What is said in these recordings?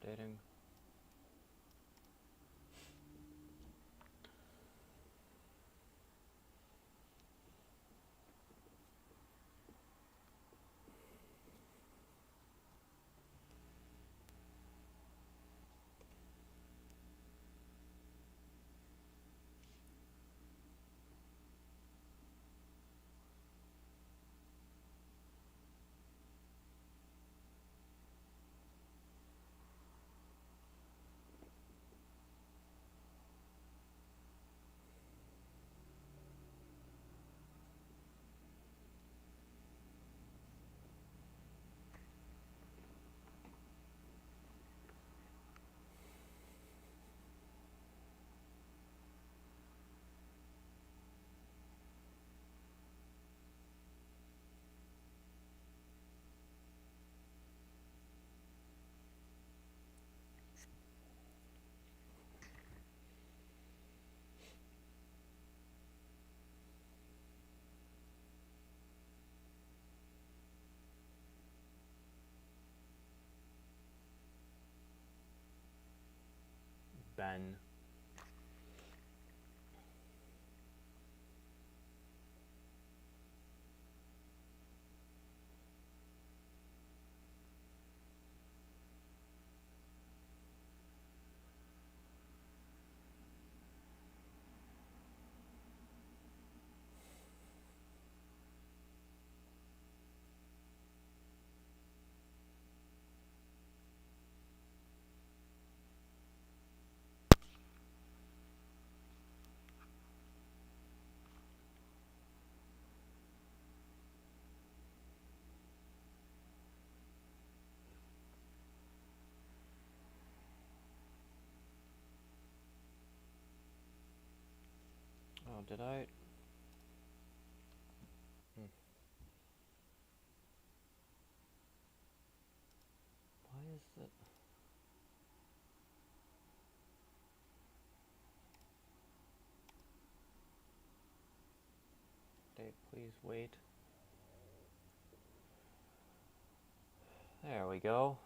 updating. Ben. Oh, did I? Why is it? Date, please wait. There we go.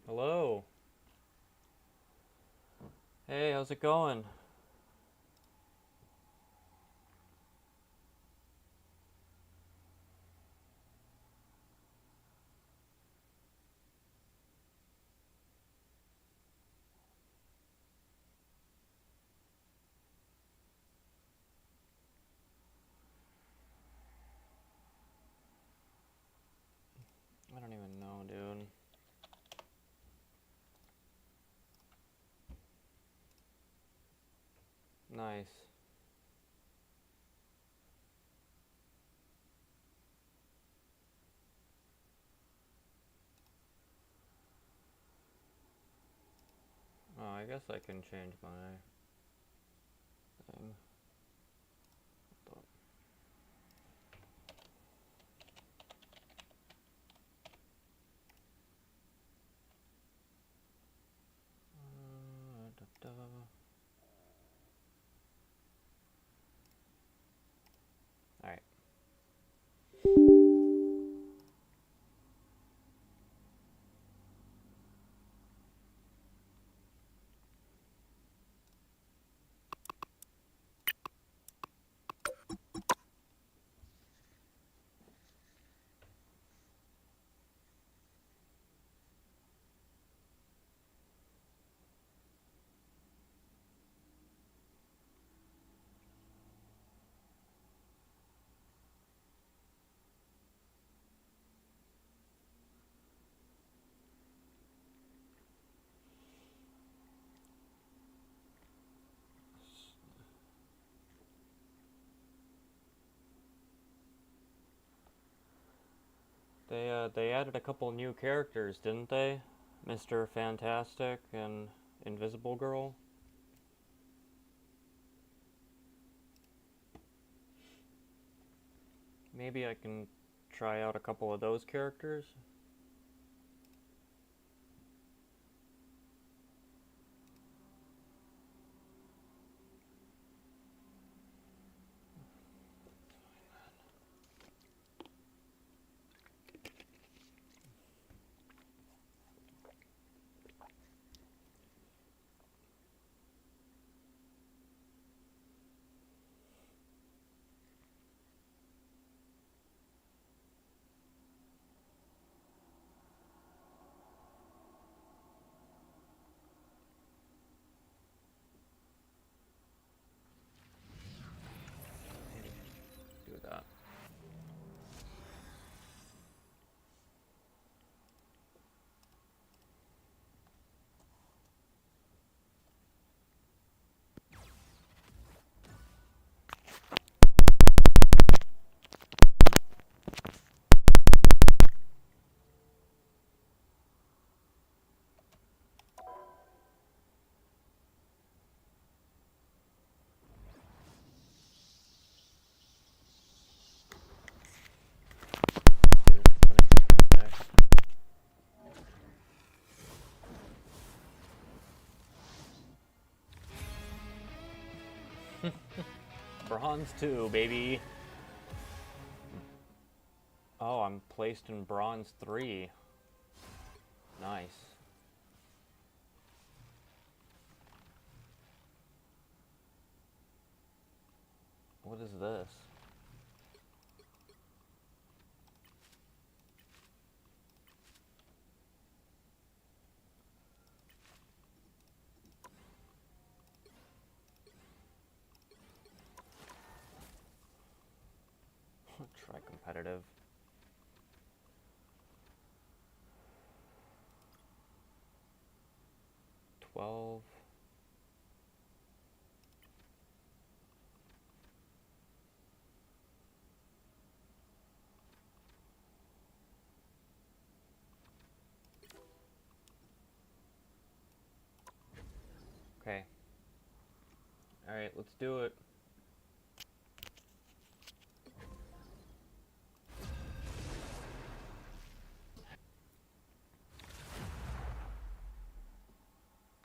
Hello. Hey, how's it going? I don't even know, dude. Nice. Oh, I guess I can change my thing. Hold on. Da, da. they added a couple new characters, didn't they? Mr. Fantastic and Invisible Girl. Maybe I can try out a couple of those characters. Do that. Bronze 2, baby. Oh, I'm placed in Bronze 3. Nice. What is this? Try competitive. $12. Okay. Alright, let's do it.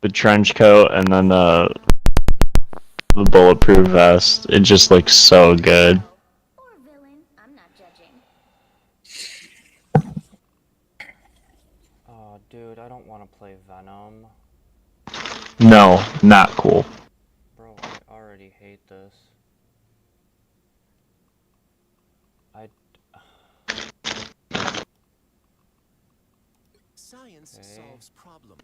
The trench coat and then the bulletproof vest. It just looks so good. Or villain, I'm not judging. Oh, dude, I don't want to play Venom. No, not cool. Bro, I already hate this. Science solves problems.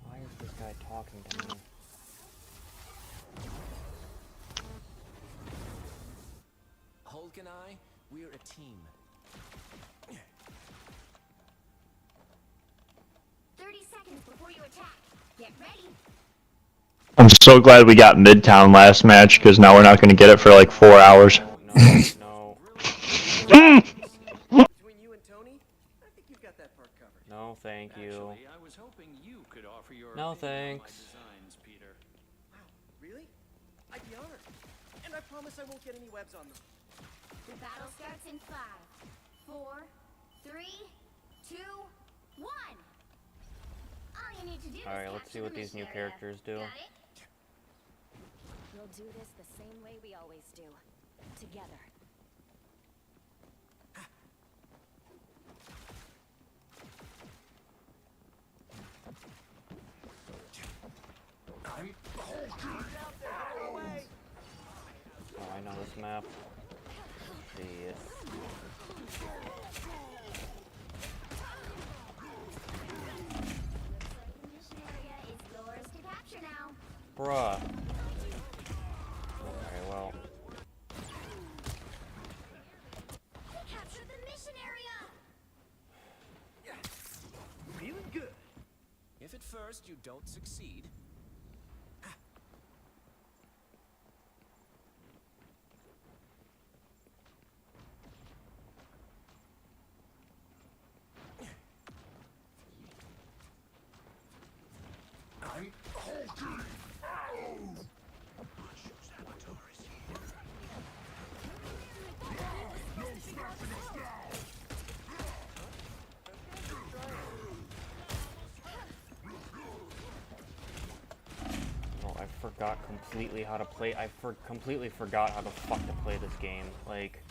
Why is this guy talking to me? Hulk and I, we're a team. 30 seconds before you attack. Get ready. I'm so glad we got Midtown last match, because now we're not going to get it for like 4 hours. No. Between you and Tony, I think you've got that part covered. No, thank you. Actually, I was hoping you could offer your No, opinion on my thanks. designs, Peter. Wow, really? I'd be honored. And I promise I won't get any webs on them. The battle starts in 5, 4, 3, 2, 1. All you need to do Alright, is let's see what these new characters do. Got it? We'll do this the same way we always do. Together. Oh, I know this map. Shit. The mission area is yours to capture now. Bruh. Okay, well. Capture the mission area. Feeling good. If at first you don't succeed, forgot completely how to play. Completely forgot how the fuck to play this game. Like,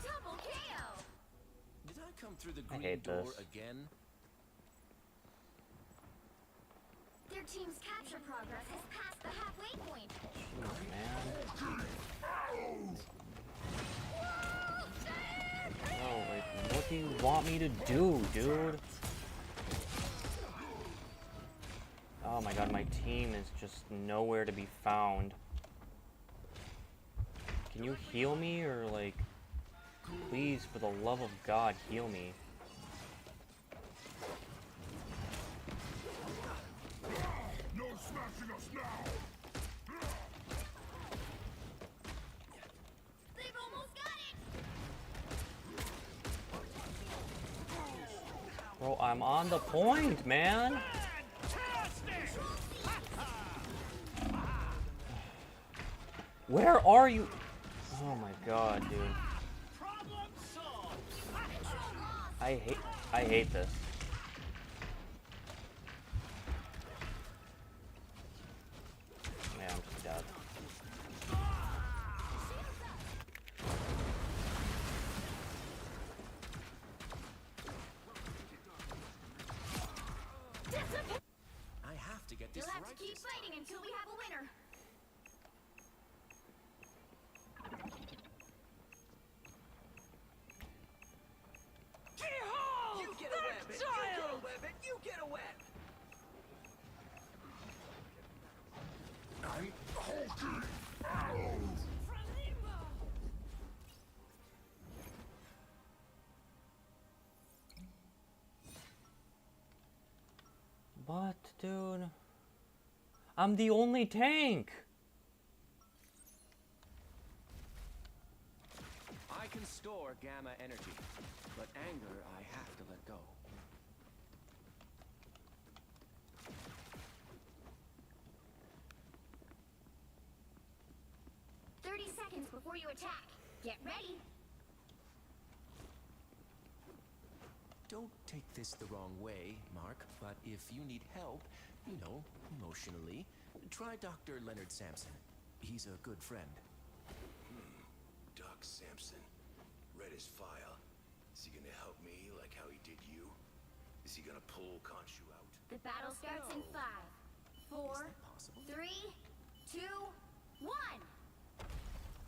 Double KO. Did I come through the I green hate door this. again? Their team's capture progress has passed the halfway point. man. No, like, what do you want me to do, dude? Oh my god, my team is just nowhere to be found. Can you heal me, or like, please, for the love of God, heal me. No smashing us now! They've almost got it. Bro, I'm on the point, man! Where are you? Oh my god, dude. I hate this. Yeah, I'm just dead. I have to get this You'll have right to keep this time. fighting until we have a winner. You get a web, you get a web, and you get a web. I'm hulking arrows! What, dude? I'm the only tank! I can store gamma energy, but anger I have to let go. Seconds before you attack. Get ready. Don't take this the wrong way, Mark, but if you need help, you know, emotionally, try Dr. Leonard Sampson. He's a good friend. Doc Sampson. Read his file. Is he gonna help me like how he did you? Is he gonna pull Khonshu out? The battle starts in 5, 4, Is that possible? 3, 2, 1.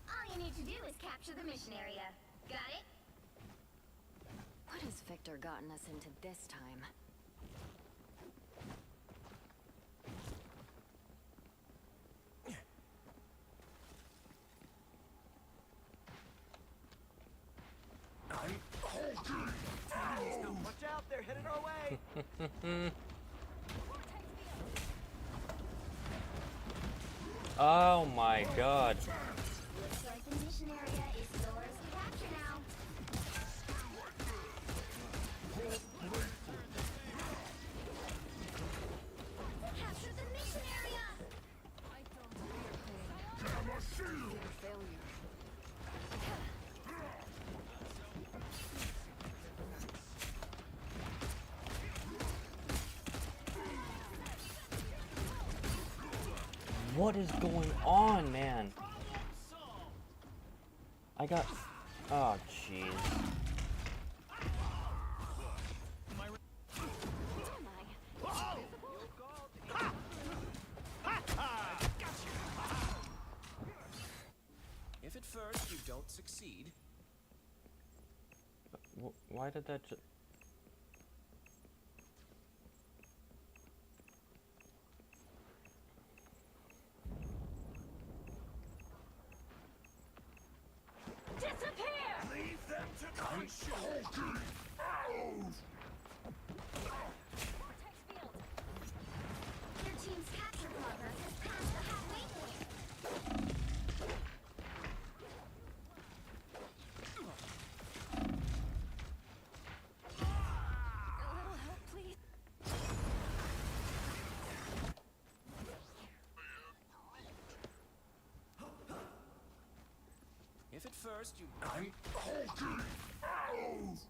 All you need to do is capture the mission area. Got it? What has Victor gotten us into this time? I'm hulking arrows! Watch out, they're headed our way! Oh my god. Looks like the mission area is yours to capture now. Capture the mission area! Gamma shield! What is going on, man? I got... Oh, jeez. If at first you don't succeed, Why did that just... Leave them to Khonshu! Hulking arrows! Your team's capture progress has passed the halfway point. A little help, please. if at first you... I'm hulking arrows!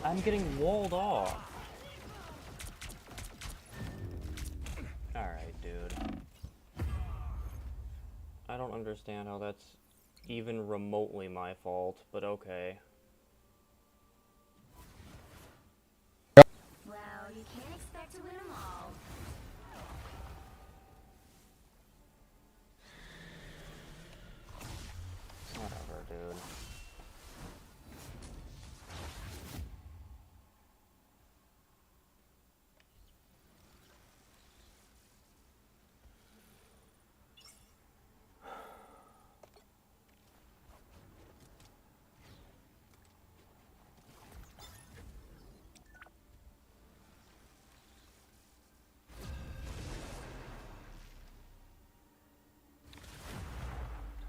I'm getting walled off. Alright, dude. I don't understand how that's even remotely my fault, but okay. Well, you can't expect to win them all. Whatever, dude.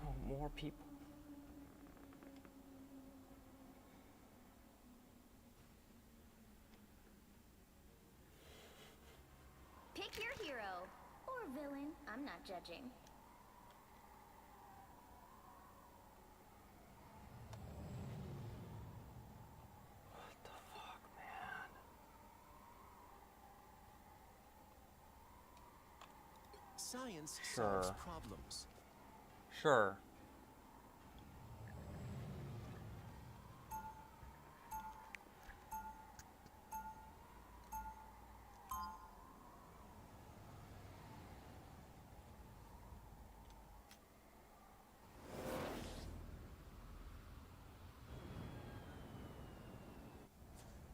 Oh, more people. Pick your hero. Or villain. I'm not judging. What the fuck, man? Science Sure. solves problems. Sure.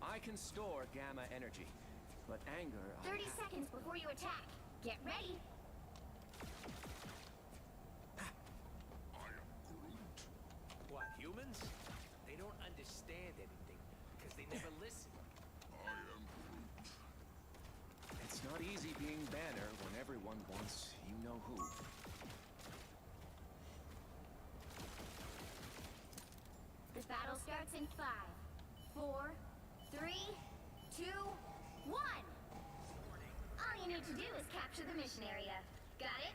I can store gamma energy, but anger. 30 seconds before you attack. Get ready. What, humans? They don't understand anything because they never listen. It's not easy being Banner when everyone wants you know who. The battle starts in 5, 4, 3, 2, 1. All you need to do is capture the mission area. Got it?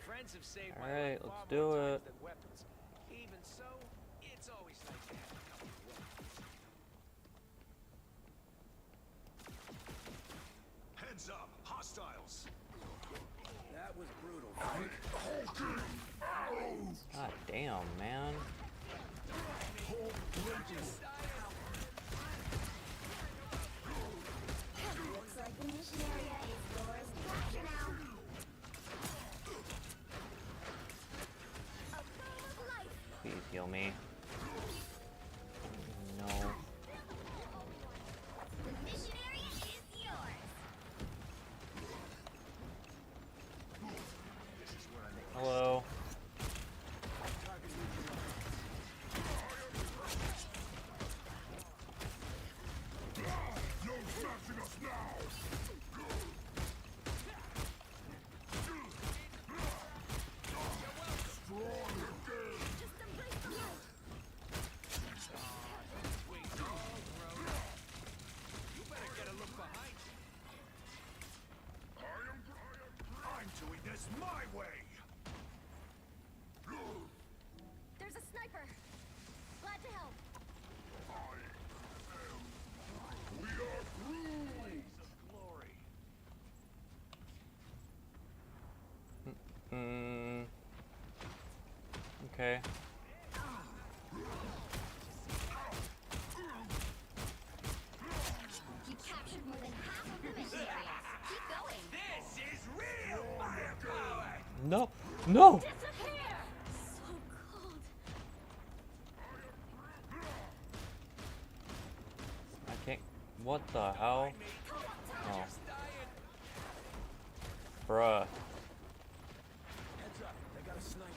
Friends have saved All my right, life far let's do more it. times than weapons. Even so, it's always nice to have a couple of weapons. Heads up, hostiles. That was brutal, Frank. God damn, man. Looks like the mission area is yours to capture now. A boom of light. Please heal me. No. The mission area is yours. Hello. You better get a look behind you. I'm doing this my way. There's a sniper. Glad to help. Glory. Okay. You captured more than half of the mission area. Keep going. This is real firepower. No. No. Disappear. So cold. I can't. What the hell? Oh. Bruh. Heads up, they got a sniper.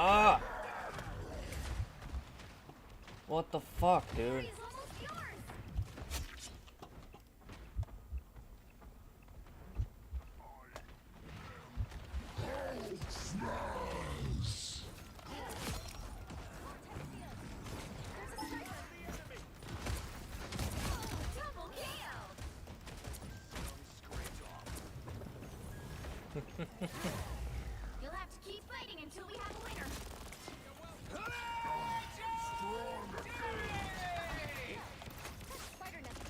Ah! What the fuck, dude? It's almost yours. Double kill. You'll have to keep fighting until we have a winner. Spider nest.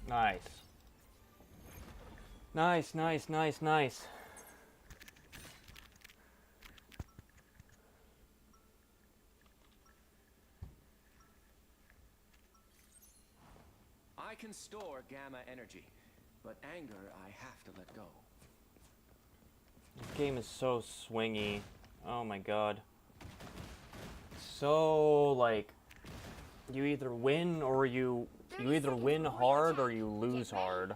Nice. Nice, nice, nice, nice. I can store gamma energy, but anger I have to let go. This game is so swingy. Oh my god. So like you either win or you either win hard or you lose hard.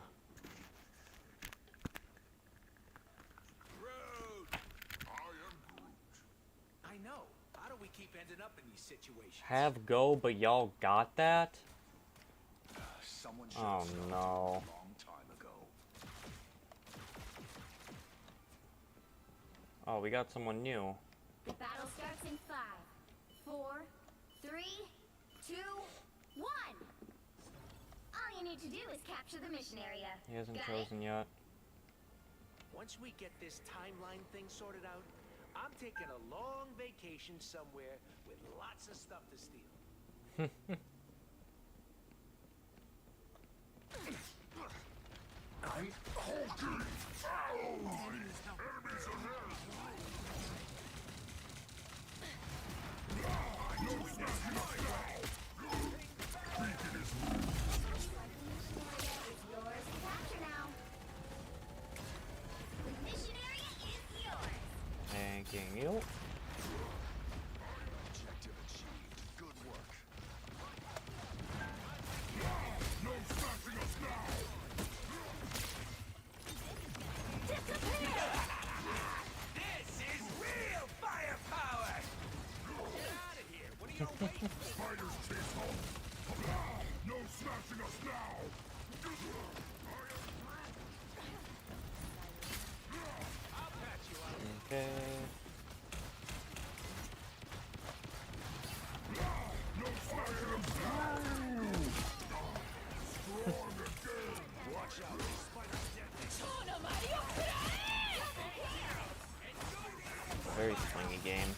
I know. How do we keep ending up in these situations? Have go, but y'all got that? Someone Oh no. long time ago. Oh, we got someone new. The battle starts in 5, 4, 3, 2, 1. All you need to do is capture the mission area. He hasn't Got chosen yet. Once we get this timeline thing sorted out, I'm taking a long vacation somewhere with lots of stuff to steal. I'm hulking! Enemies ahead! Yours to capture now. The mission area is yours. Thanking you. Objective achieved. Good work. This is real firepower! Get out of here! What are you waiting for? Spiders chase home. No smashing us now! I'll patch you up. Okay. No smashing us now! Strong again! Watch out, these spiders deadly. Very swingy game.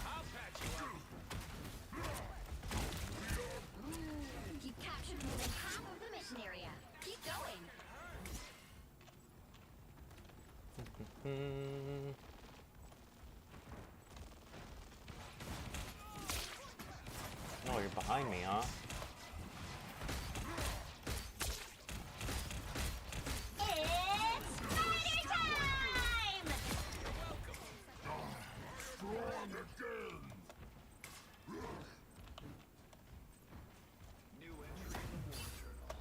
I'll patch you up. You've captured more than half of the mission area. Keep going. Hmm. Oh, you're behind me, huh? It's spider time! Strong again! New entry in the war journal.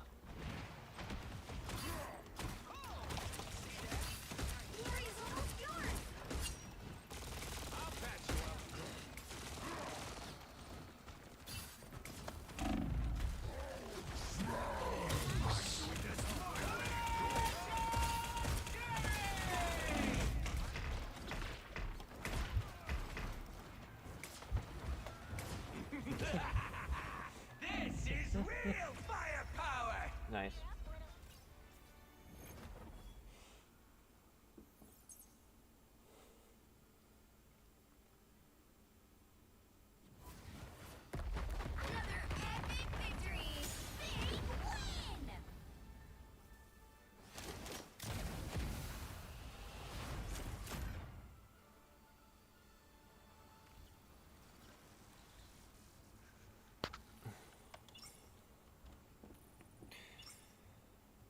Glory is almost yours. I'll patch you up. This is real firepower! Nice. Another epic victory. Big win!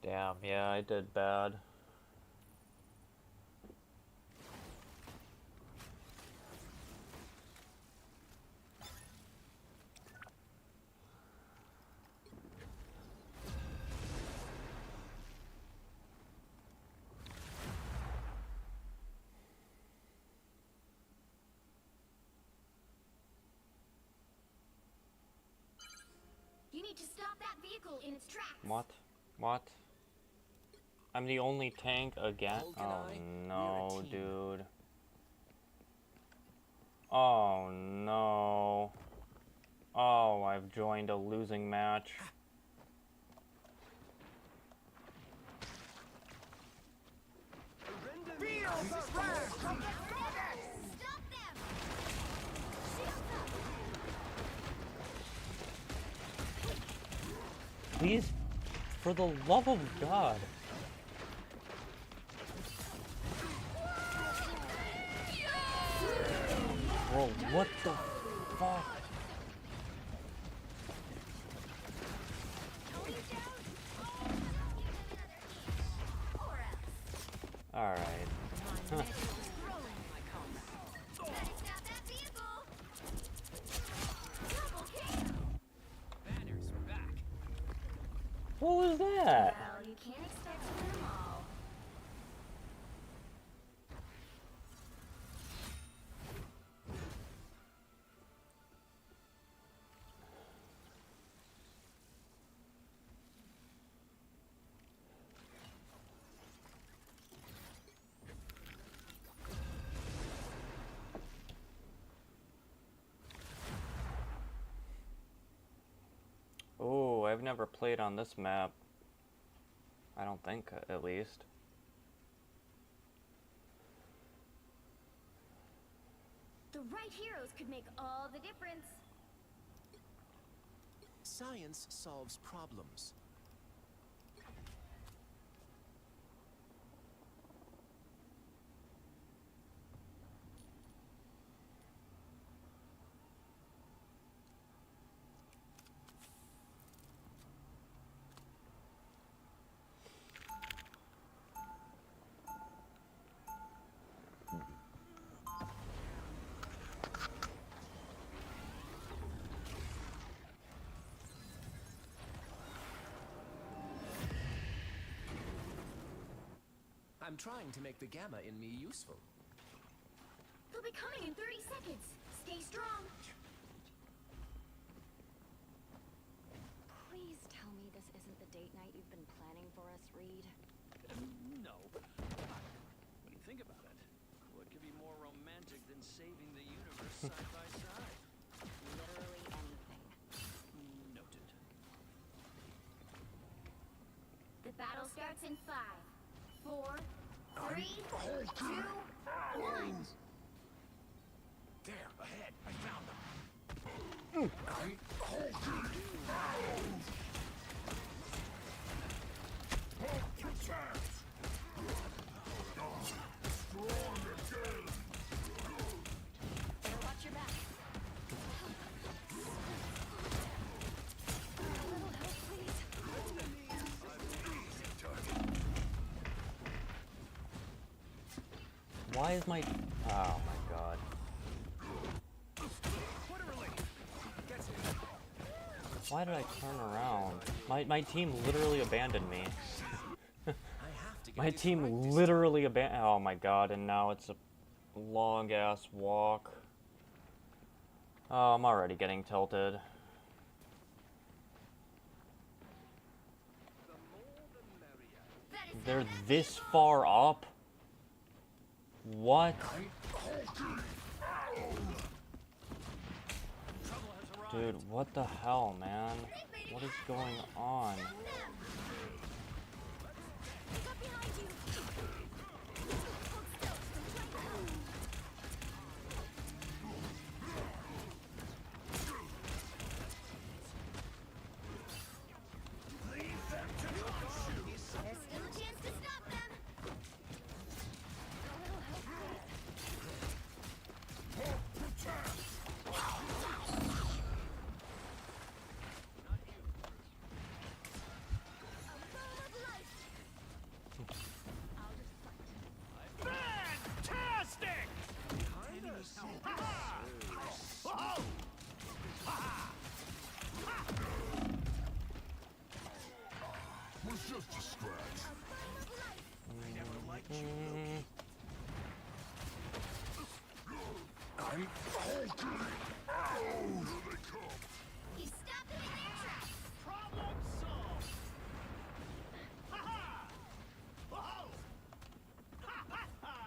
Damn, yeah, I did bad. You need to stop that vehicle in its tracks. What? What? I'm the only tank again? Hulk and Oh I, we're a no, team. dude. Oh no. Oh, I've joined a losing match. Stop them! Shields up! Please, for the love of God. Bro, what the fuck? Alright. Huh. What was that? Well, you can't expect to win them all. Oh, I've never played on this map. I don't think, at least. The right heroes could make all the difference. Science solves problems. I'm trying to make the gamma in me useful. They'll be coming in 30 seconds. Stay strong. Please tell me this isn't the date night you've been planning for us, Reed. No. When you think about it, what could be more romantic than saving the universe side by side? Literally anything. Noted. The battle starts in 5, 4, 3, 2, 1. There, ahead. I found them. Better watch your back. A little help, please. Why is my... Oh my god. Why did I turn around? My team literally abandoned me. I have to get My this team right this literally abandoned... Oh my god, and now it's a long-ass walk. Oh, I'm already getting tilted. They're this far up? What? Dude, what the hell, man? What is going on? Look up behind you. Hold still. There's still a chance to stop them. A little help, A ball of light. I'll just fight. Fantastic! You stopped them in their tracks. Problem solved! Ha-ha! Whoa! Ha-ha-ha! Ha!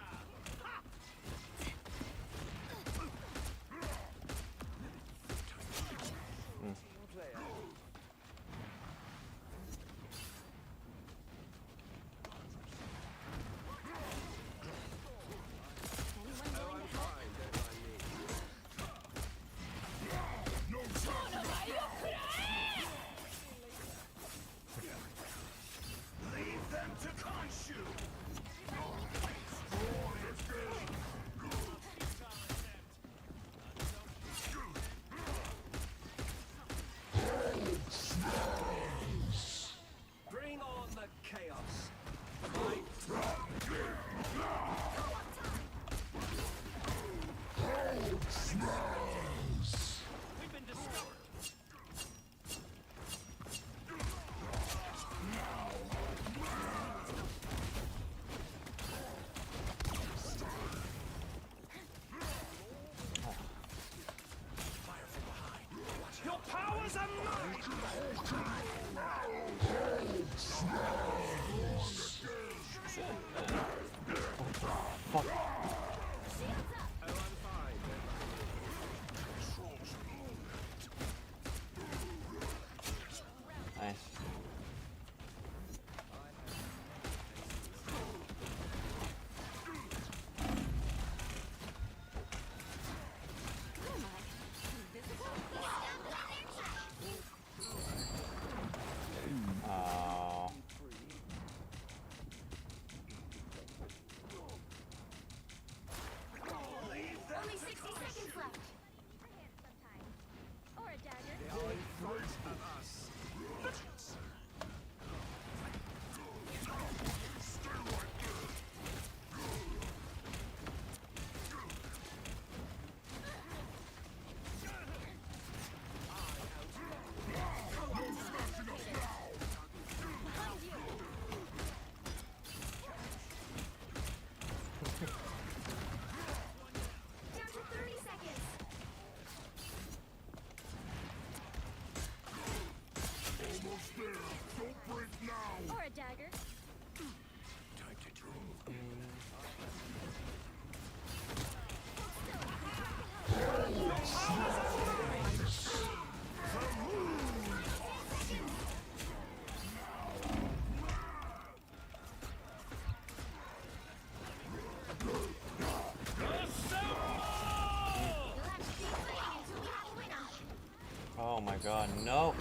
my god, no!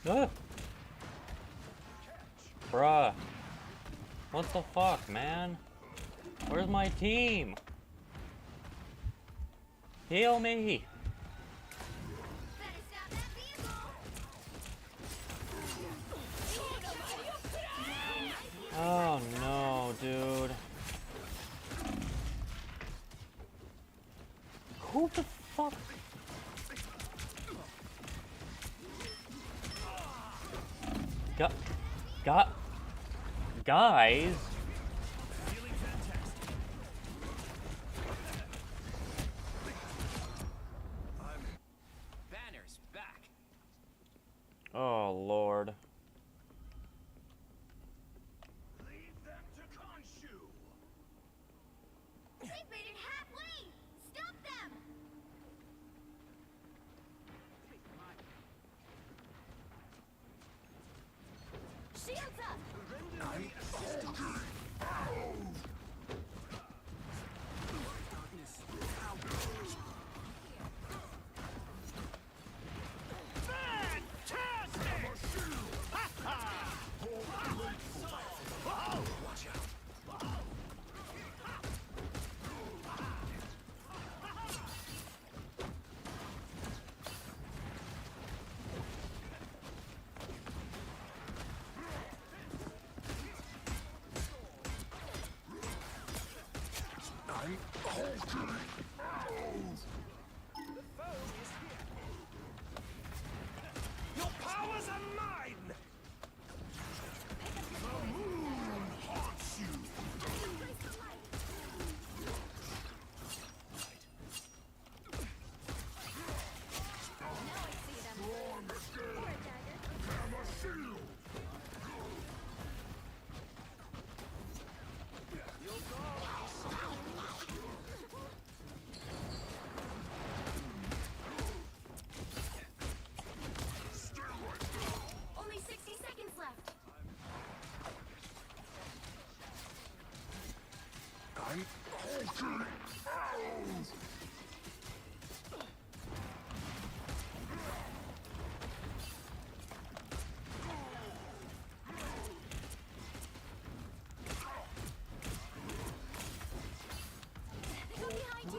Ah! Bruh. What the fuck, man? Where's my team? Heal me! Better stop that vehicle. Oh no, dude. Who the fuck? Guys? Banner's back. Oh lord. Leave them to Khonshu. They've made it halfway. Stop them. Shields up. Your powers are mine! Only 60 seconds left. Go behind you.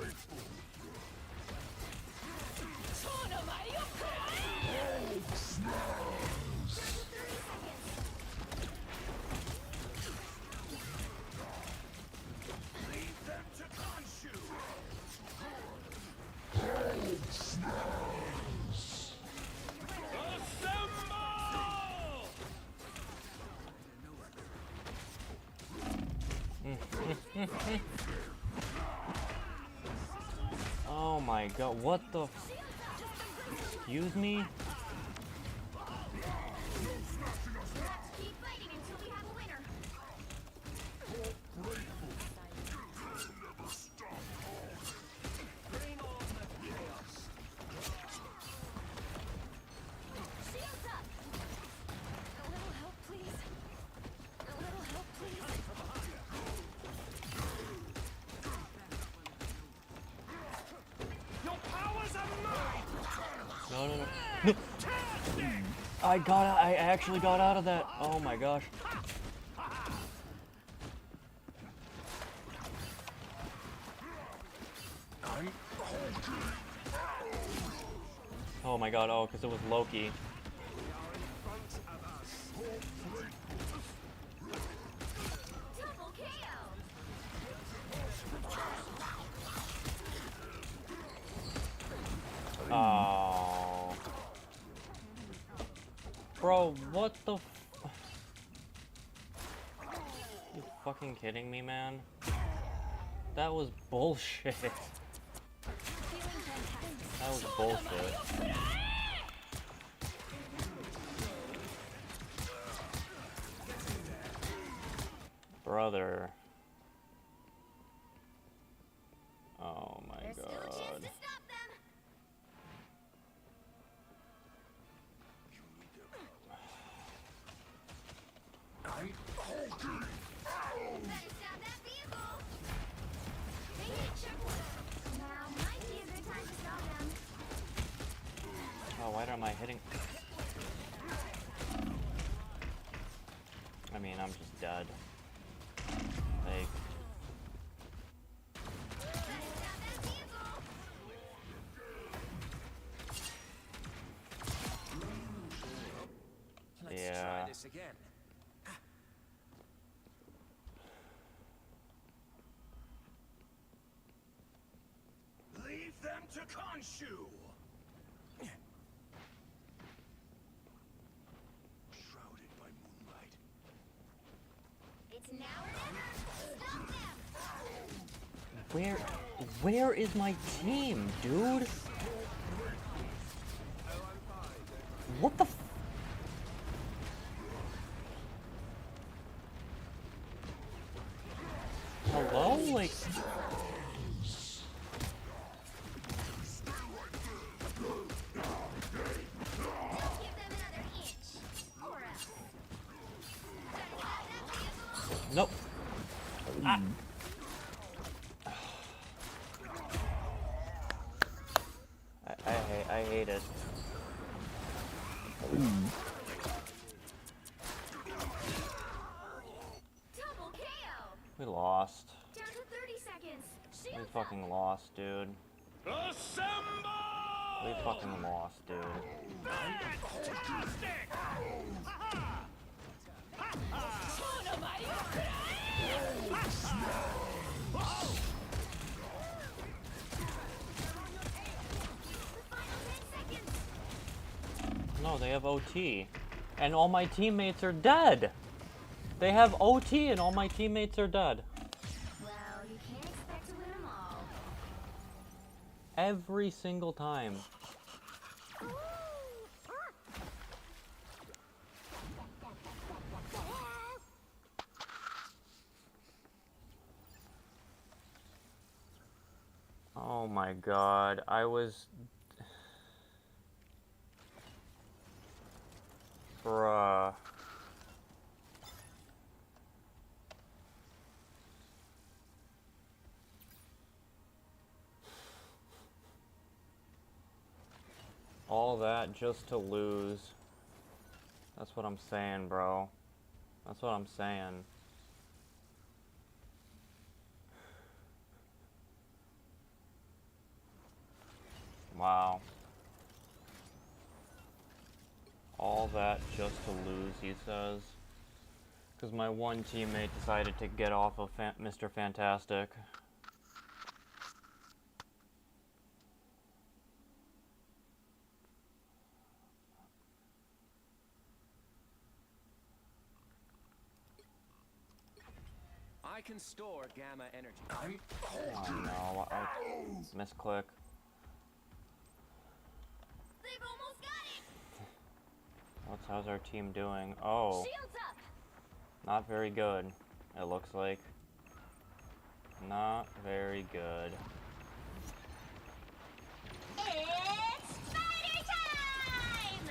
Leave them to Khonshu. Oh my god, what the f- Excuse me? Keep fighting until we have a winner. Shields up. A little help, please. A little help, please. Your powers are mine! No, no, no. I actually got out of that. Oh my gosh. Oh my god, oh, because it was Loki. Double KO. Oh. Bro, what the f- You fucking kidding me, man? That was bullshit. That was bullshit. Brother. Oh my There's still a chance god. to stop them. Better stop that vehicle. They hit checkpoint. Now might be a good time to stop that. again. Leave them to Khonshu! Shrouded by moonlight. It's now or never. Stop them! Where is my team, dude? What the f- Hello? Like... Give them another inch. Or else. Nope. Ah. I hate it. Double KO. We lost. Down to 30 seconds. We Shields up. fucking lost, dude. Assemble! We fucking lost, dude. Fantastic! The final 10 seconds. No, they have OT. And all my teammates are dead. They have OT and all my teammates are dead. Well, you can't expect to win them all. Every single time. Oh my god, I was... Bruh. All that just to lose. That's what I'm saying, bro. That's what I'm saying. Wow. All that just to lose, he says. Because my one teammate decided to get off of Mr. Fantastic. I can store gamma energy. Oh no, I misclick. They've almost got it. How's our team doing? Oh, Shields up. not very good, it looks like. Not very good. It's spider time!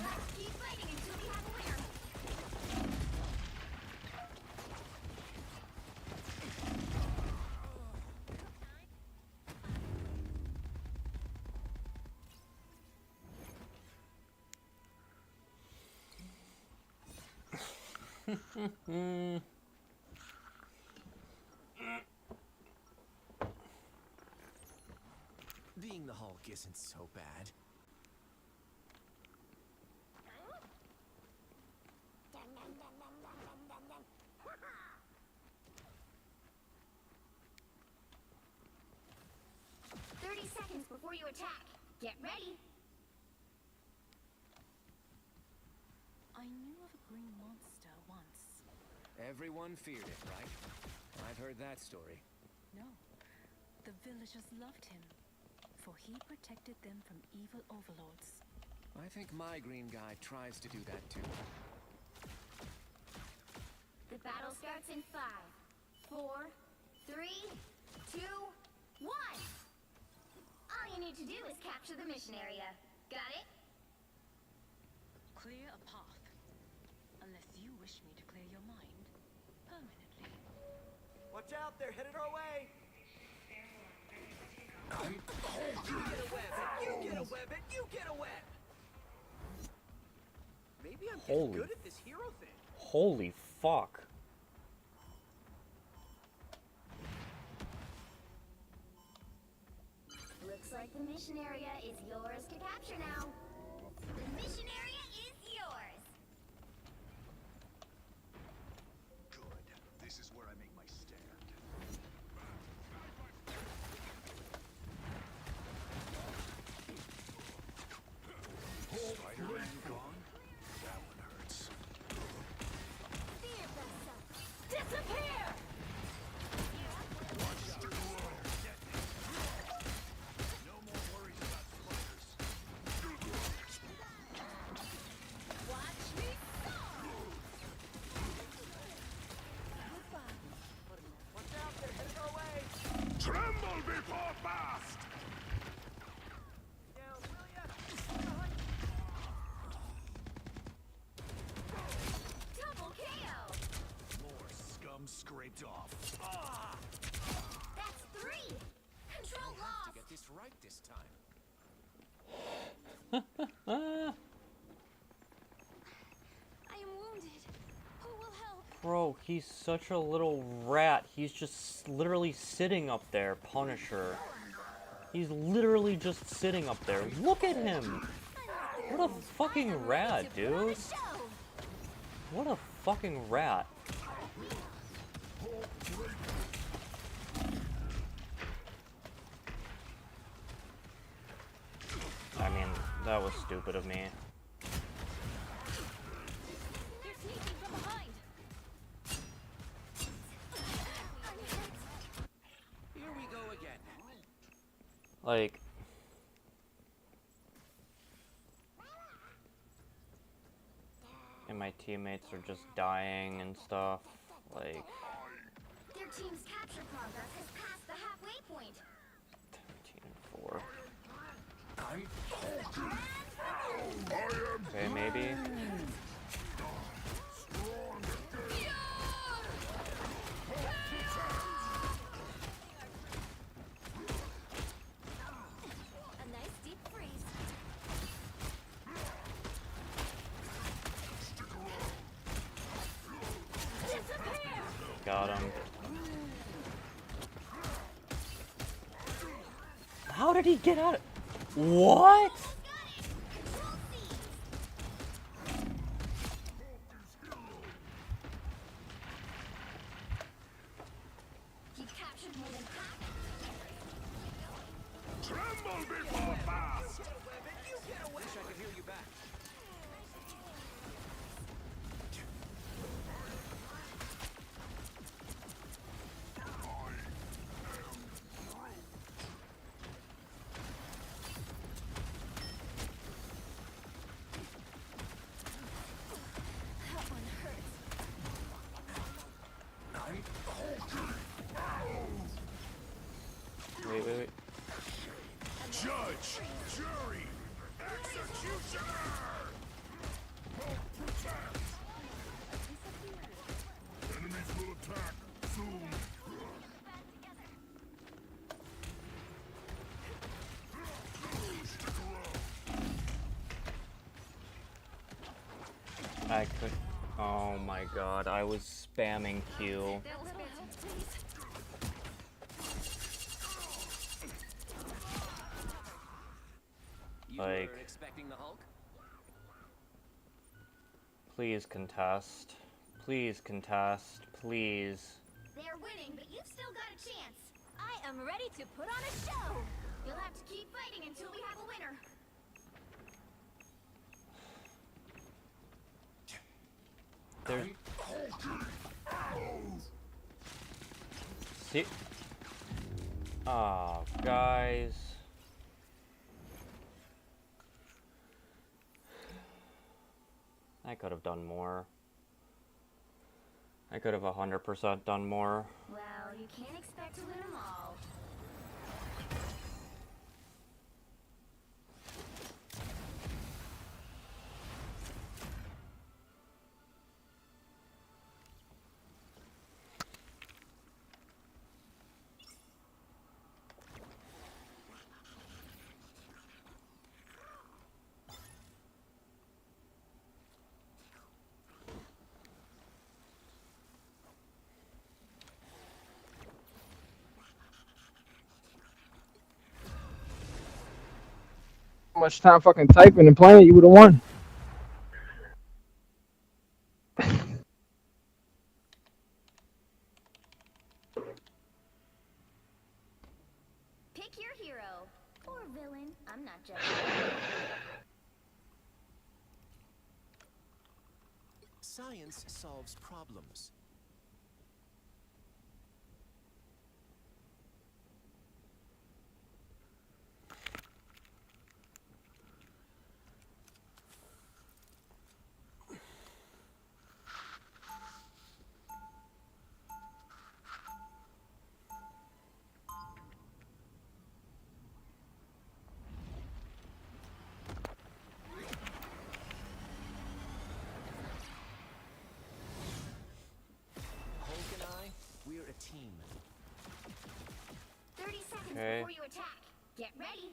Let's keep fighting until we have a winner. Being the Hulk isn't so bad. Seconds before you attack. Get ready. I knew of a green monster once. Everyone feared it, right? I've heard that story. No, the villagers loved him, for he protected them from evil overlords. I think my green guy tries to do that too. The battle starts in 5, 4, 3, 2, 1. All you need to do is capture the mission area. Got it? Clear a path. Unless you wish me to clear your mind permanently. Watch out, they're headed our way! You get a web, and you get a web, and you get a web! Maybe I'm getting Holy. good at this hero thing. Holy fuck. The mission area is yours to capture now. The mission area is yours. Good. This is where I make my stand. Spider-Man gone? That one hurts. Fear vessel. Disappear! No more worries about spiders. Watch me soar! Watch out, they're headed our way. Tremble before fast! Down, will ya? Double KO! More scum scraped off. That's 3! Control To lost! get this right this time. I am wounded. Who will help? Bro, he's such a little rat. He's just literally sitting up there, Punisher. He's literally just sitting up there. Look at him! What a fucking rat, dude. Show! What a fucking rat. I mean, that was stupid of me. They're sneaking from behind! Here we go again. Like... And my teammates are just dying and stuff. Like... Their team's capture progress has passed the halfway point. 13-4. Okay, maybe. A nice deep freeze. Disappear! Got him. How did he get out of... What? Got it! Control C! He captured more than half. Tremble before fast! Wish I could hear you back. That one hurts. Wait. Judge! Jury! Executioner! Enemies will attack soon. Back together. I could... Oh my god, I was spamming Q. A little help, please. You Like- were expecting the Hulk? Please contest. Please contest. Please. They're winning, but you've still got a chance. I am ready to put on a show. You'll have to keep fighting until we have a winner. There's... See? Oh, guys. I could have done more. I could have 100% done more. Well, you can't expect to win them all. much time fucking typing and playing, you would have won. Pick your hero. Or villain. I'm not judging. Science solves problems. Hulk and I, we're a team. 30 seconds Okay. before you attack. Get ready.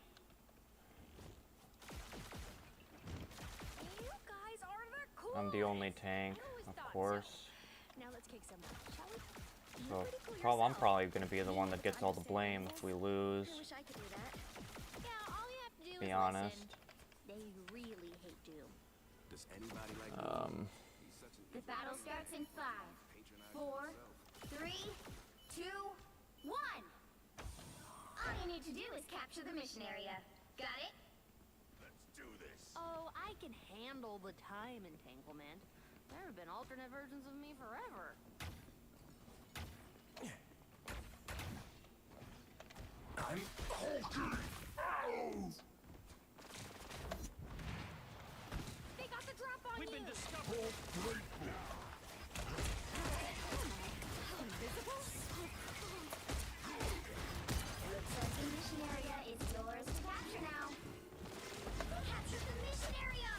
You guys are the coolest. I'm the only tank, I always of thought course. So. Now let's kick some butt, shall we? So You're pretty cool I'm yourself. probably gonna be the one that gets all the blame if we lose. I wish I could do that. Yeah, all you have to do Be is honest. listen. They really hate Doom. Does anybody like The battle starts in 5, 4, 3, 2, 1. All you need to do is capture the mission area. Got it? Let's do this. Oh, I can handle the time entanglement. There have been alternate versions of me forever. I'm Hulk. They got the drop on We've you. been discovered. Invisible? Looks like the mission area is yours to capture now. Capture the mission area!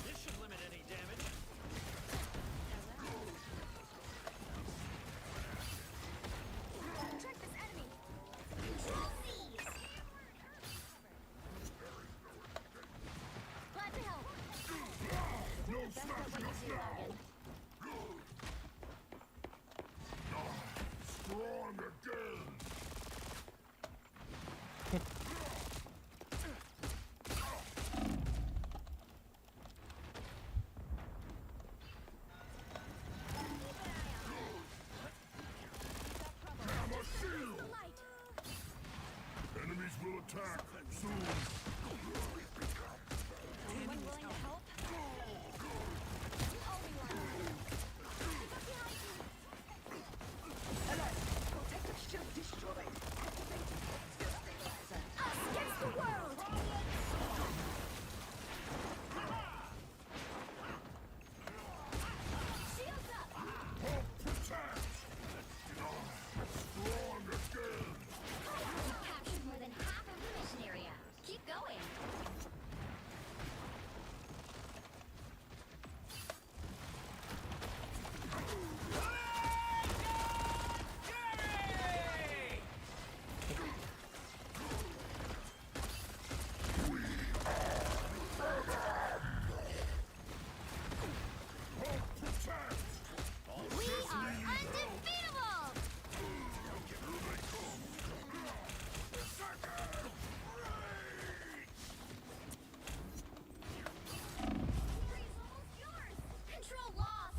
This should limit any damage. Track this enemy. Control these. Glad to help. That's not what you do, Logan. Strong again. The light. Enemies will attack soon. Anyone willing to help? Us against the world! Shields up! Strong again. You captured more than half of the mission area. Keep going. We are undefeatable! Control lost!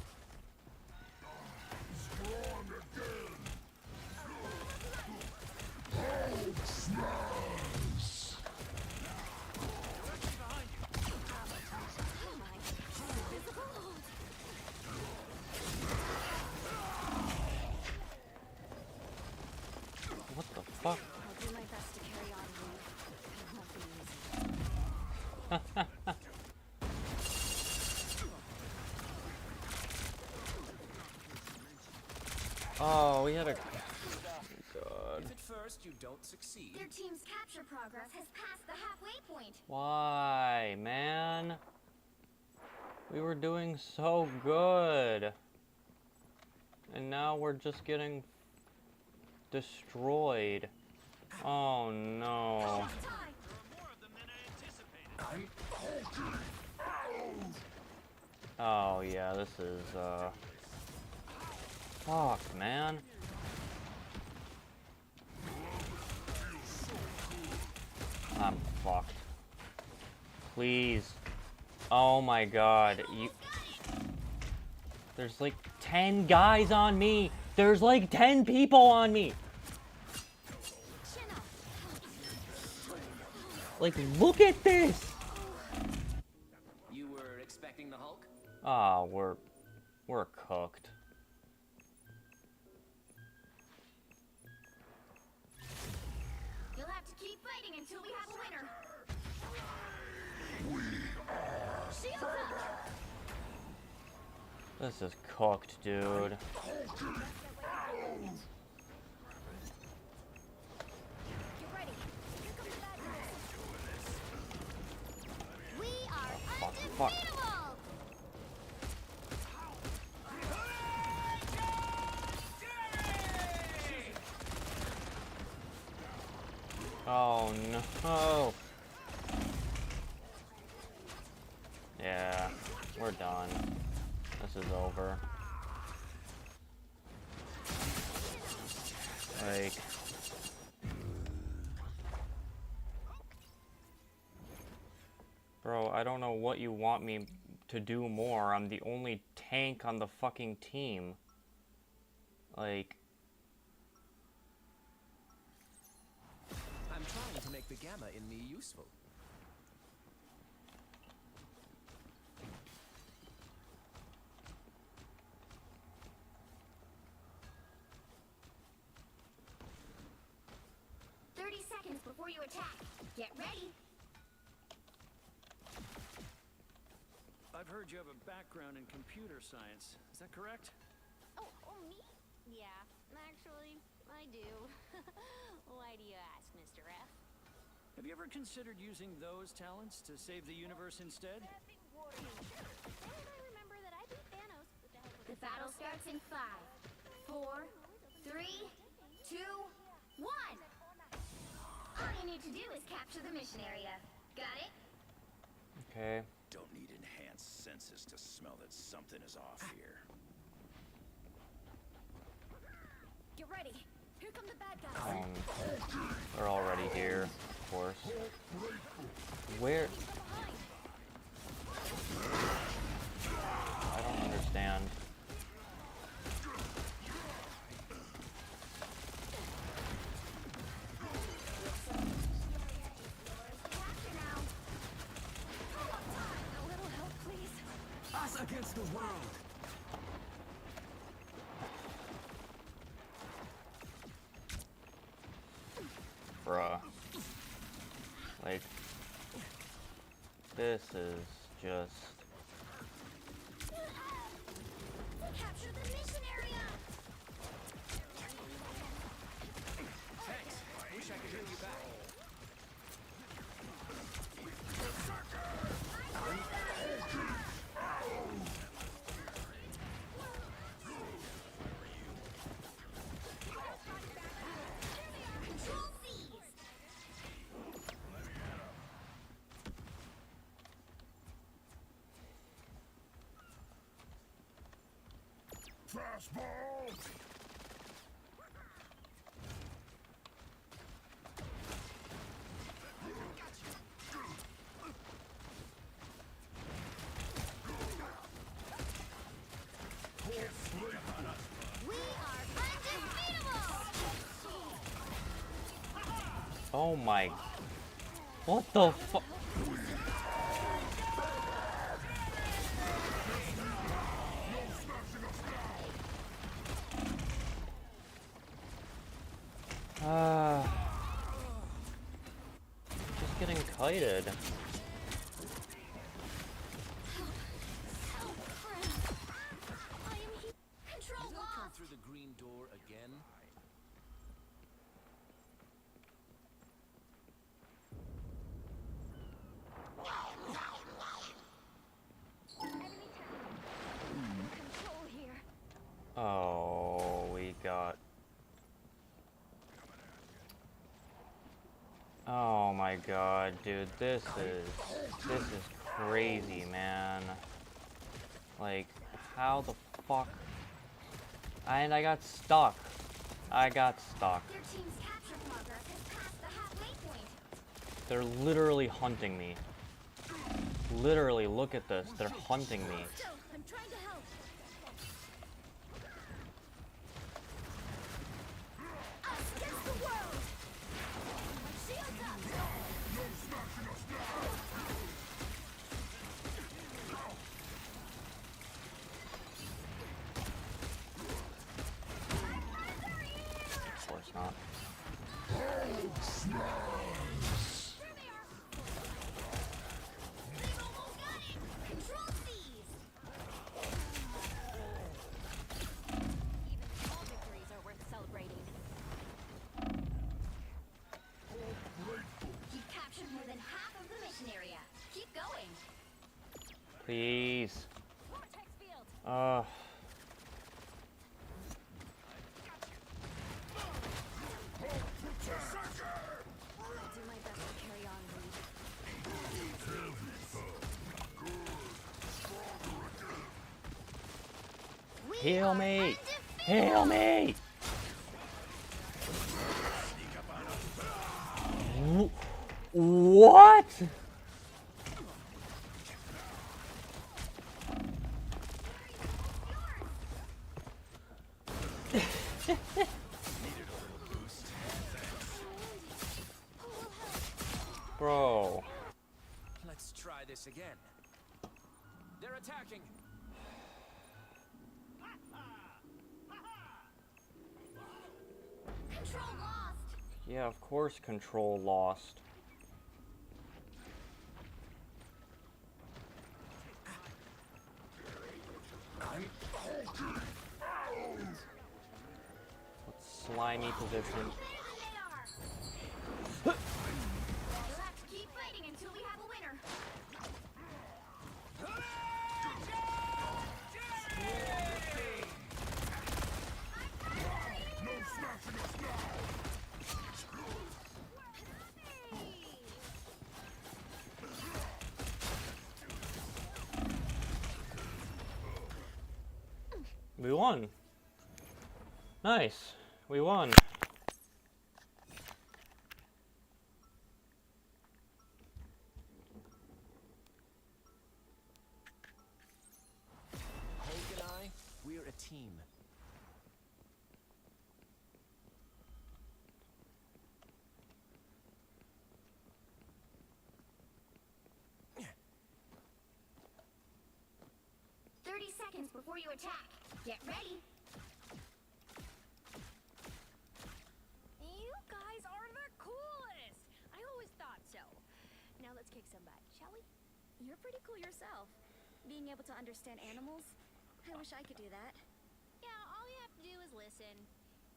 Strong again. What the fuck? I'll do my best to carry on, Reed. It won't be easy. Oh, we had a... God. If at first you don't succeed, Their team's capture progress has passed the halfway point. Why, man? We were doing so good. And now we're just getting destroyed. Oh no. Time! There are more of them than I anticipated. I'm Hulk. Oh yeah, this is fuck, man. I'm fucked. Please. Oh my god. There's like 10 guys on me. There's like 10 people on me. Like, look at this. You were expecting the Hulk? Ah, we're cooked. You'll have to keep fighting until we have a winner. Shields up. This is cooked, dude. Get ready. Here comes the bad guys. We are Fuck. undefeatable. Oh no. Yeah, we're done. This is over. Like, bro, I don't know what you want me to do more. I'm the only tank on the fucking team. Like, I'm trying to make the gamma in me useful. Before you attack, get ready. I've heard you have a background in computer science. Is that correct? Oh, me? Yeah, actually, I do. Why do you ask, Mr. F? Have you ever considered using those talents to save the universe instead? I remember that I beat Thanos with the help of The battle starts in 5, 4, 3, 2, 1. All you need to do is capture the mission area. Got it? okay. Don't need enhanced senses to smell that something is off here. Get ready. Here come the bad guys. They're already here, of course. Where? I don't understand. Us against the world. Bruh. Like, this is just... Capture the mission area. Thanks. Wish I could hear you back. Control seized. Fastball! We are undefeatable. Oh my... What the fu... Just getting kited. Control Did I come lost. through the green door again? Control here. Oh, we got... Oh my god, dude, this is crazy, man. Like, how the fuck? And I got stuck. I got stuck. Your team's capture progress has passed the halfway point. They're literally hunting me. Literally, look at this. They're hunting me. Still, I'm trying to help. Us against the world. Shields up. Of course not. Control these. Even small victories are worth celebrating. You've captured more than half of the mission area. Keep going. Please. Vortex field. I'll do my best to carry on, Reed. Heal me! Heal me! What? Bro. Let's try this again. They're attacking. Control lost. Yeah, of course control lost. Slimy position. We'll have to keep fighting until we have a winner. We won. Nice. We won. Hogue and I, we're a team. Seconds before you attack. Get ready. You guys are the coolest! I always thought so. Now let's kick some butt, shall we? You're pretty cool yourself. Being able to understand animals. I wish I could do that. Yeah, all you have to do is listen.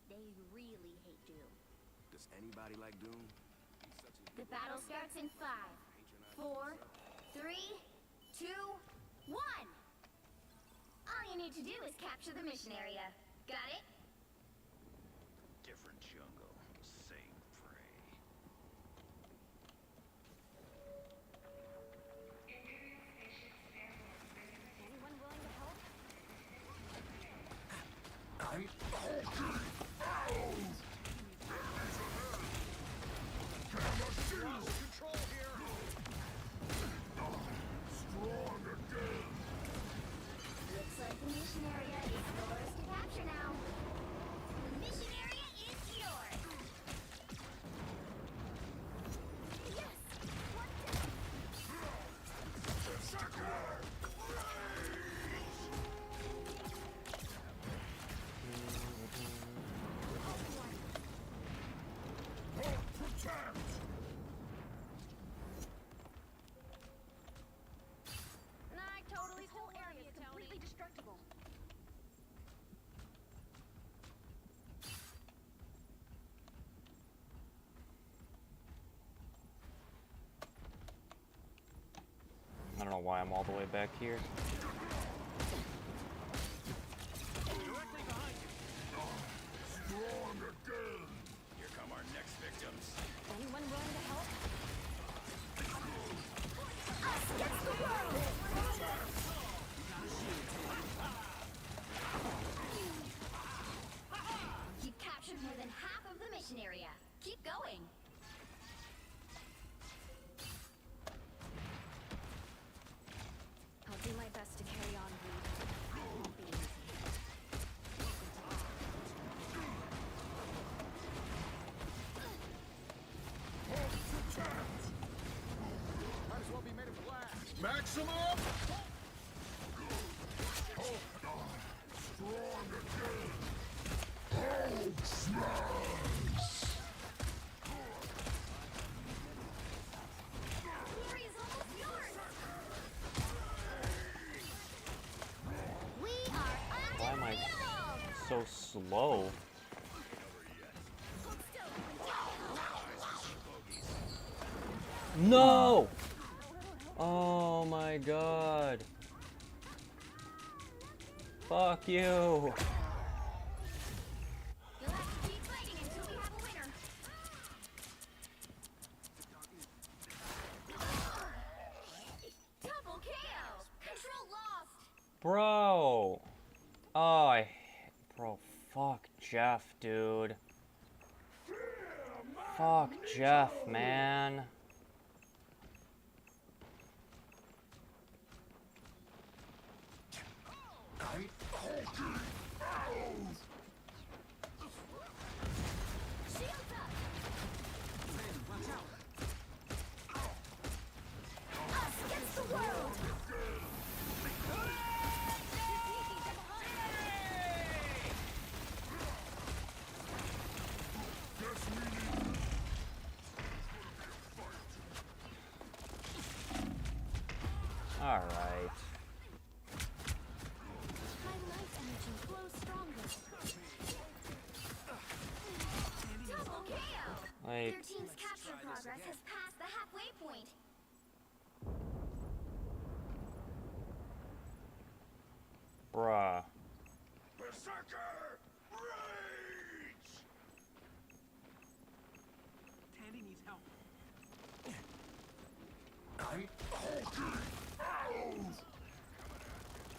They really hate Doom. Does anybody like Doom? The battle starts in 5, 4, 3, 2, 1. All you need to do is capture the mission area. Got it? Different jungle, same prey. Anyone willing to help? Control here. Looks like the mission area is yours to capture now. The mission area is yours. Yes! One down. Nah, totally. This whole area is completely destructible. I don't know why I'm all the way back here. Directly behind you. Here come our next victims. Anyone willing to help? Us against the world! mission area. Keep going. I'll do my best to carry on, Reed. It won't be easy. Might as well be made of glass. Maximum! Glory is almost yours. We are Why am I undefeatable. so slow? Hold still. No! Oh my god. Fuck you. You'll have to keep fighting until we have a winner. Double KO. Control lost. Bro. Bro, fuck Jeff, dude. Fuck Jeff, man. Shields up. Us against the world. Alright. My life energy flows stronger. Double KO. Like, Their team's capture progress has passed the halfway point. bruh. Berserker! Rage! Tandy needs help. I'm hulking out!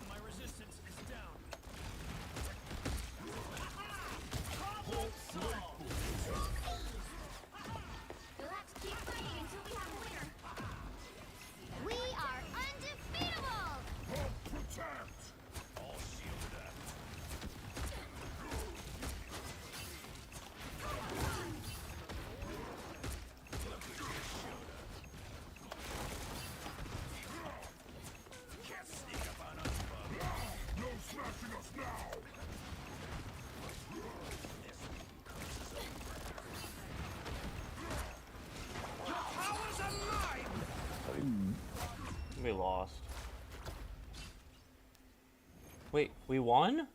My resistance is down. You'll have to keep fighting until we have a winner. We are undefeatable! Hulk protect! All shielded up. Can't sneak up on us, bub. No smashing us now! We lost. Wait, we won?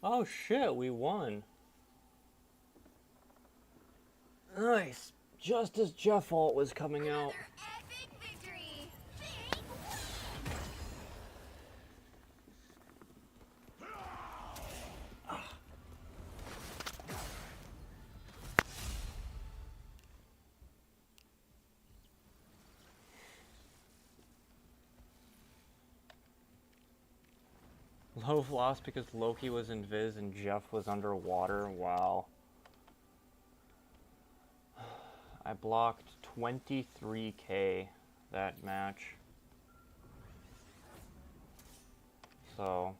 Oh shit, we won. Nice. Just as Jeff Alt was coming out. Another epic victory! Loaf lost because Loki was invis and Jeff was underwater. Wow. I blocked 23k that match. So.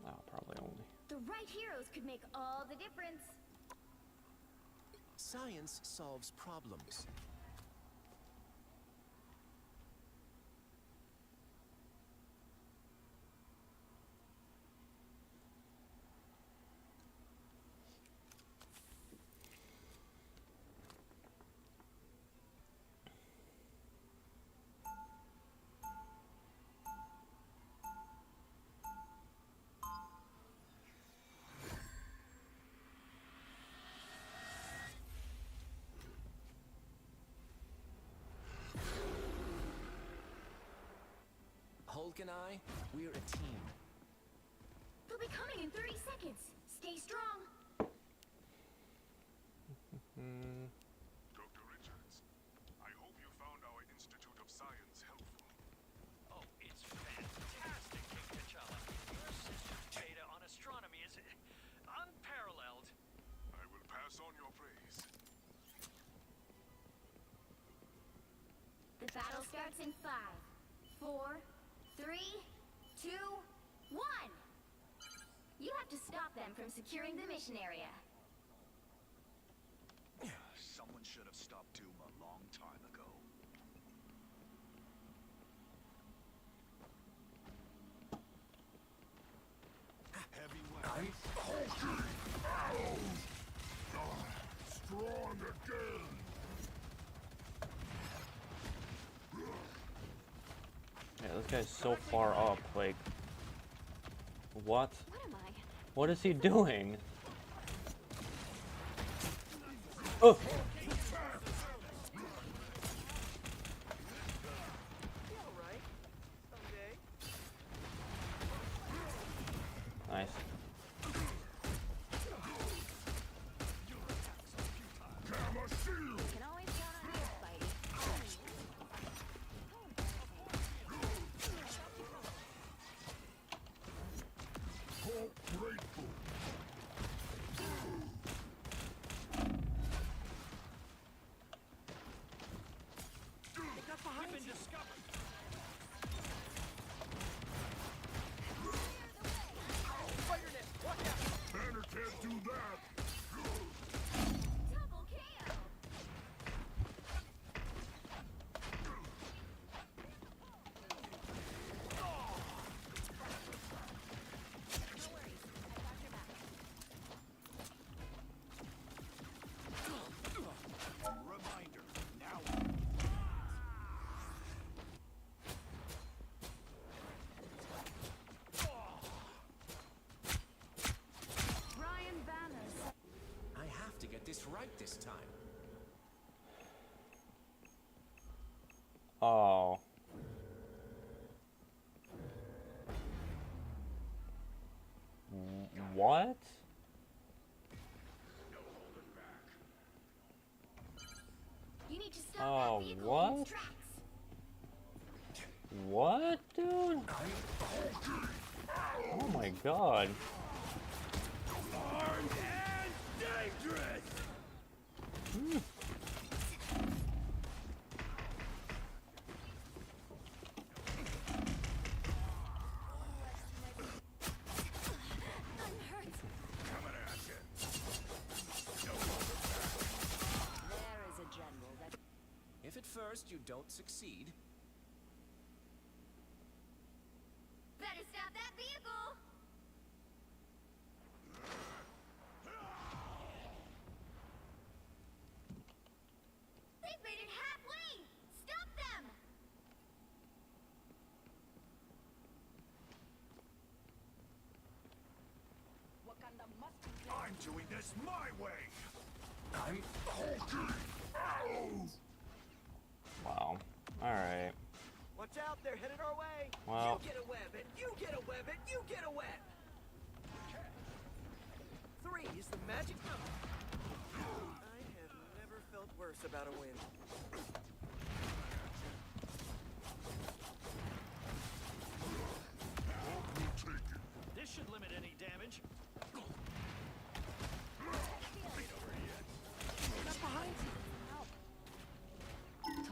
Oh, probably only. The right heroes could make all the difference. Science solves problems. Hulk and I, we're a team. They'll be coming in 30 seconds. Stay strong. Dr. Richards, I hope you found our Institute of Science helpful. Oh, it's fantastic, King T'Challa. Your sister's data on astronomy is unparalleled. I will pass on your praise. The battle starts in 5, 4, 3, 2, 1. You have to stop them from securing the mission area. Someone should have stopped Doom a long time ago. Heavy weapons. Strong again. Yeah, this guy's so far up. Like, what? What am I? What is he doing? Oh! Nice. Can always count on you, Spidey. I've been discovered. Banner can't do that. Double KO. Reminder, now. Ryan Banners. I have to get this right this time. Oh. What? You need to stop Oh, that vehicle in what? its tracks. What, dude? Oh my god. Coming at you. There is a general that If at first you don't succeed, Better stop that vehicle. They've made it halfway. Stop them. Wakanda must be I'm doing this my way. I'm Wow. Alright. Watch out, they're headed our way. Well. You get a web, and you get a web, and you get a web. 3 is the magic number. I have never felt worse about a win. This should limit any damage.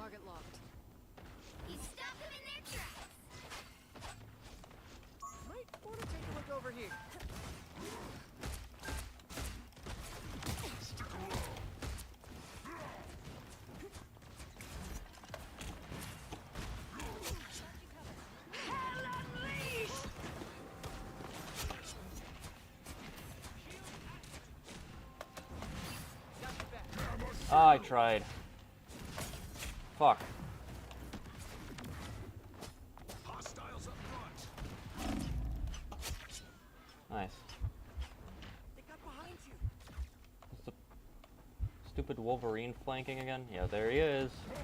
target locked. You stop them in their tracks. Might want to take a look over here. I tried. Fuck. Hostiles up front. Nice. They got behind you. Is the stupid Wolverine flanking again? Yeah, there he is. Okay,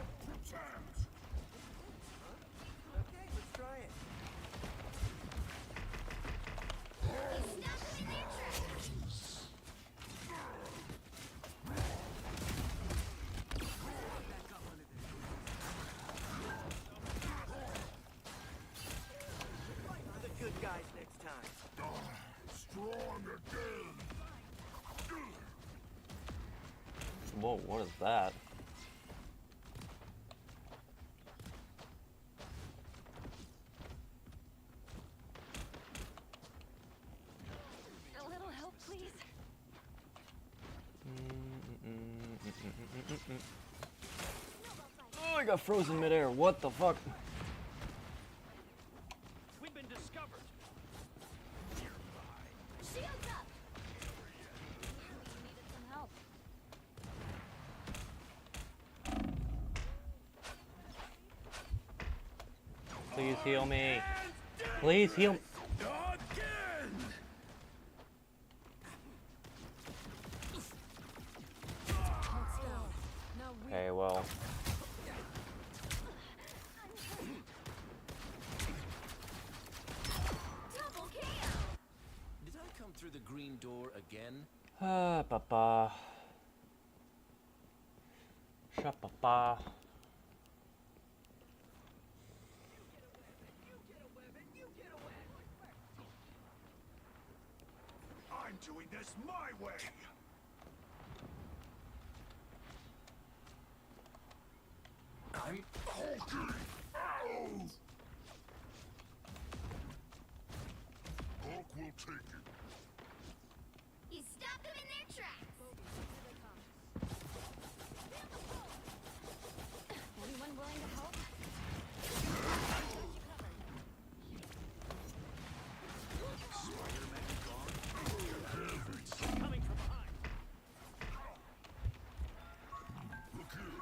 let's try it. guys next time. Strong again. Whoa, what is that? A little help, please. Oh, I got frozen midair. What the fuck? We've been discovered. Shields up. You needed some help. Please heal me. Please heal me. Okay, well. Double KO. Did I come through the green door again? Ah, papa. Sha papa. I'm doing this my way. I'm Hulky. Ow. Hulk will take it. You stopped them in their tracks. Anyone willing to help? Coming from behind. Look here.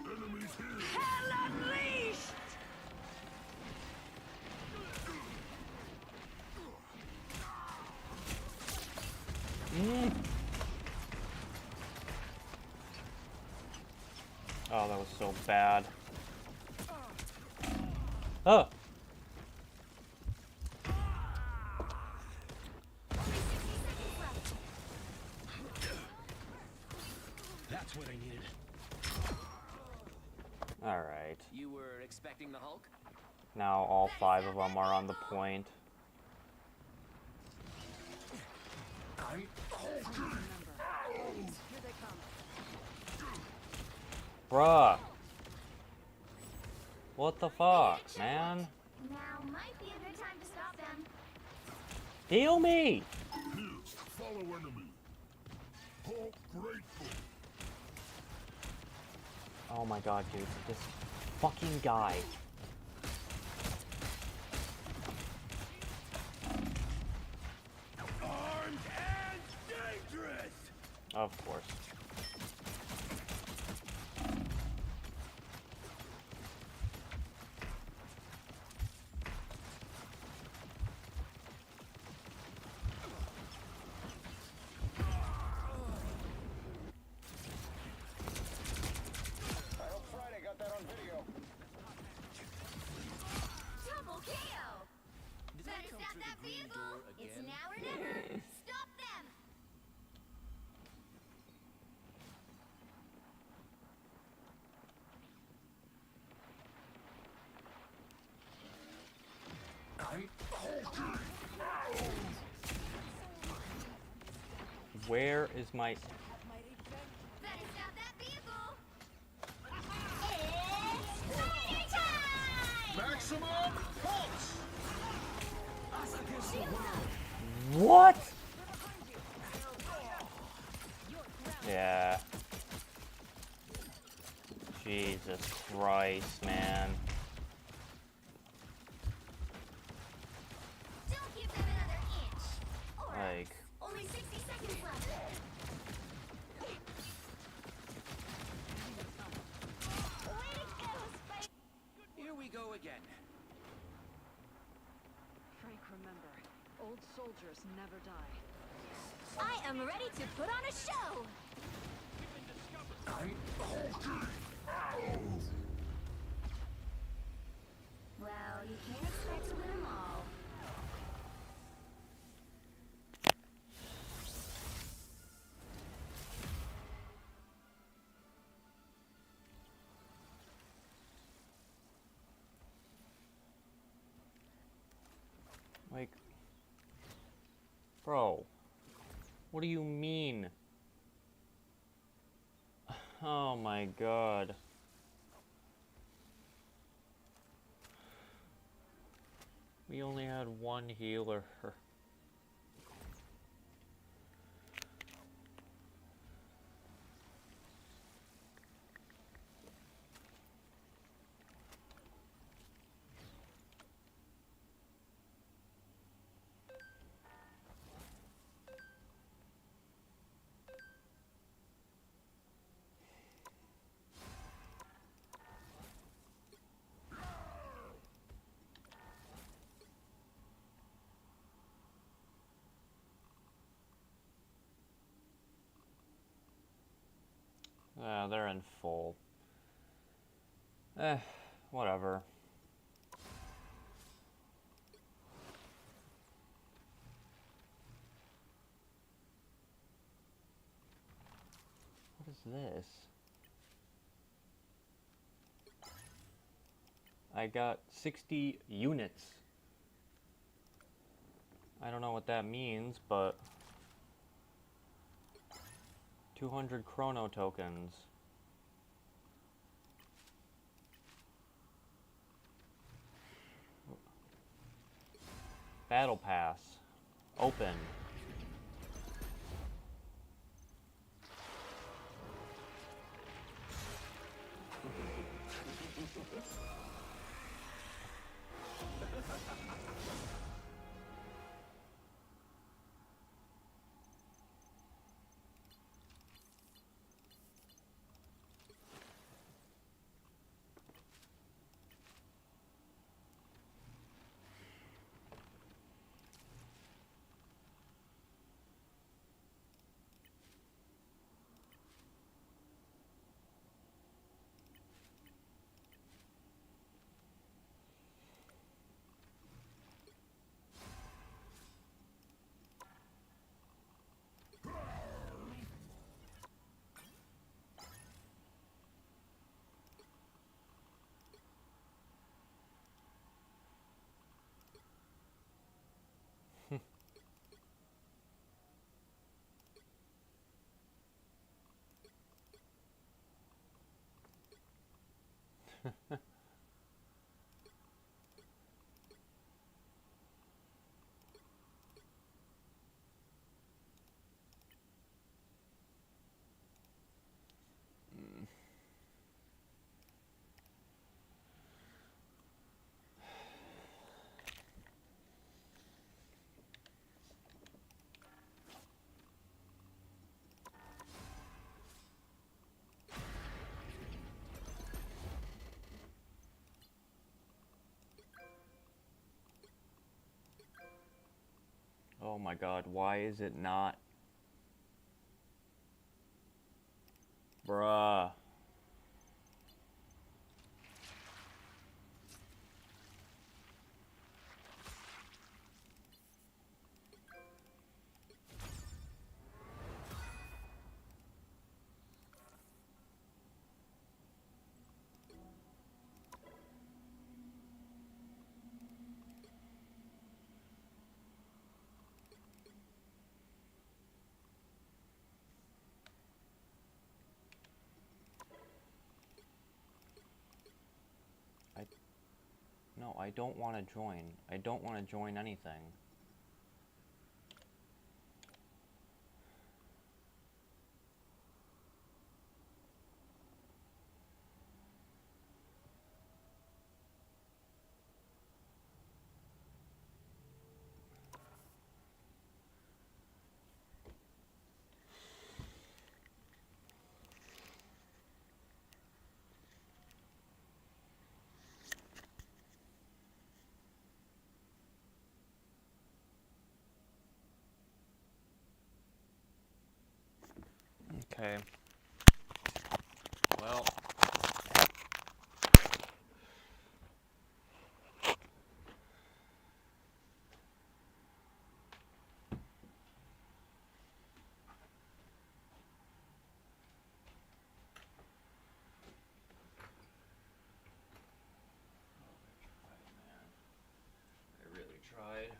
Enemies here. Hell unleashed! Oh, that was so bad. Oh. That's what I needed. All right. You were expecting the Hulk? Now all 5 of them are on the point. I'm Bruh. What the fuck, man? Now might be a good time to stop them. Heal me! Here. Follow enemy. Hulk grateful. Oh my god, dude. This fucking guy. Armed and dangerous! Of course. Double KO. Did Better I come stop through that the green vehicle. door It's again? now or never. Stop them. I'm Where is my... Better stop that vehicle. It's fighter time. Maximum pulse. What? Yeah. Jesus Christ, man. Don't give them another inch. Or Like... only 60 seconds left. Way to go, Spike. Here we go again. Frank, remember, old soldiers never die. I am ready to put on a show. I'm Well, you can't expect to win them all. Like, Bro, what do you mean? Oh my god. We only had one healer. They're in full. Whatever. What is this? I got 60 units. I don't know what that means, but 200 chrono tokens. Battle Pass. Open. Oh my god, why is it not? Bruh. No, I don't want to join. I don't want to join anything. Okay. Well. I really tried.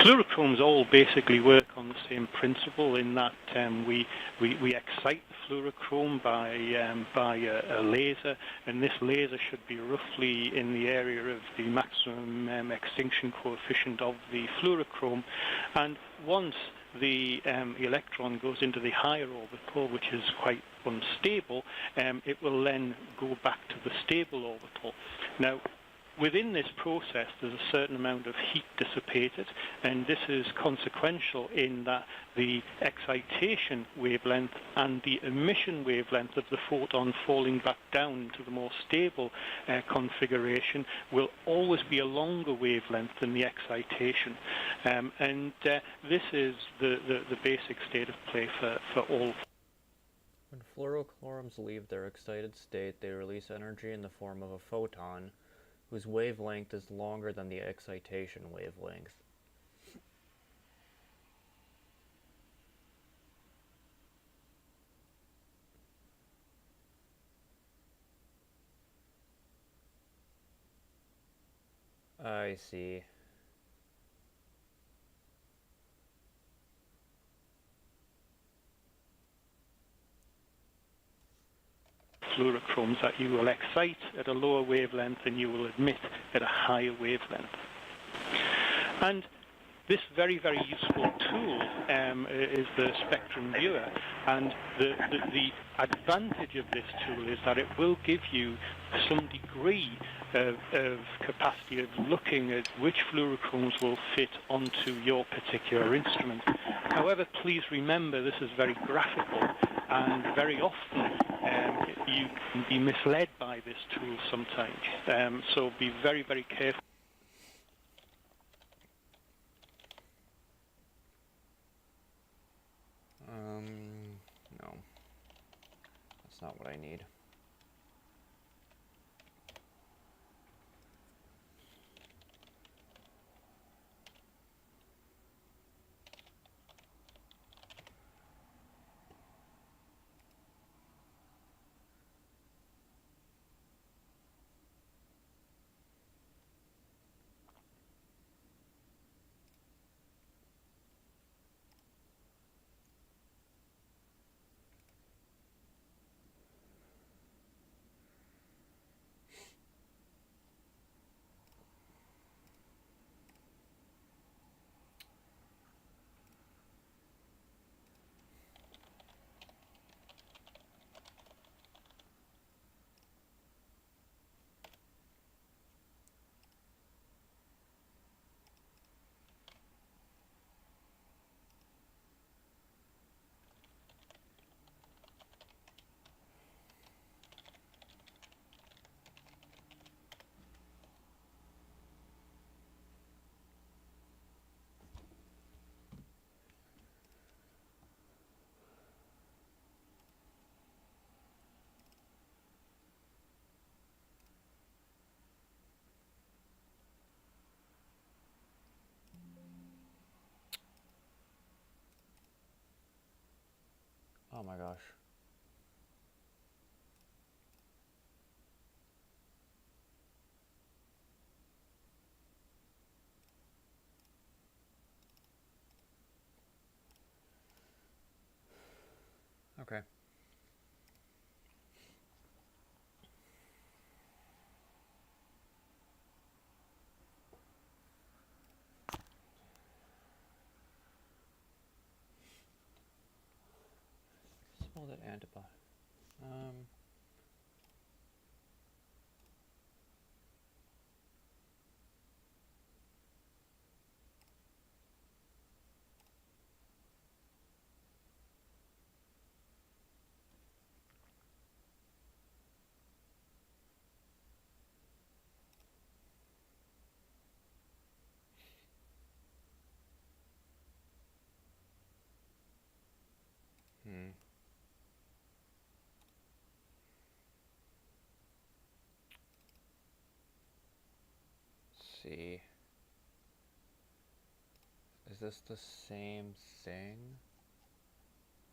fluorochromes all basically work on the same principle in that we excite the fluorochrome by a laser, and this laser should be roughly in the area of the maximum extinction coefficient of the fluorochrome, and once the electron goes into the higher orbital, which is quite unstable, it will then go back to the stable orbital. Now, within this process, there's a certain amount of heat dissipated, and this is consequential in that the excitation wavelength and the emission wavelength of the photon falling back down to the more stable configuration will always be a longer wavelength than the excitation. This is the basic state of play for all. When fluorochromes leave their excited state, they release energy in the form of a photon, whose wavelength is longer than the excitation wavelength. I see. Fluorochromes that you will excite at a lower wavelength and you will emit at a higher wavelength. And this very, very useful tool is the spectrum viewer, and the advantage of this tool is that it will give you some degree of capacity of looking at which fluorochromes will fit onto your particular instrument. However, please remember this is very graphical, and very often you can be misled by this tool sometimes. So be very, very careful. No. That's not what I need. Oh my gosh. Okay. Smell that antibody. See. Is this the same thing?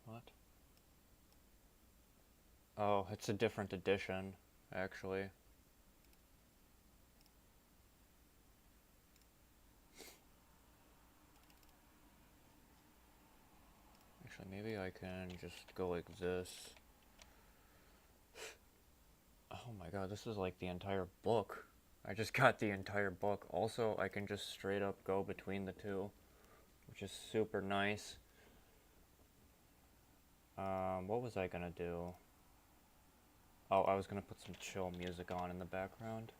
What? Oh, it's a different edition, actually. maybe I can just go like this. Oh my god, this is like the entire book. I just got the entire book. Also, I can just straight up go between the two, which is super nice. What was I gonna do? Oh, I was gonna put some chill music on in the background.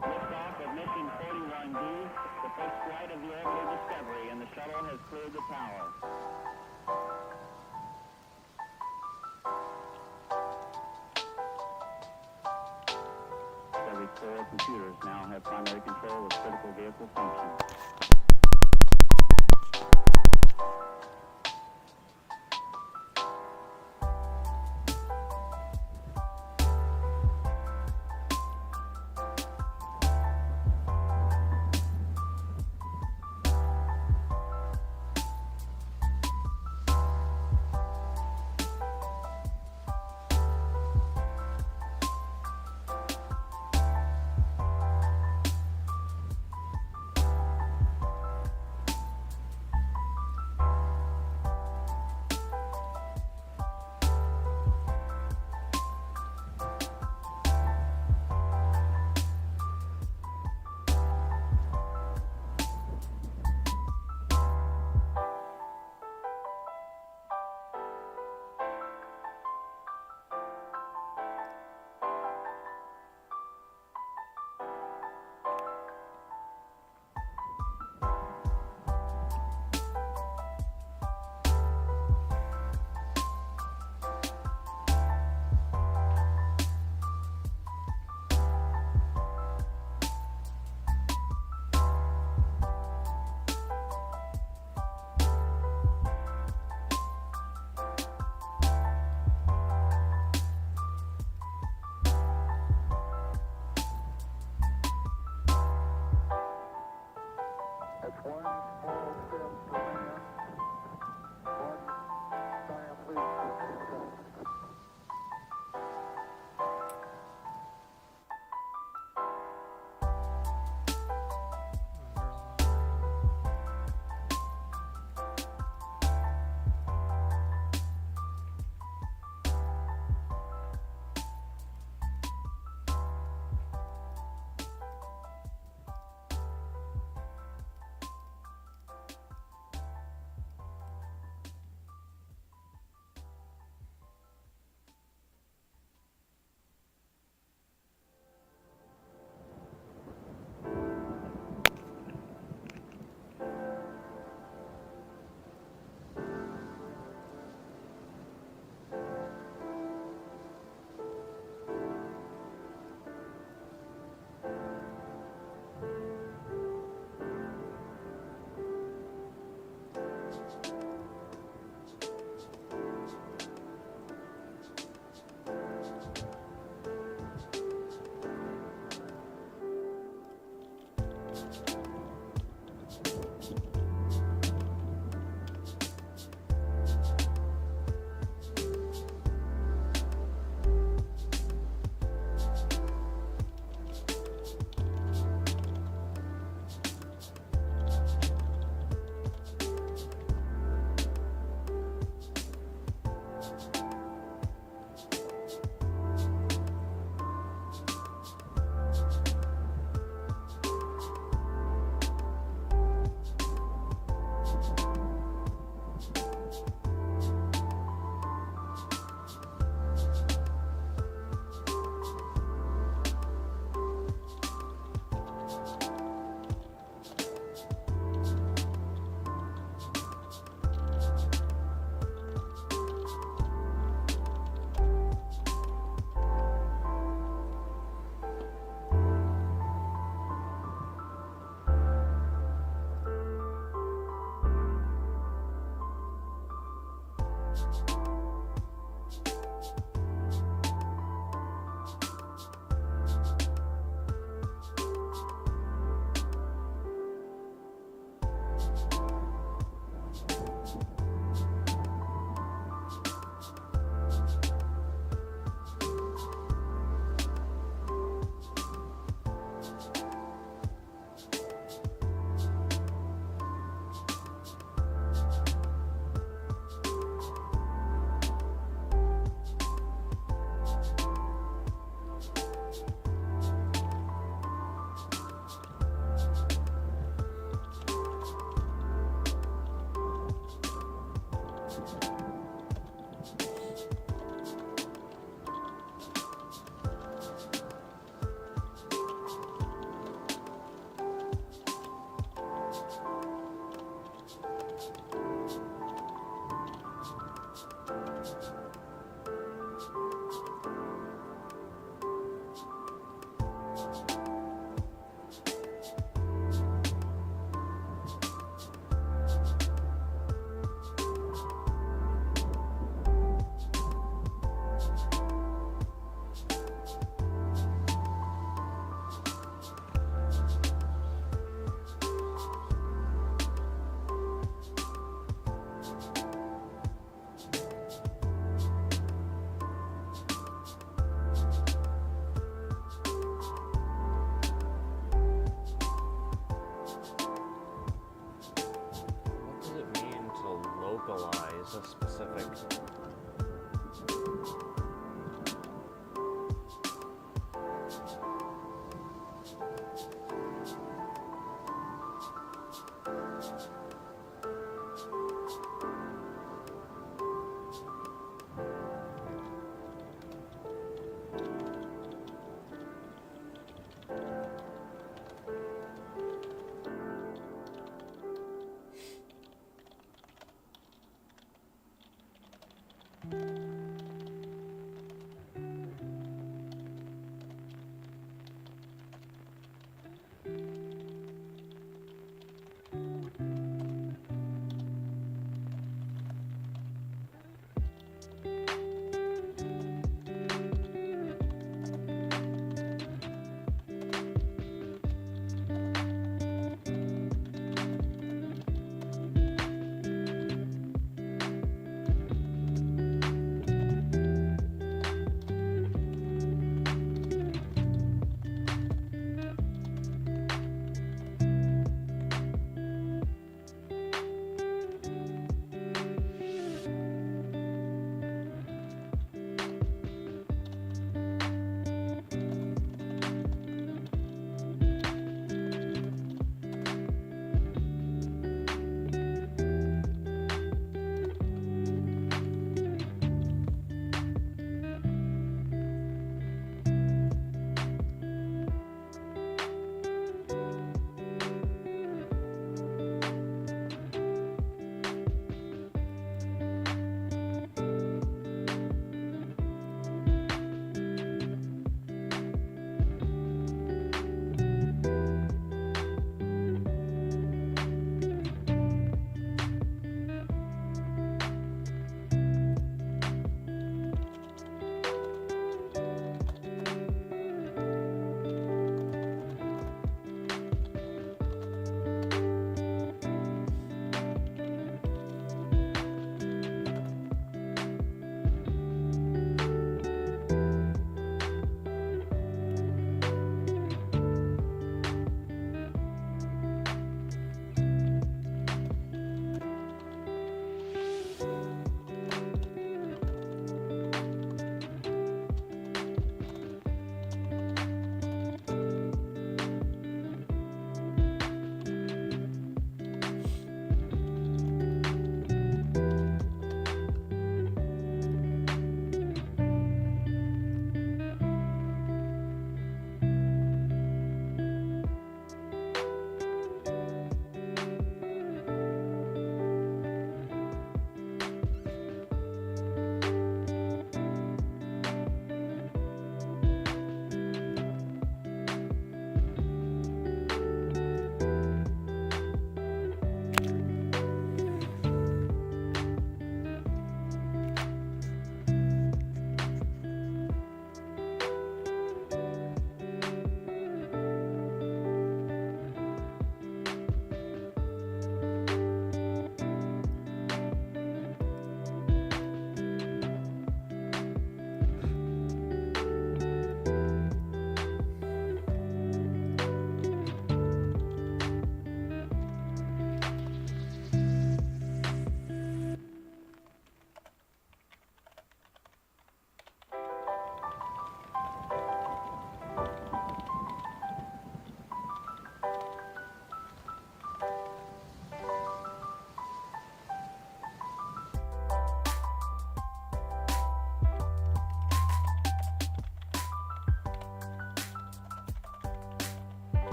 Liftoff of mission 41D, the first flight of the orbital Discovery, and the shuttle has cleared the tower. Discovery's 4 computers now have primary control of critical vehicle functions.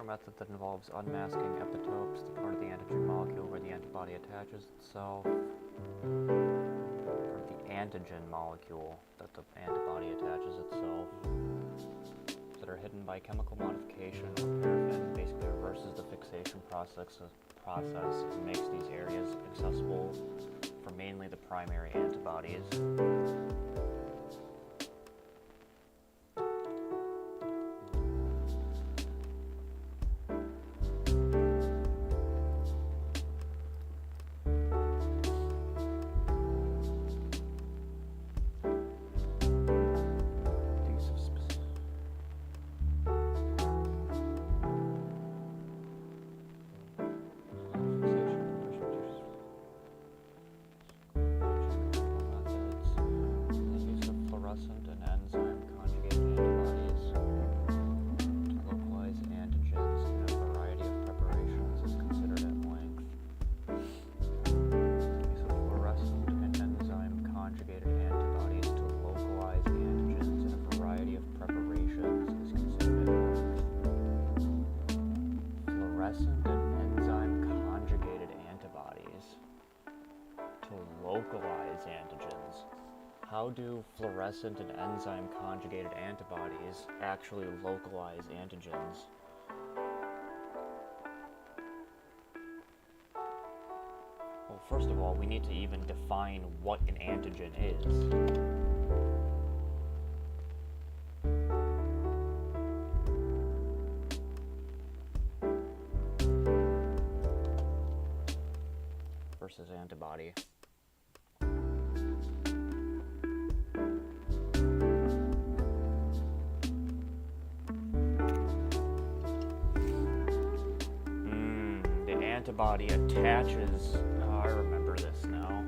a method that involves unmasking epitopes, the part of the antigen molecule where the antibody attaches itself, or the antigen molecule that the antibody attaches itself, that are hidden by chemical modification or paraffin, basically reverses the fixation process and makes these areas accessible for mainly the primary antibodies. How do fluorescent and enzyme conjugated antibodies actually localize antigens? Well, first of all, we need to even define what an antigen is. Versus antibody. Antibody attaches. Oh, I remember this now.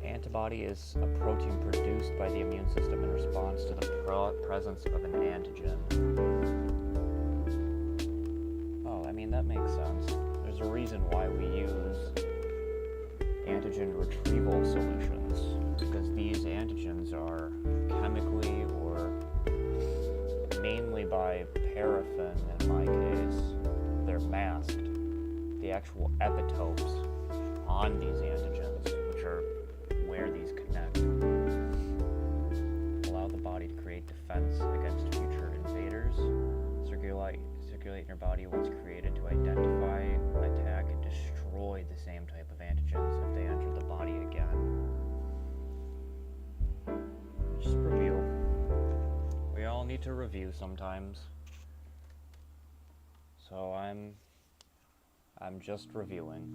Antibody is a protein produced by the immune system in response to the presence of an antigen. Oh, I mean, that makes sense. There's a reason why we use antigen retrieval solutions, because these antigens are chemically or mainly by paraffin in my case, they're masked. The actual epitopes on these antigens, which are where these connect, allow the body to create defense against future invaders. Circulate in your body once created to identify, attack, and destroy the same type of antigens if they enter the body again. Just review. We all need to review sometimes. So I'm just reviewing.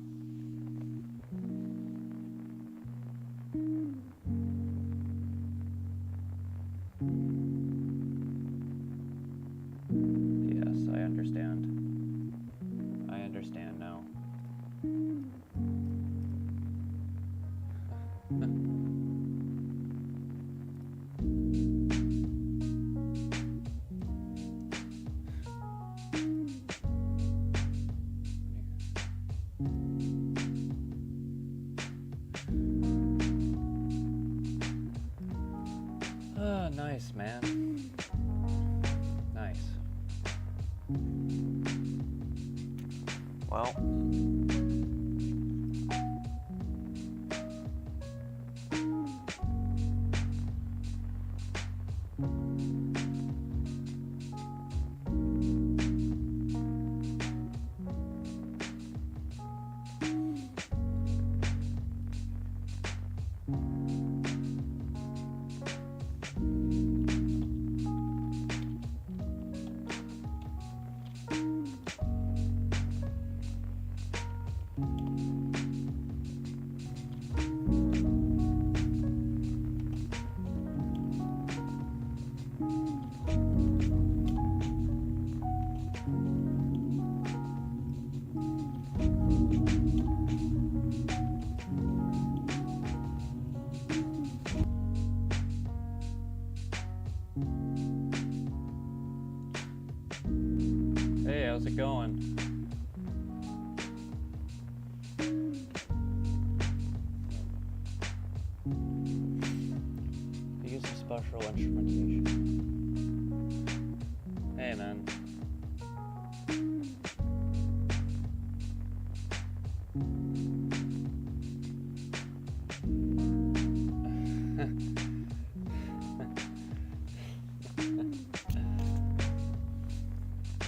Yes, I understand. I understand now. Nice, man. Nice. Well. Hey, how's it going? in.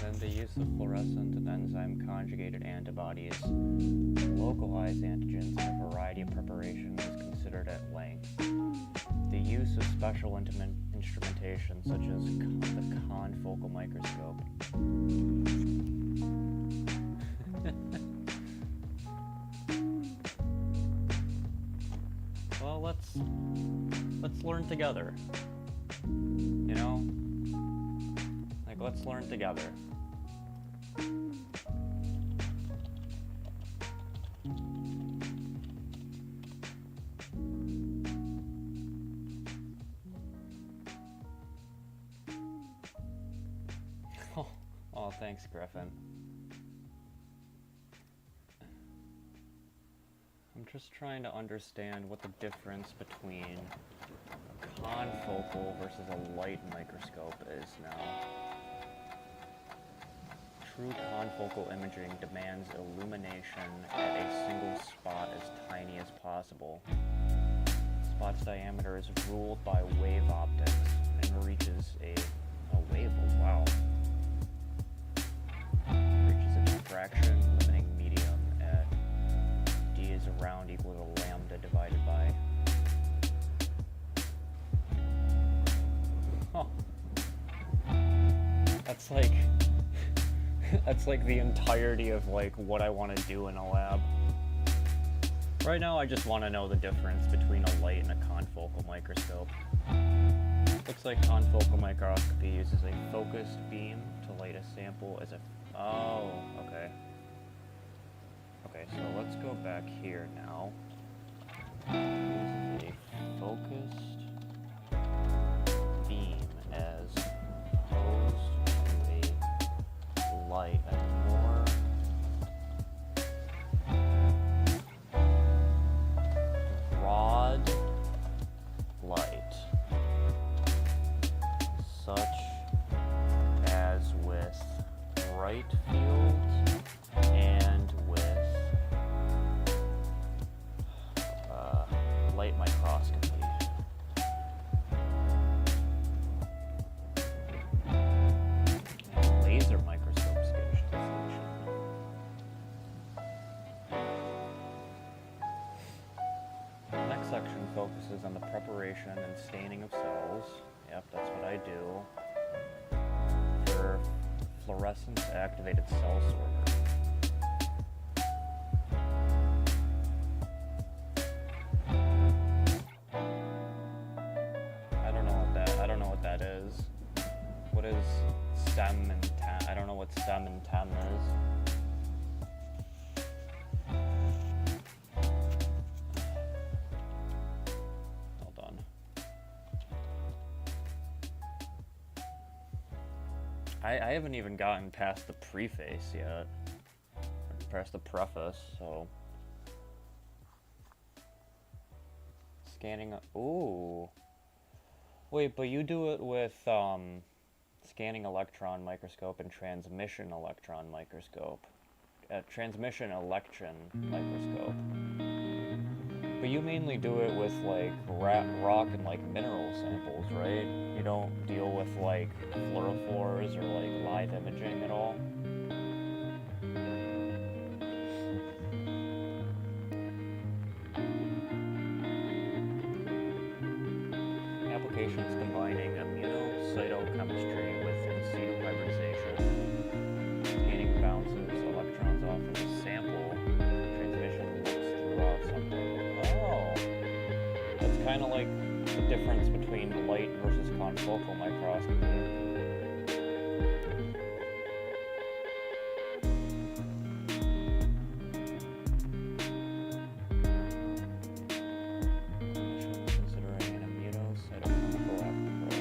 Then the use of fluorescent and enzyme-conjugated antibodies to localize antigens in a variety of preparations is considered at length. The use of special instrumentation, such as the confocal microscope. Well, let's learn together. You know? Like, let's learn together. Oh, thanks, Griffin. I'm just trying to understand what the difference between a confocal versus a light microscope is now. True confocal imaging demands illumination at a single spot as tiny as possible. Spot's diameter is ruled by wave optics and reaches a wave. Wow. Reaches a diffraction limiting medium at d is around equal to lambda divided by. Huh. That's like that's like the entirety of like what I want to do in a lab. Right now I just want to know the difference between a light and a confocal microscope. Looks like confocal microscopy uses a focused beam to light a sample as a... Oh, okay. Okay, so let's go back here now. Uses a focused beam as opposed to a light, a more broad light, such as with bright field and with light microscopy. And laser microscope station. The next section focuses on the preparation and staining of cells. Yep, that's what I do. For fluorescence activated cell sorter. I don't know what that is. What is STEM and TEM? I don't know what STEM and TEM is. Hold on. I haven't even gotten past the preface yet. Past the preface, so. Scanning. Ooh. Wait, but you do it with scanning electron microscope and transmission electron microscope. Transmission electron microscope. But you mainly do it with like rock and like mineral samples, right? You don't deal with like flurophores or like live imaging at all? Applications combining immunocytochemistry with in situ hybridization. Scanning bounces electrons off of a sample. Transmission looks throughout something. Oh! That's kind of like the difference between light versus confocal microscopy. Considering an immunocytochemical approach.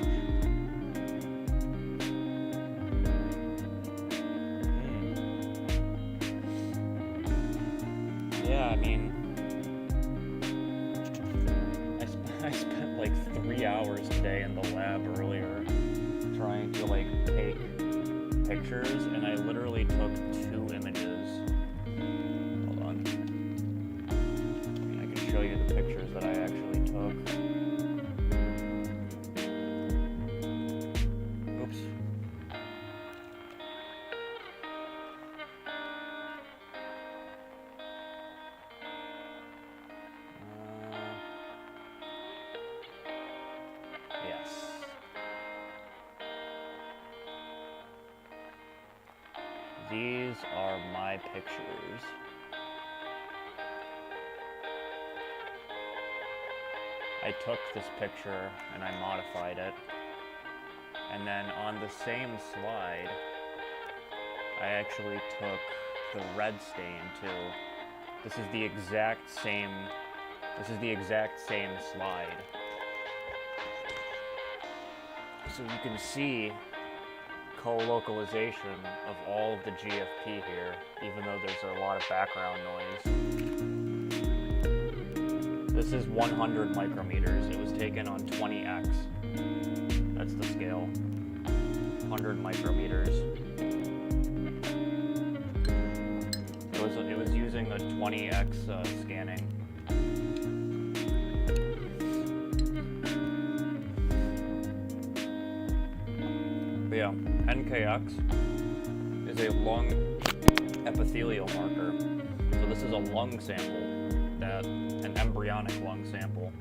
Yeah, I mean, I spent like 3 hours today in the lab earlier trying to like take pictures, and I literally took 2 images. Hold on. I can show you the pictures that I actually took. Oops. Yes. These are my pictures. I took this picture and I modified it. And then on the same slide, I actually took the red stain too. This is the exact same slide. So you can see co-localization of all of the GFP here, even though there's a lot of background noise. This is 100 micrometers. It was taken on 20x. That's the scale. 100 micrometers. It was using a 20x scanning. But yeah, NKX is a lung epithelial marker. So this is a lung sample, an embryonic lung sample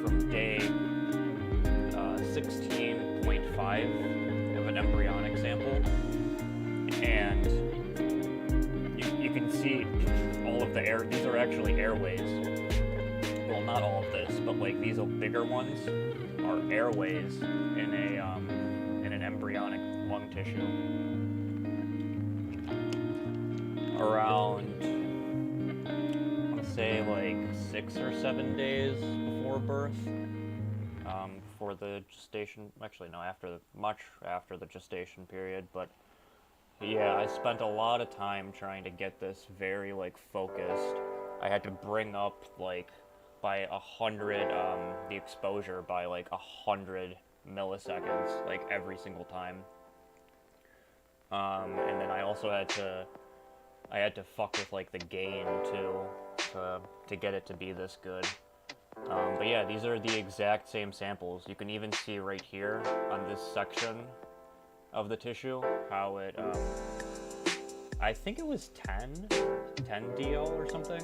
from day 16.5 of an embryonic sample. And you can see all of the air. These are actually airways. Well, not all of this, but like these bigger ones are airways in an embryonic lung tissue. Around, I want to say like 6 or 7 days before birth, for the gestation. Actually, no, much after the gestation period. But yeah, I spent a lot of time trying to get this very like focused. I had to bring up like by 100 the exposure by like 100 milliseconds like every single time. And then I also had to fuck with like the gain too to get it to be this good. But yeah, these are the exact same samples. You can even see right here on this section of the tissue how it I think it was 10 DL or something.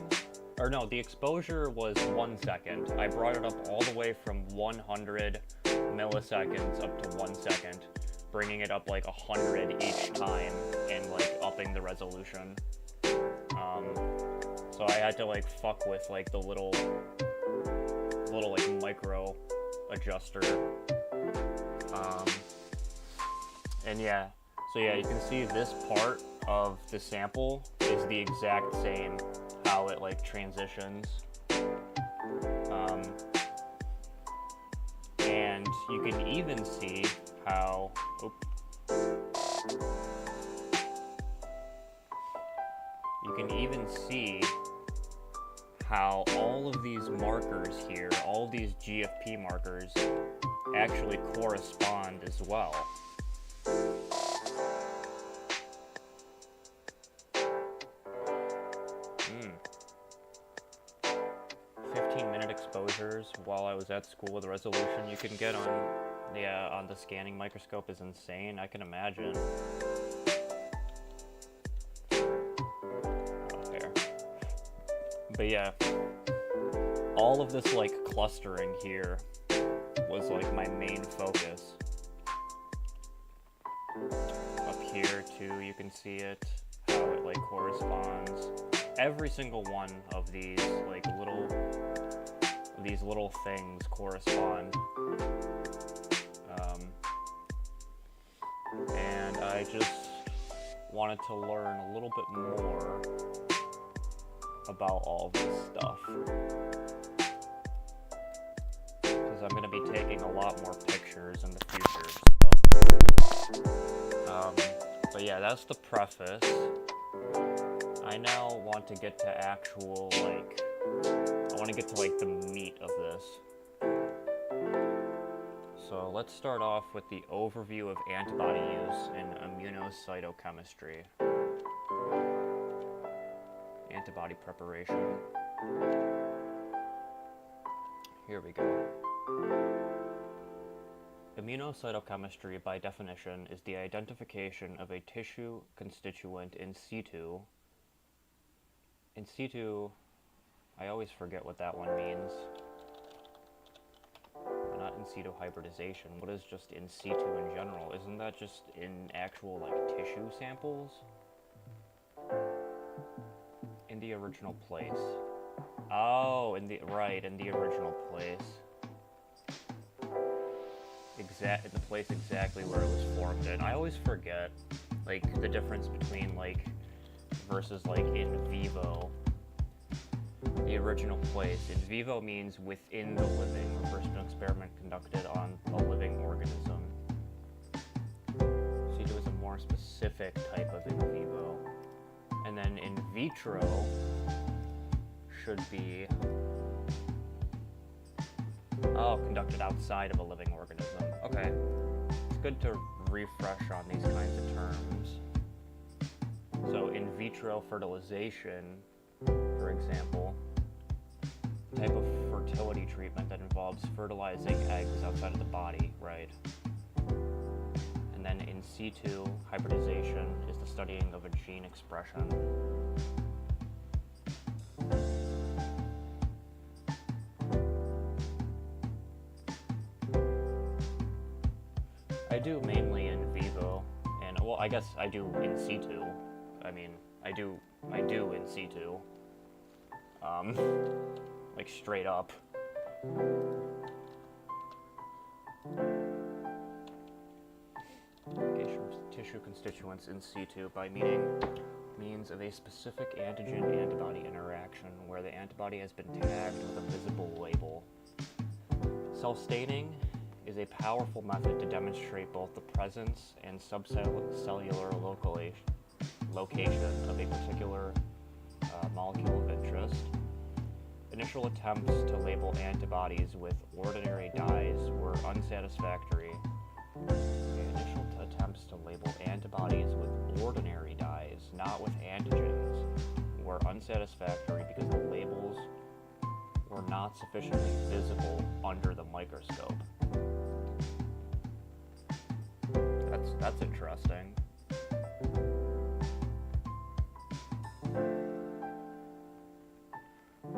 Or no, the exposure was 1 second. I brought it up all the way from 100 milliseconds up to 1 second, bringing it up like 100 each time and like upping the resolution. So I had to like fuck with like the little like micro adjuster. And yeah, so yeah, you can see this part of the sample is the exact same, how it like transitions. And you can even see how, you can even see how all of these markers here, all of these GFP markers, actually correspond as well. 15-minute exposures while I was at school, the resolution you can get on the scanning microscope is insane. I can imagine. There. But yeah, all of this like clustering here was like my main focus. Up here too, you can see it, how it like corresponds. Every single one of these like little things correspond. And I just wanted to learn a little bit more about all of this stuff, because I'm going to be taking a lot more pictures in the future. So. But yeah, that's the preface. I now want to get to actual, like, I want to get to, like, the meat of this. So let's start off with the overview of antibody use in immunocytochemistry. Antibody preparation. Here we go. Immunocytochemistry, by definition, is the identification of a tissue constituent in situ. In situ, I always forget what that one means. Not in situ hybridization. What is just in situ in general? Isn't that just in actual, like, tissue samples? In the original place. Oh, in the original place. In the place exactly where it was formed in. I always forget, like, the difference between, like, versus, like, in vivo. The original place. In vivo means within the living, refers to an experiment conducted on a living organism. Situ is a more specific type of in vivo. And then in vitro should be conducted outside of a living organism. Okay. It's good to refresh on these kinds of terms. So in vitro fertilization, for example, type of fertility treatment that involves fertilizing eggs outside of the body, right? And then in situ hybridization is the studying of a gene expression. I do mainly in vivo, and well, I guess I do in situ. I mean, I do in situ. Like straight up. Identification of tissue constituents in situ by means of a specific antigen-antibody interaction where the antibody has been tagged with a visible label. Self-staining is a powerful method to demonstrate both the presence and subcellular location of a particular molecule of interest. Initial attempts to label antibodies with ordinary dyes were unsatisfactory. Initial attempts to label antibodies with ordinary dyes, not with antigens, were unsatisfactory because the labels were not sufficiently visible under the microscope. That's interesting.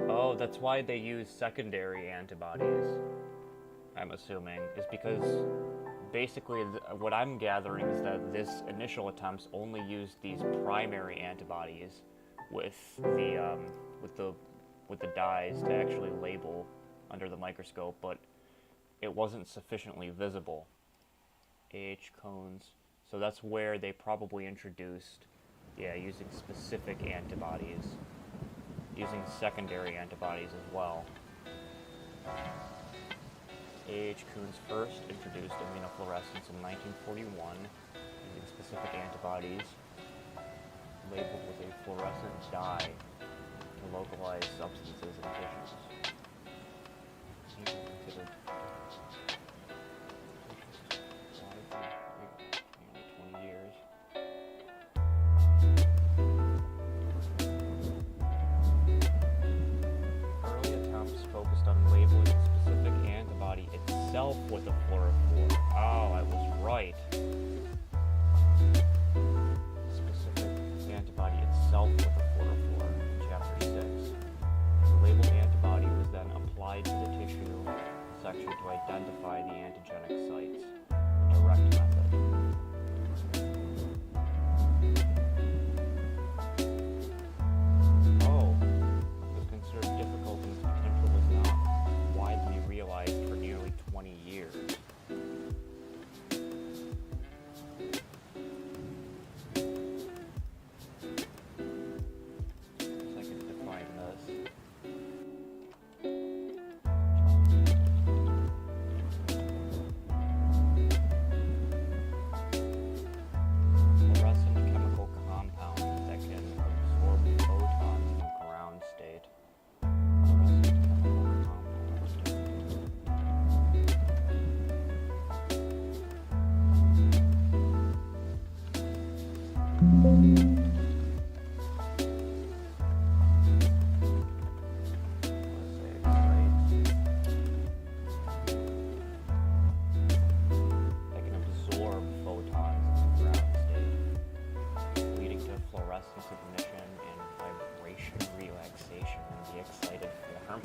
Oh, that's why they use secondary antibodies, I'm assuming, is because basically what I'm gathering is that this initial attempts only used these primary antibodies with the dyes to actually label under the microscope, but it wasn't sufficiently visible. AH cones. So that's where they probably introduced, using specific antibodies. Using secondary antibodies as well. A.H. Kuhn's first introduced immunofluorescence in 1941 using specific antibodies labeled with a fluorescent dye to localize substances in tissues. These are considered nearly 20 years. Focused on labeling a specific antibody itself with a fluorophore. Oh, I was right. Specific antibody itself with a fluorophore in Chapter 6. The labeled antibody was then applied to the tissue section to identify the antigenic sites. A direct method. For nearly 20 years. They can absorb photons in the ground state, leading to fluorescence ignition and vibration relaxation in the excited form.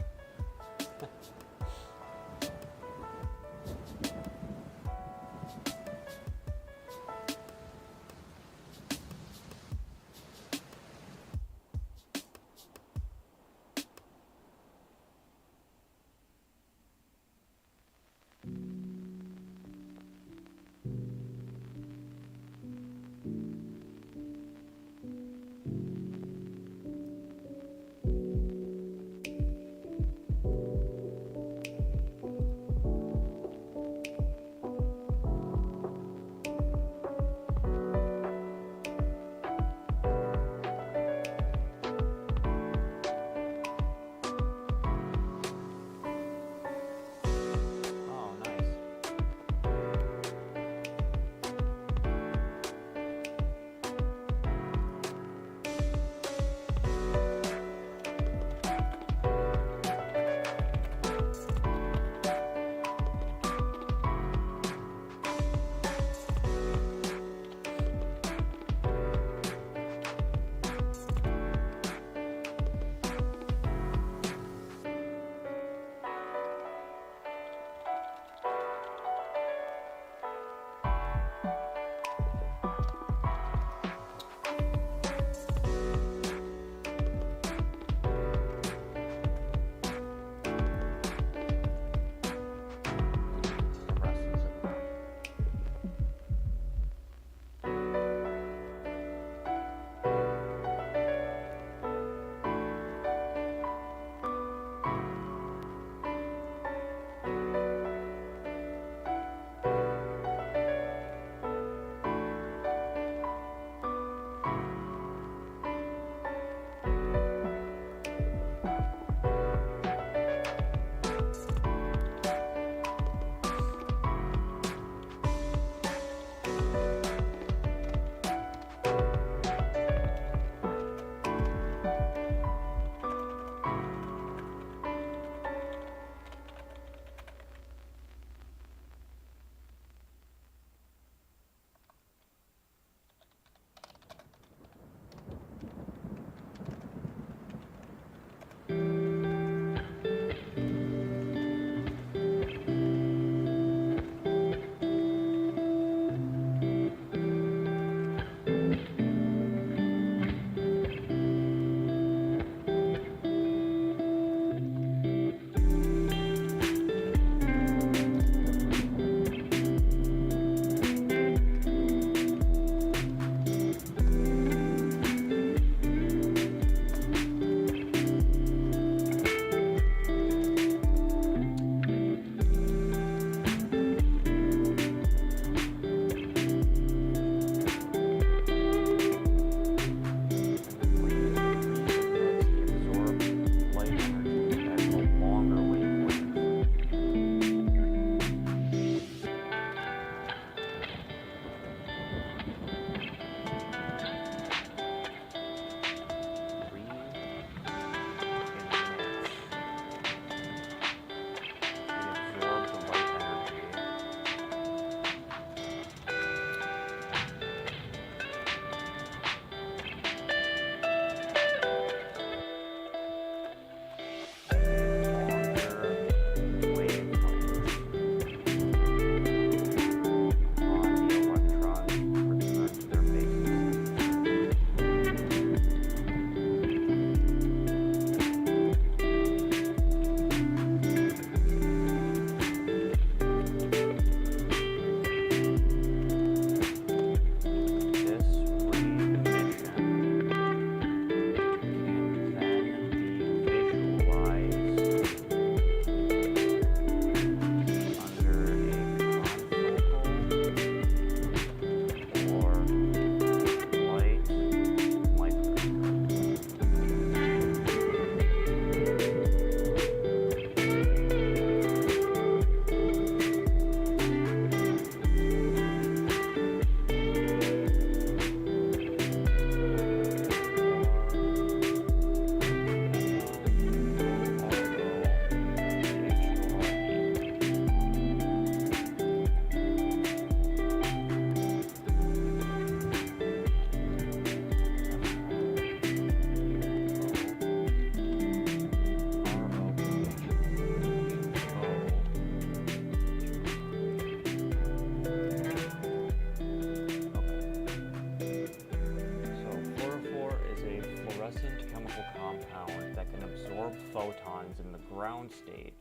electrons in the ground state,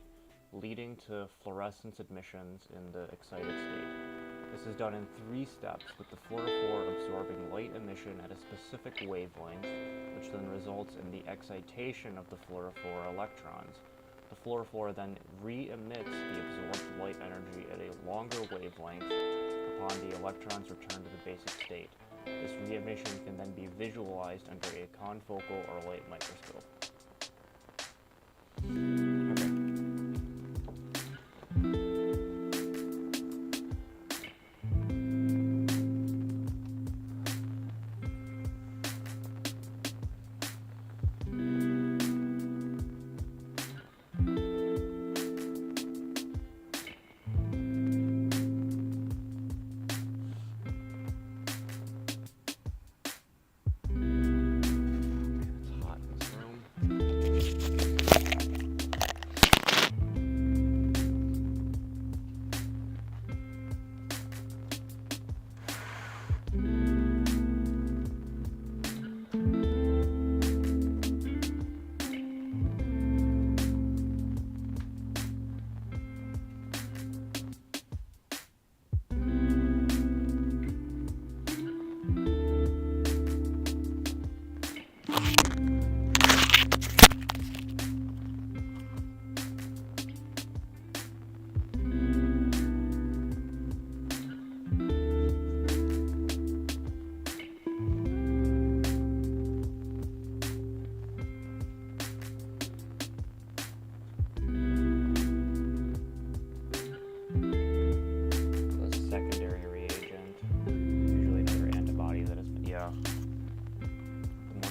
leading to fluorescence emissions in the excited state. This is done in 3 steps, with the fluorophore absorbing light emission at a specific wavelength, which then results in the excitation of the fluorophore electrons. The fluorophore then re-emits the absorbed light energy at a longer wavelength upon the electrons return to the basic state. This re-emission can then be visualized under a confocal or light microscope.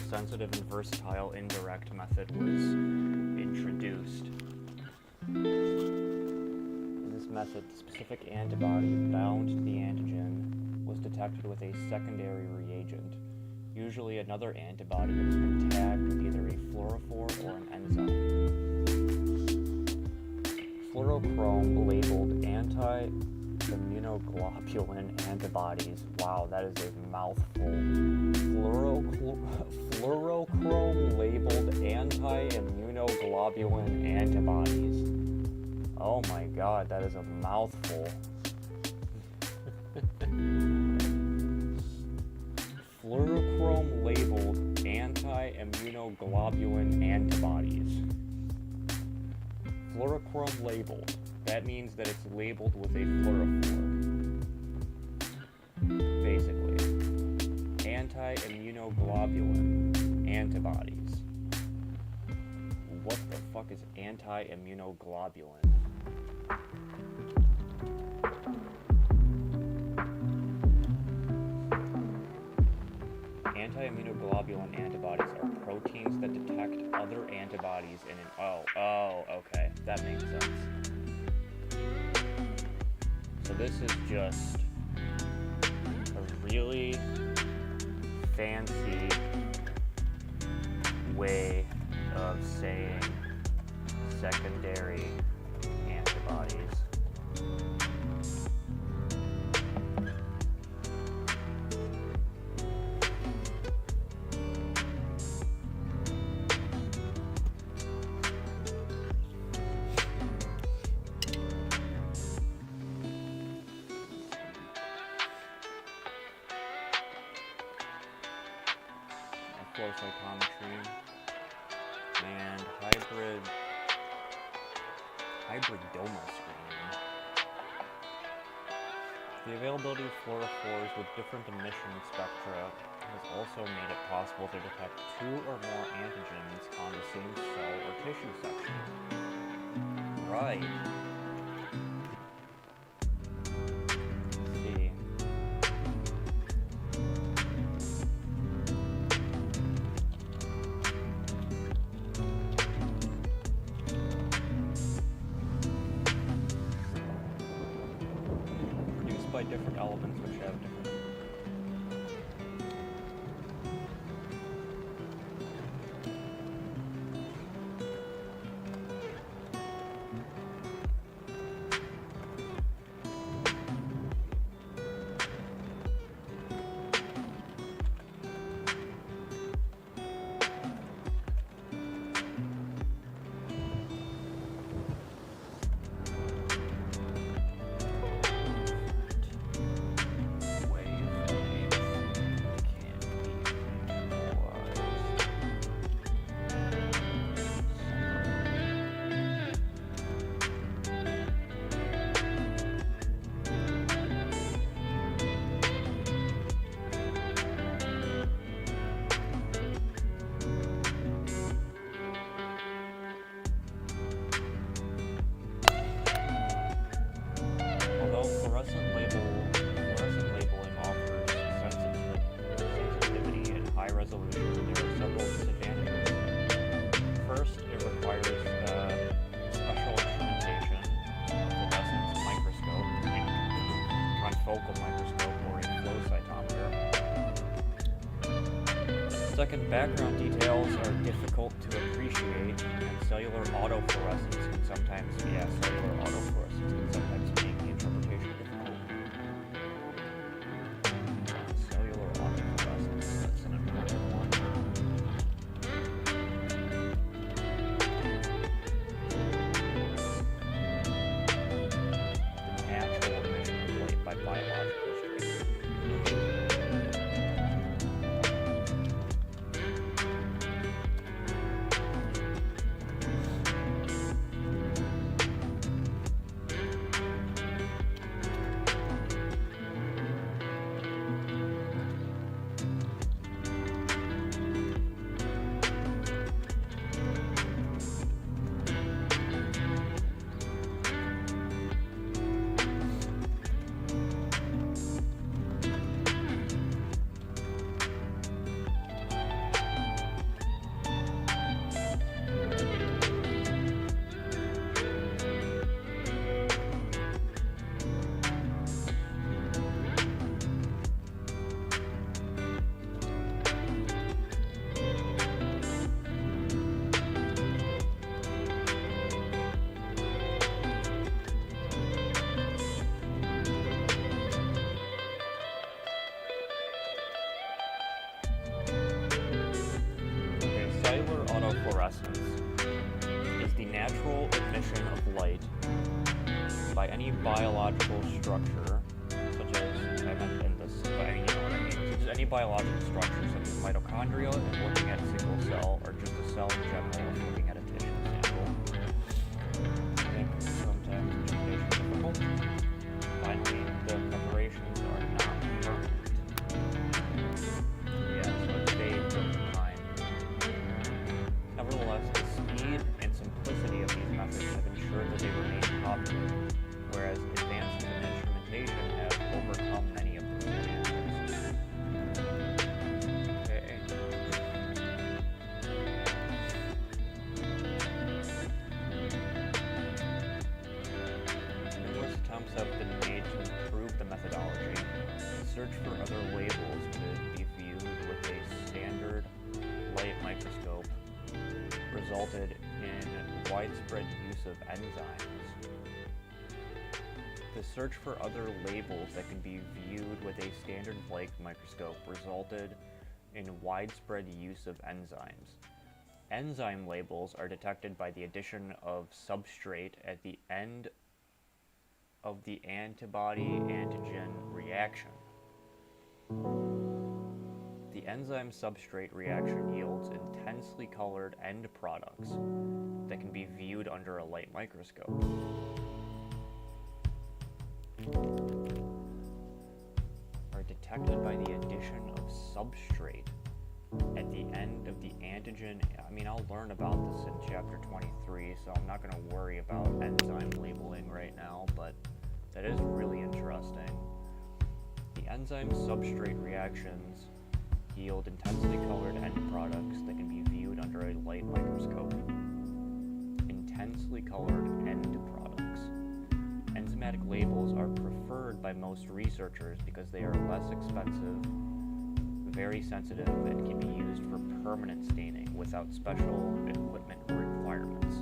Sensitive and versatile indirect method was introduced. In this method, the specific antibody bound to the antigen was detected with a secondary reagent, usually another antibody that has been tagged with either a fluorophore or an enzyme. Fluorochrome labeled anti-immunoglobulin antibodies. Wow, that is a mouthful. Fluorochrome labeled anti-immunoglobulin antibodies. Oh my god, that is a mouthful. Fluorochrome labeled anti-immunoglobulin antibodies. Fluorochrome labeled. That means that it's labeled with a fluorophore. Basically. Anti-immunoglobulin antibodies. What the fuck is anti-immunoglobulin? Anti-immunoglobulin antibodies are proteins that detect other antibodies in an... Oh, okay. That makes sense. So this is just a really fancy way of saying secondary antibodies. Flow cytometry and hybridoma screening. The availability of fluorophores with different emission spectra has also made it possible to detect 2 or more antigens on the same cell or tissue section. Right. By different elements which have different... optical microscope or a flow cytometer. Second, background details are difficult to appreciate, and cellular autofluorescence can sometimes make the interpretation difficult. Cellular autofluorescence, that's an important one. The natural emission of light by biological streams. Cellular autofluorescence is the natural emission of light by any biological structure, such as any biological structure, such as mitochondria, if looking at a single cell, or just a cell in general, if looking at a tissue sample. I think sometimes interpretation is difficult. Finally, the preparations are not permanent. Yeah, so it fades over time. Nevertheless, the speed and simplicity of these methods have ensured that they remain popular, whereas advances in instrumentation have overcome many of the standards. Okay. Numerous attempts have been made to improve the methodology. The search for other labels could be viewed with a standard light microscope resulted in widespread use of enzymes. The search for other labels that can be viewed with a standard light microscope resulted in widespread use of enzymes. Enzyme labels are detected by the addition of substrate at the end of the antibody-antigen reaction. The enzyme-substrate reaction yields intensely colored end products that can be viewed under a light microscope. Are detected by the addition of substrate at the end of the antigen. I mean, I'll learn about this in chapter 23, so I'm not going to worry about enzyme labeling right now, but that is really interesting. The enzyme-substrate reactions yield intensely colored end products that can be viewed under a light microscope. Intensely colored end products. Enzymatic labels are preferred by most researchers because they are less expensive, very sensitive, and can be used for permanent staining without special equipment requirements.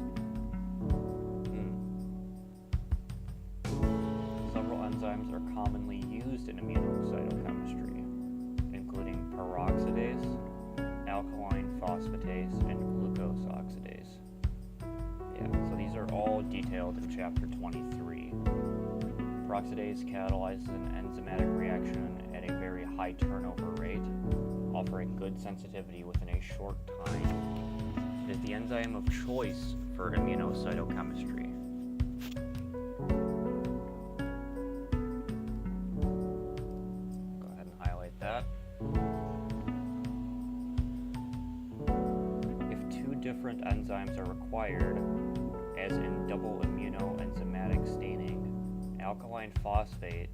Several enzymes are commonly used in immunocytochemistry, including peroxidase, alkaline phosphatase, and glucose oxidase. Yeah, so these are all detailed in chapter 23. Peroxidase catalyzes an enzymatic reaction at a very high turnover rate, offering good sensitivity within a short time. It is the enzyme of choice for immunocytochemistry. Go ahead and highlight that. If two different enzymes are required, as in double immunoenzymatic staining, alkaline phosphatase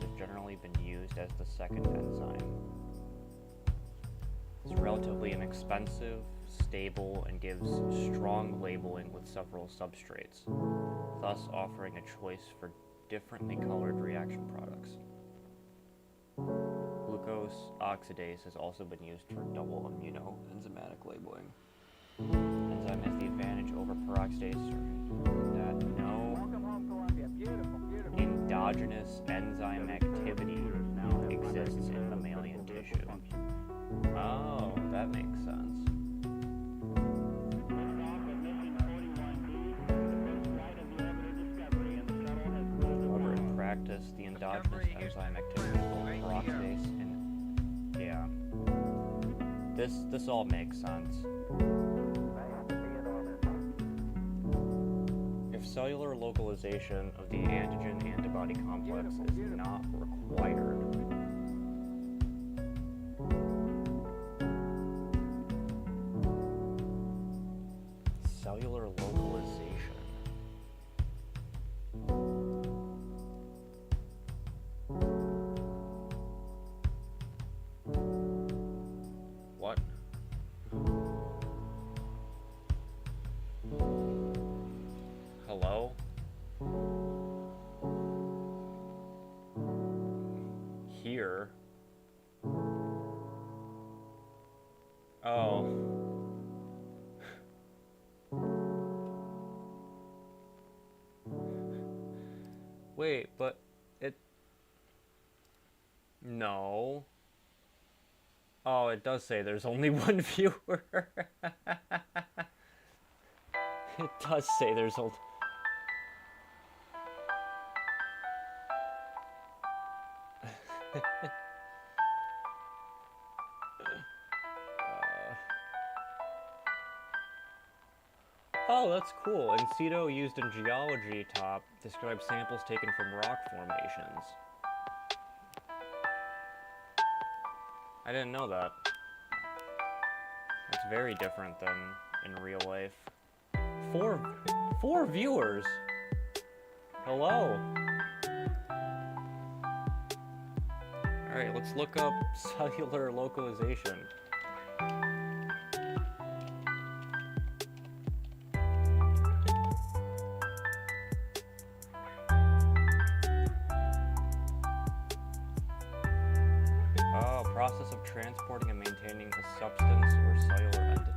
has generally been used as the second enzyme. It's relatively inexpensive, stable, and gives strong labeling with several substrates, thus offering a choice for differently colored reaction products. Glucose oxidase has also been used for double immunoenzymatic labeling. Enzyme has the advantage over peroxidase that no endogenous enzyme activity exists in mammalian tissue. Oh, that makes sense. However, in practice, the endogenous enzyme activity of both peroxidase and this all makes sense. If cellular localization of the antigen-antibody complex is not required, cellular localization. What? Hello? Here? Oh. Wait, but it... No. Oh, it does say there's only one viewer. It does say there's only... Oh, that's cool. In situ used in geology top describes samples taken from rock formations. I didn't know that. It's very different than in real life. Four viewers. Hello. Alright, let's look up cellular localization. Oh, process of transporting and maintaining a substance or cellular entity.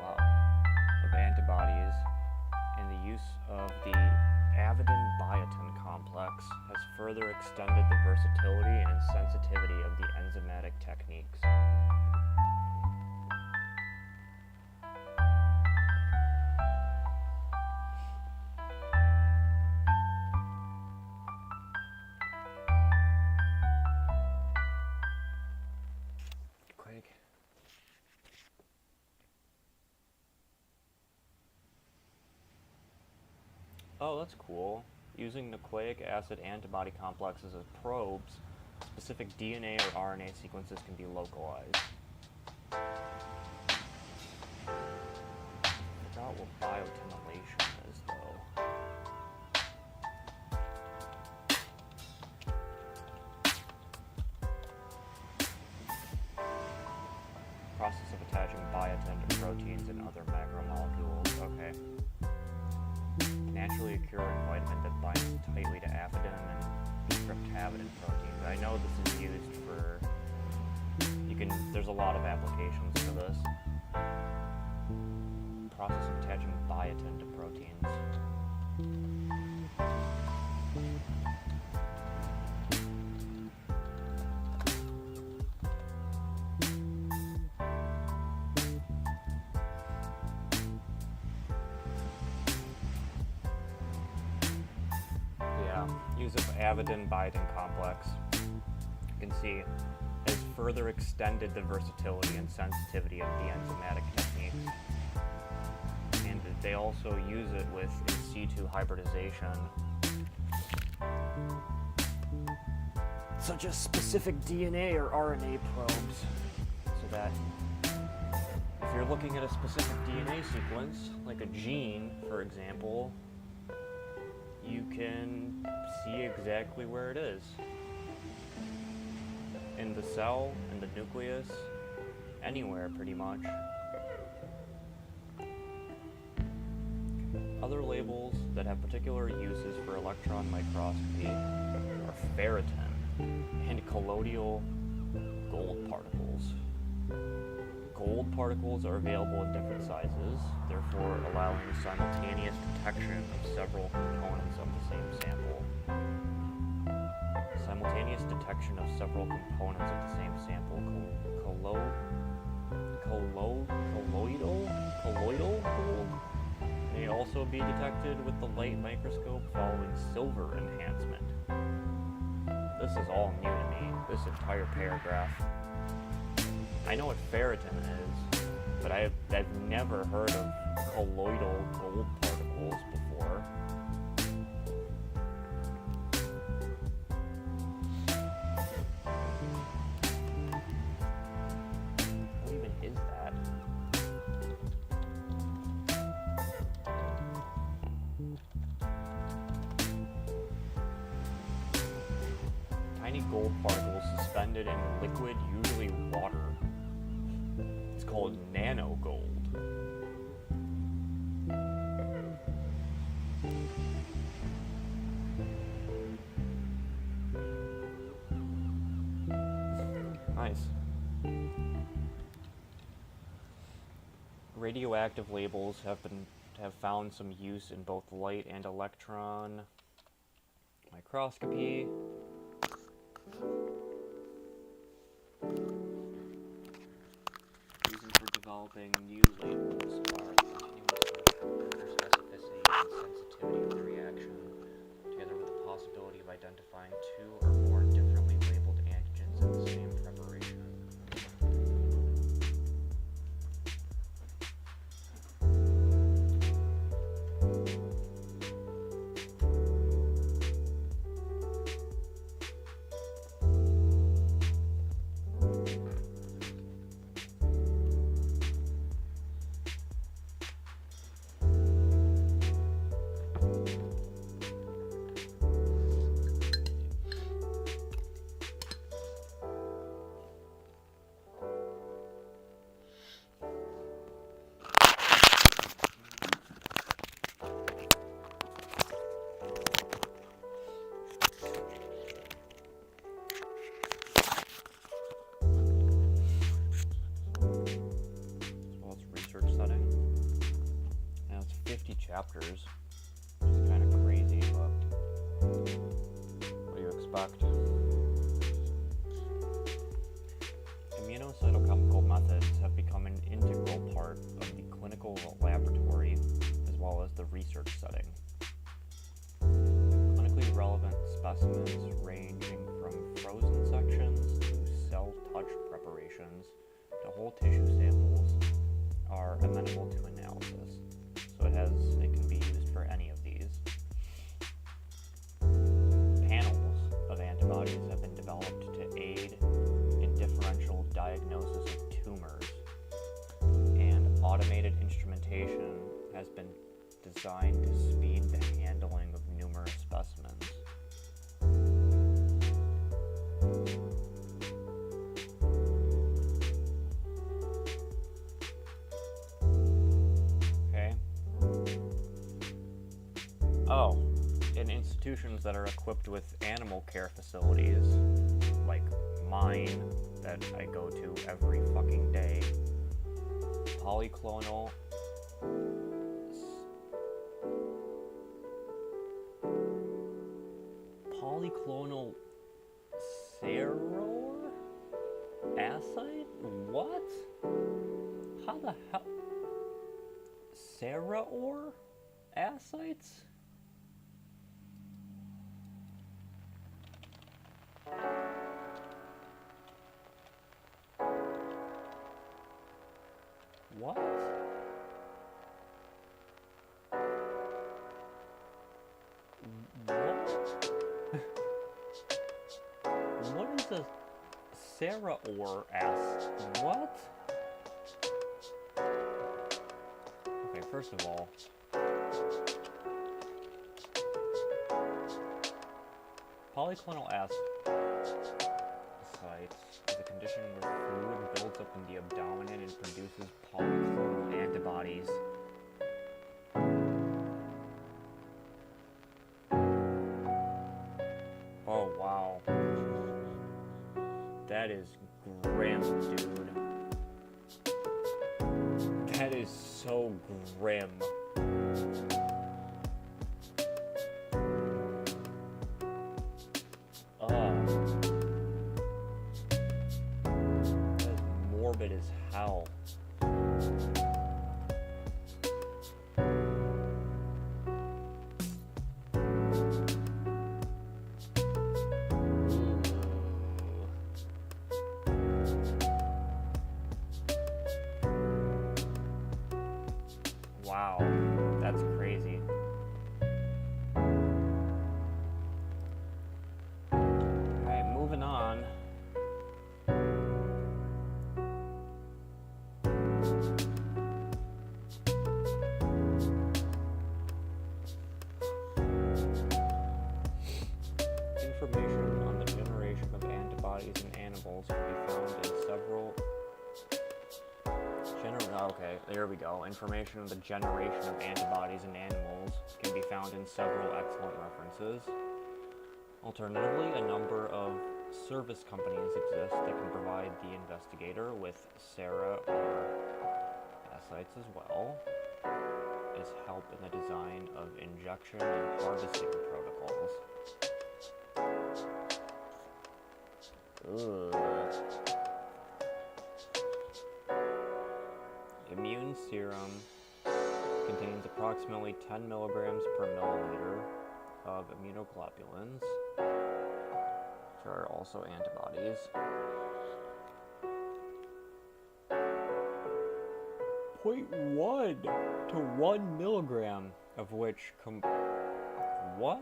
Wow, of antibodies and the use of the avidin-biotin complex has further extended the versatility and sensitivity of the enzymatic techniques. Oh, that's cool. Using nucleic acid antibody complexes as probes, specific DNA or RNA sequences can be localized. I forgot what biotinylation is, though. Process of attaching biotin to proteins and other macromolecules. Okay. Naturally occurring vitamin that binds tightly to avidin and cryptavidin proteins. I know this is used for, there's a lot of applications for this. Process of attaching biotin to proteins. Use of avidin biotin complex, you can see, has further extended the versatility and sensitivity of the enzymatic techniques. And they also use it with in situ hybridization, such as specific DNA or RNA probes, so that if you're looking at a specific DNA sequence, like a gene, for example, you can see exactly where it is. In the cell, in the nucleus, anywhere pretty much. Other labels that have particular uses for electron microscopy are ferritin and colloidal gold particles. Gold particles are available in different sizes, therefore allowing simultaneous detection of several components of the same sample. Simultaneous detection of several components of the same sample, colloidal gold, may also be detected with the light microscope following silver enhancement. This is all new to me, this entire paragraph. I know what ferritin is, but I've never heard of colloidal gold particles before. What even is that? Tiny gold particles suspended in liquid, usually water. It's called nano gold. Nice. Radioactive labels have found some use in both light and electron microscopy. Reason for developing new labels are continuous greater specificity and sensitivity of the reaction, together with the possibility of identifying two or more differently labeled antigens in the same preparation. Chapters, which is kind of crazy, but what do you expect? Immunocytochemical methods have become an integral part of the clinical laboratory as well as the research setting. Clinically relevant specimens ranging from frozen sections to cell touch preparations to whole tissue samples are amenable to analysis. So it can be used for any of these. antibodies have been developed to aid in differential diagnosis of tumors, and automated instrumentation has been designed to speed the handling of numerous specimens. Okay. Oh, in institutions that are equipped with animal care facilities, like mine that I go to every fucking day, polyclonal seror acid? What? How the hell? Seror acids? What? What is a seror acid? What? Okay, first of all, polyclonal acid is a condition where fluid builds up in the abdomen and produces polyclonal antibodies. Oh wow. That is grim, dude. That is so grim. That is morbid as hell. Wow, that's crazy. Alright, moving on. Information on the generation of antibodies in animals can be found in several... Okay, there we go. Information on the generation of antibodies in animals can be found in several excellent references. Alternatively, a number of service companies exist that can provide the investigator with sera or ascites as well as help in the design of injection and harvesting protocols. Ugh. Immune serum contains approximately 10 milligrams per milliliter of immunoglobulins, which are also antibodies. 0.1 to 1 milligram of which what?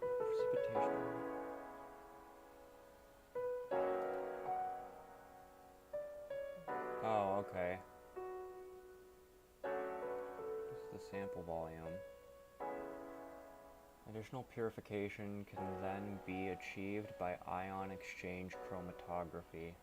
Precipitation. Oh, okay. This is the sample volume. Additional purification can then be achieved by ion exchange chromatography.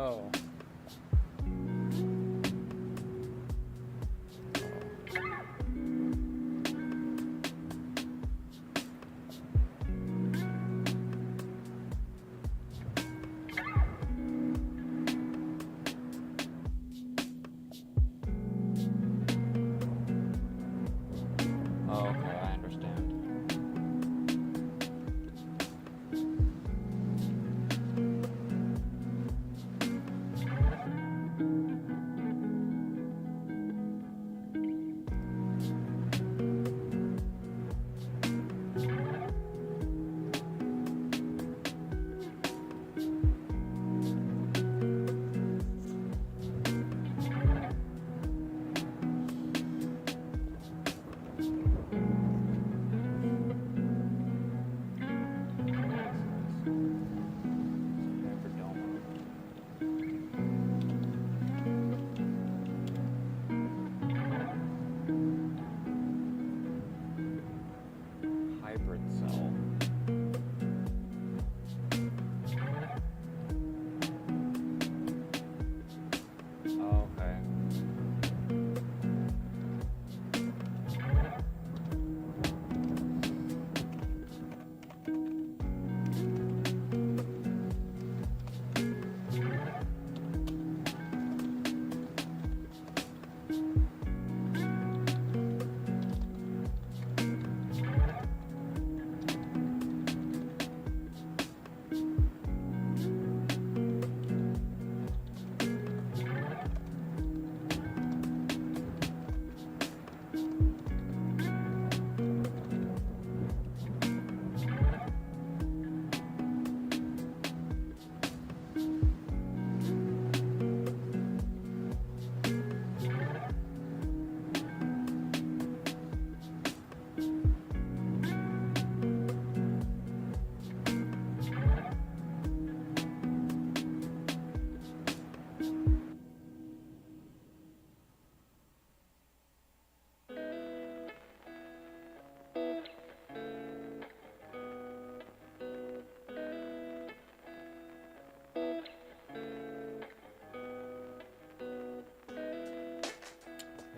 Oh. Oh, okay, I understand. Hybrid cell. Okay.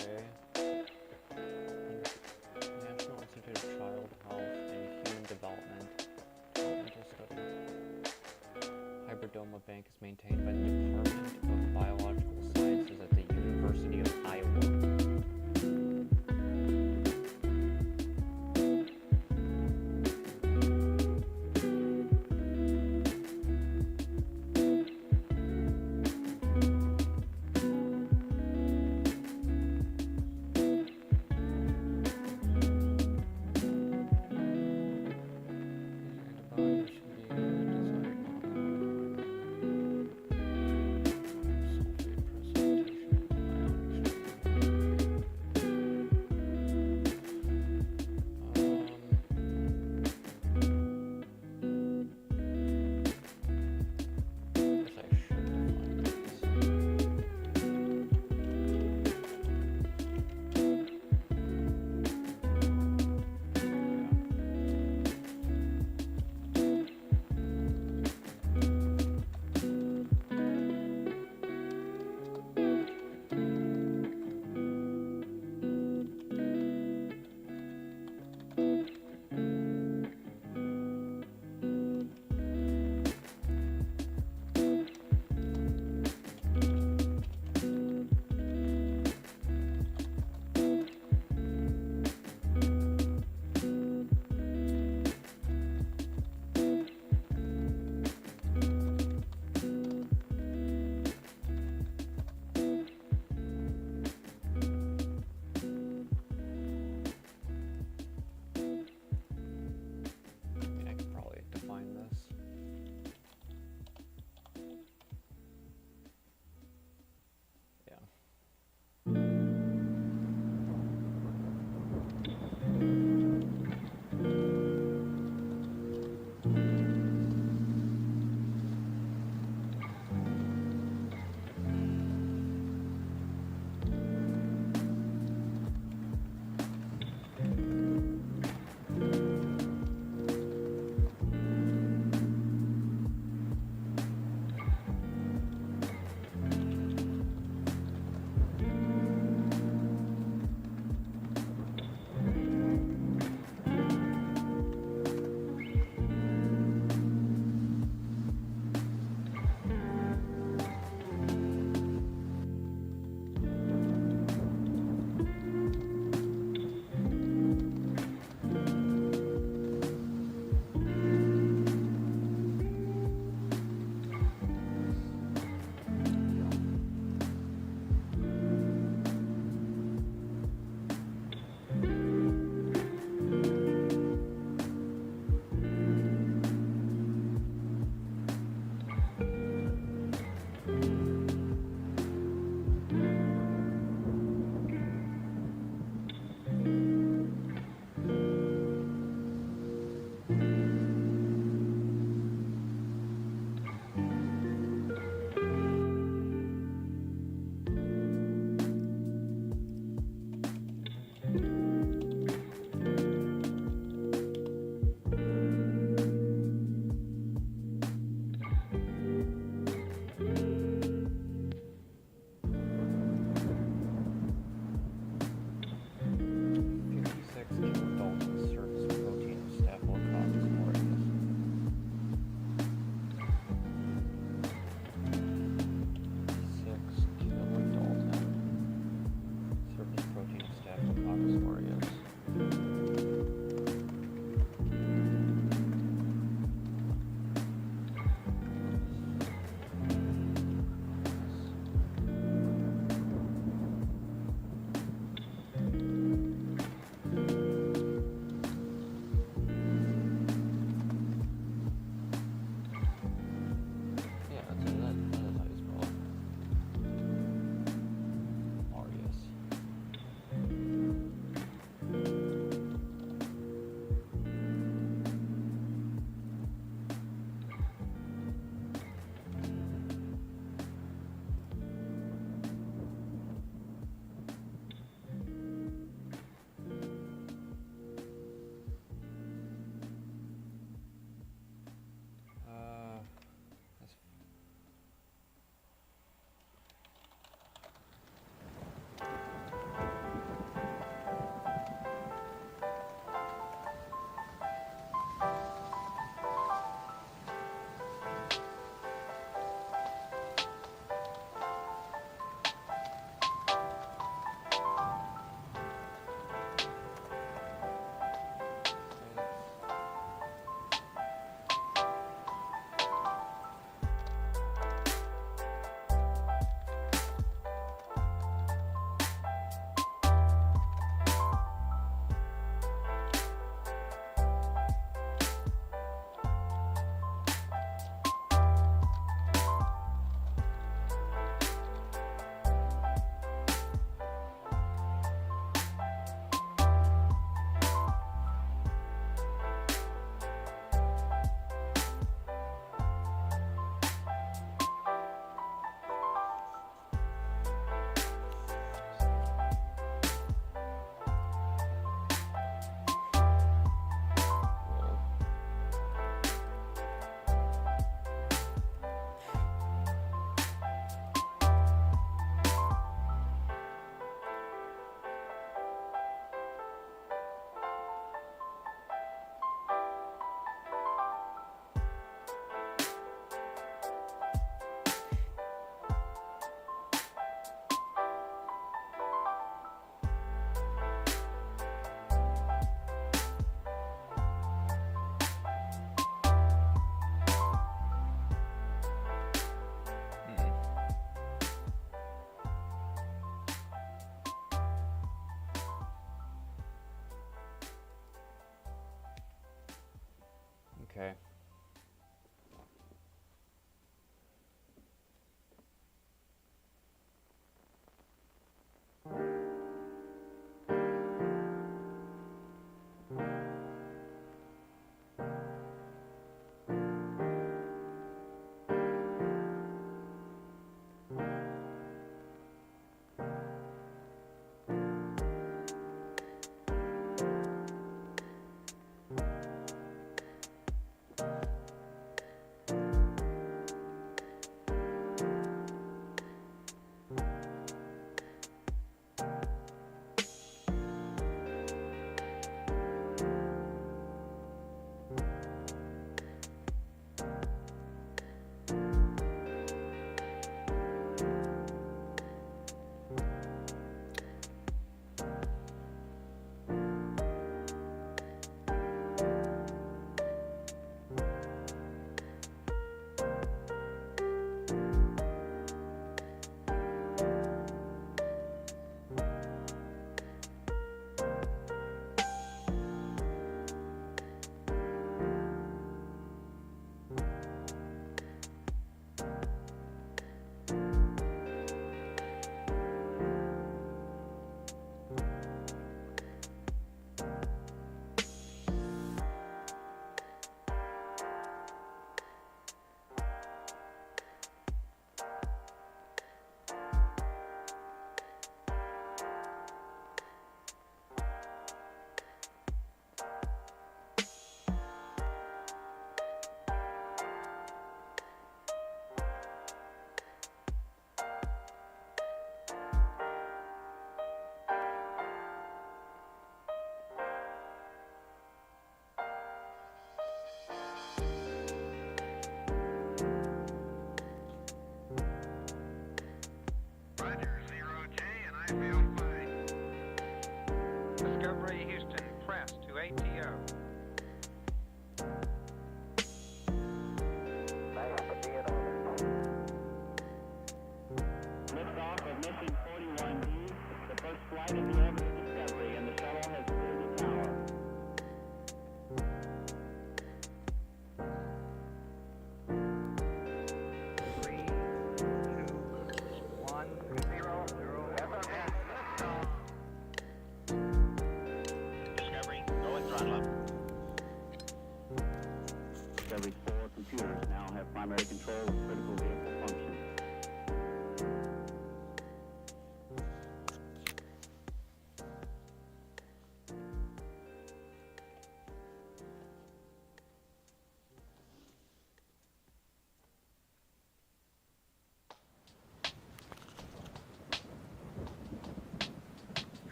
Okay. National Institute of Child Health and Human Development. Developmental Studies. Hybridoma Bank is maintained by the Department of Biological Sciences at the University of Iowa. Antibodies should be desired.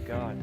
God.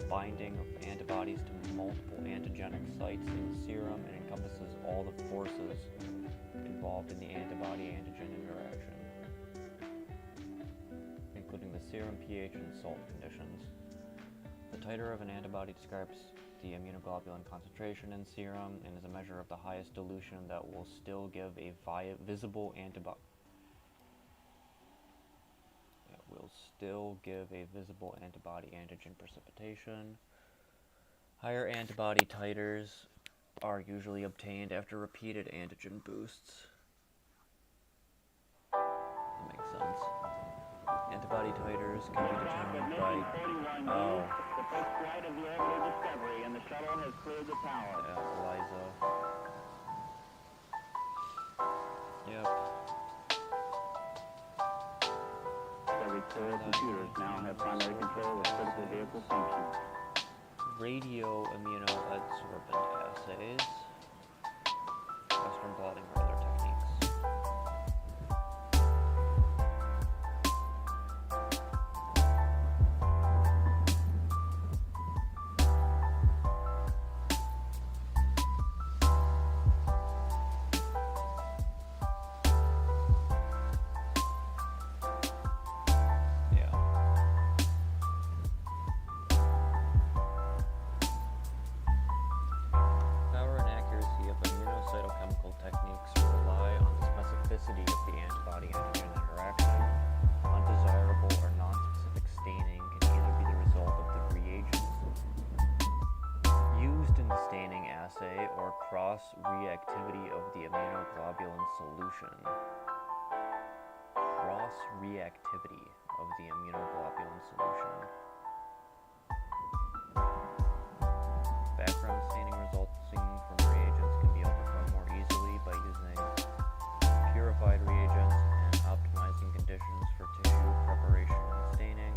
Binding of antibodies to multiple antigenic sites in the serum and encompasses all the forces involved in the antibody-antigen interaction, including the serum pH and salt conditions. The titer of an antibody describes the immunoglobulin concentration in serum and is a measure of the highest dilution that will still give a visible antibody. Antigen precipitation. Higher antibody titers are usually obtained after repeated antigen boosts. That makes sense. Antibody titers can be determined by... Oh. The first flight of the orbital Discovery and the shuttle has cleared the tower. Yeah, Eliza. Yep. Core computers now have primary control of critical vehicle functions. Radio-immunoadsorbent assays, Western blotting or other techniques. Cross-reactivity of the immunoglobulin solution. Cross-reactivity of the immunoglobulin solution. Background staining resulting from reagents can be overcome more easily by using purified reagents and optimizing conditions for tissue preparation and staining.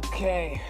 Okay.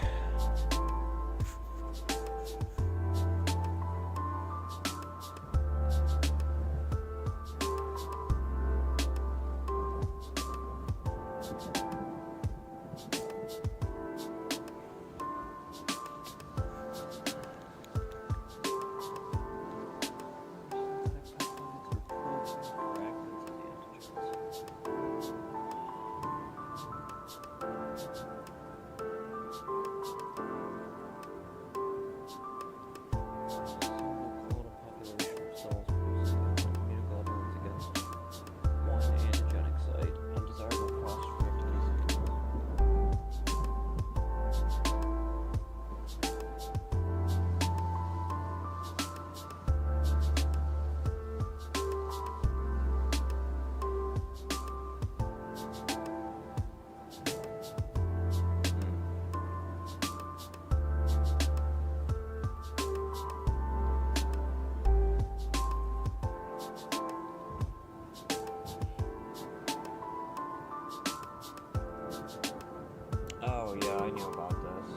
Oh yeah, I knew about this.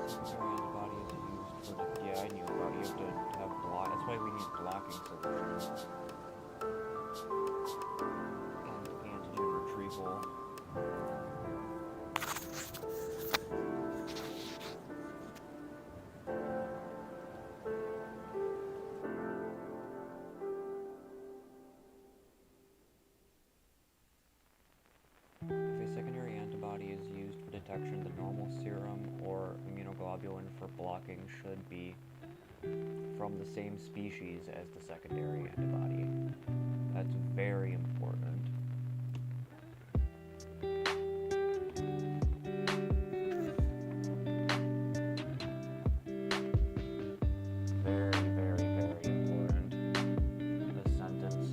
Secondary antibodies used for the, yeah, I knew about it. You have to have block. That's why we need blocking solutions. And antigen retrieval. If a secondary antibody is used for detection, the normal serum or immunoglobulin for blocking should be from the same species as the secondary antibody. That's very important. Very, very, very important. This sentence.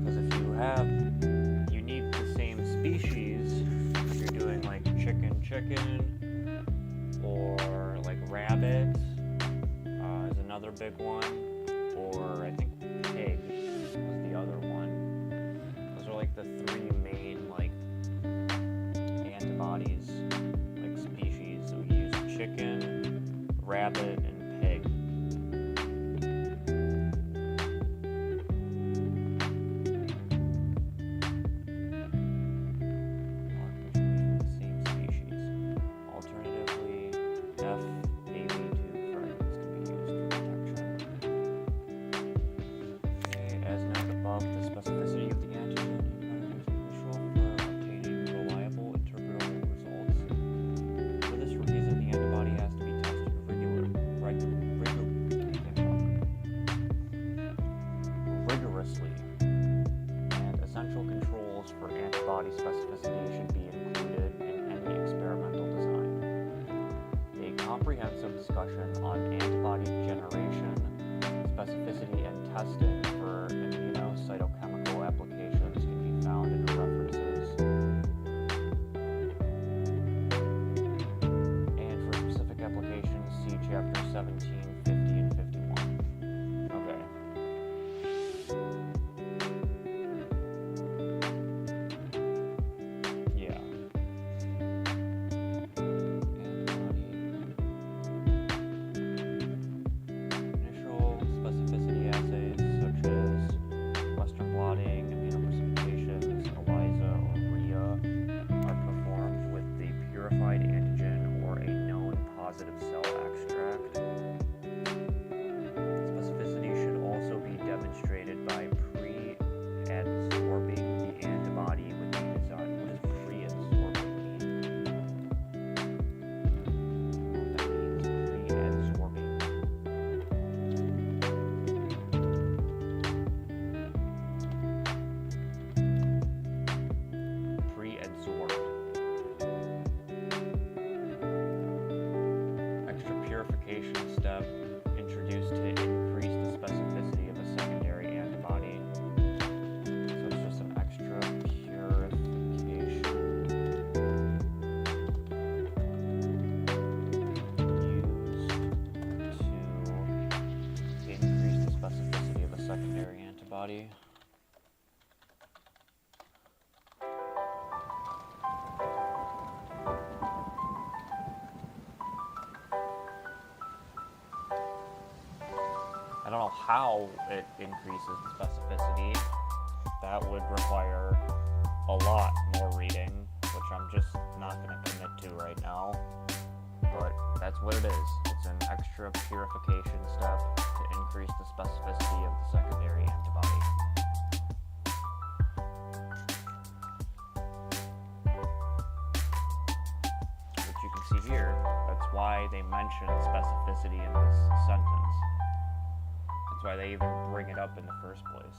Because if you need the same species, if you're doing like chicken, or like rabbit is another big one, or I think pig was the other one. Those are like the three main like antibodies, like species. So we use chicken, rabbit, and pig. Antibody specificity should be included in any experimental design. A comprehensive discussion on antibody generation, specificity, and testing for immunocytochemical applications can be found in the references. And for specific applications, see Chapter 17, 50, and 51. Okay. Antigen or a known positive cell extract. how it increases the specificity, that would require a lot more reading, which I'm just not going to commit to right now. But that's what it is. It's an extra purification step to increase the specificity of the secondary antibody. Which you can see here, that's why they mention specificity in this sentence. That's why they even bring it up in the first place.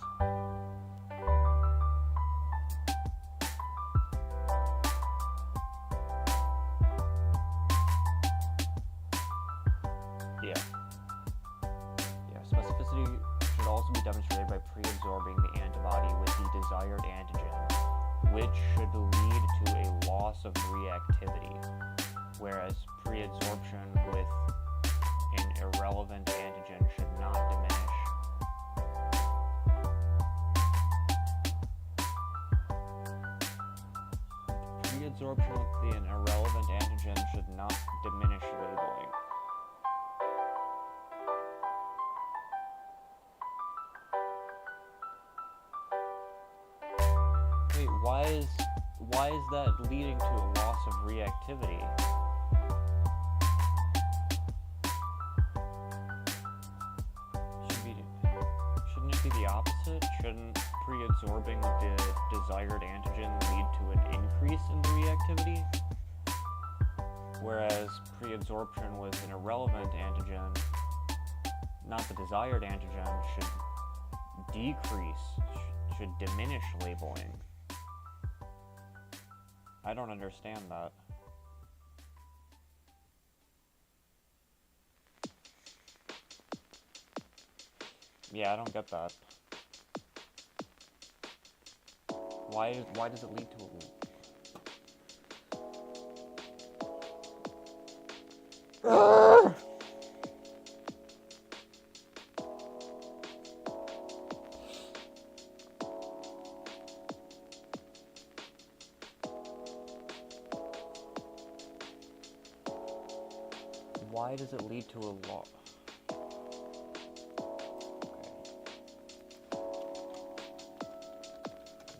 Specificity should also be demonstrated by pre-absorbing the antibody with the desired antigen, which should lead to a loss of reactivity, whereas pre-absorption with an irrelevant antigen should not diminish. Pre-absorption with an irrelevant antigen should not diminish labeling. Wait, why is that leading to a loss of reactivity? Shouldn't it be the opposite? Shouldn't pre-absorbing the desired antigen lead to an increase in the reactivity? Whereas pre-absorption with an irrelevant antigen, not the desired antigen, should decrease, should diminish labeling. I don't understand that. Yeah, I don't get that. Why does it lead to a loop? Why does it lead to a loss?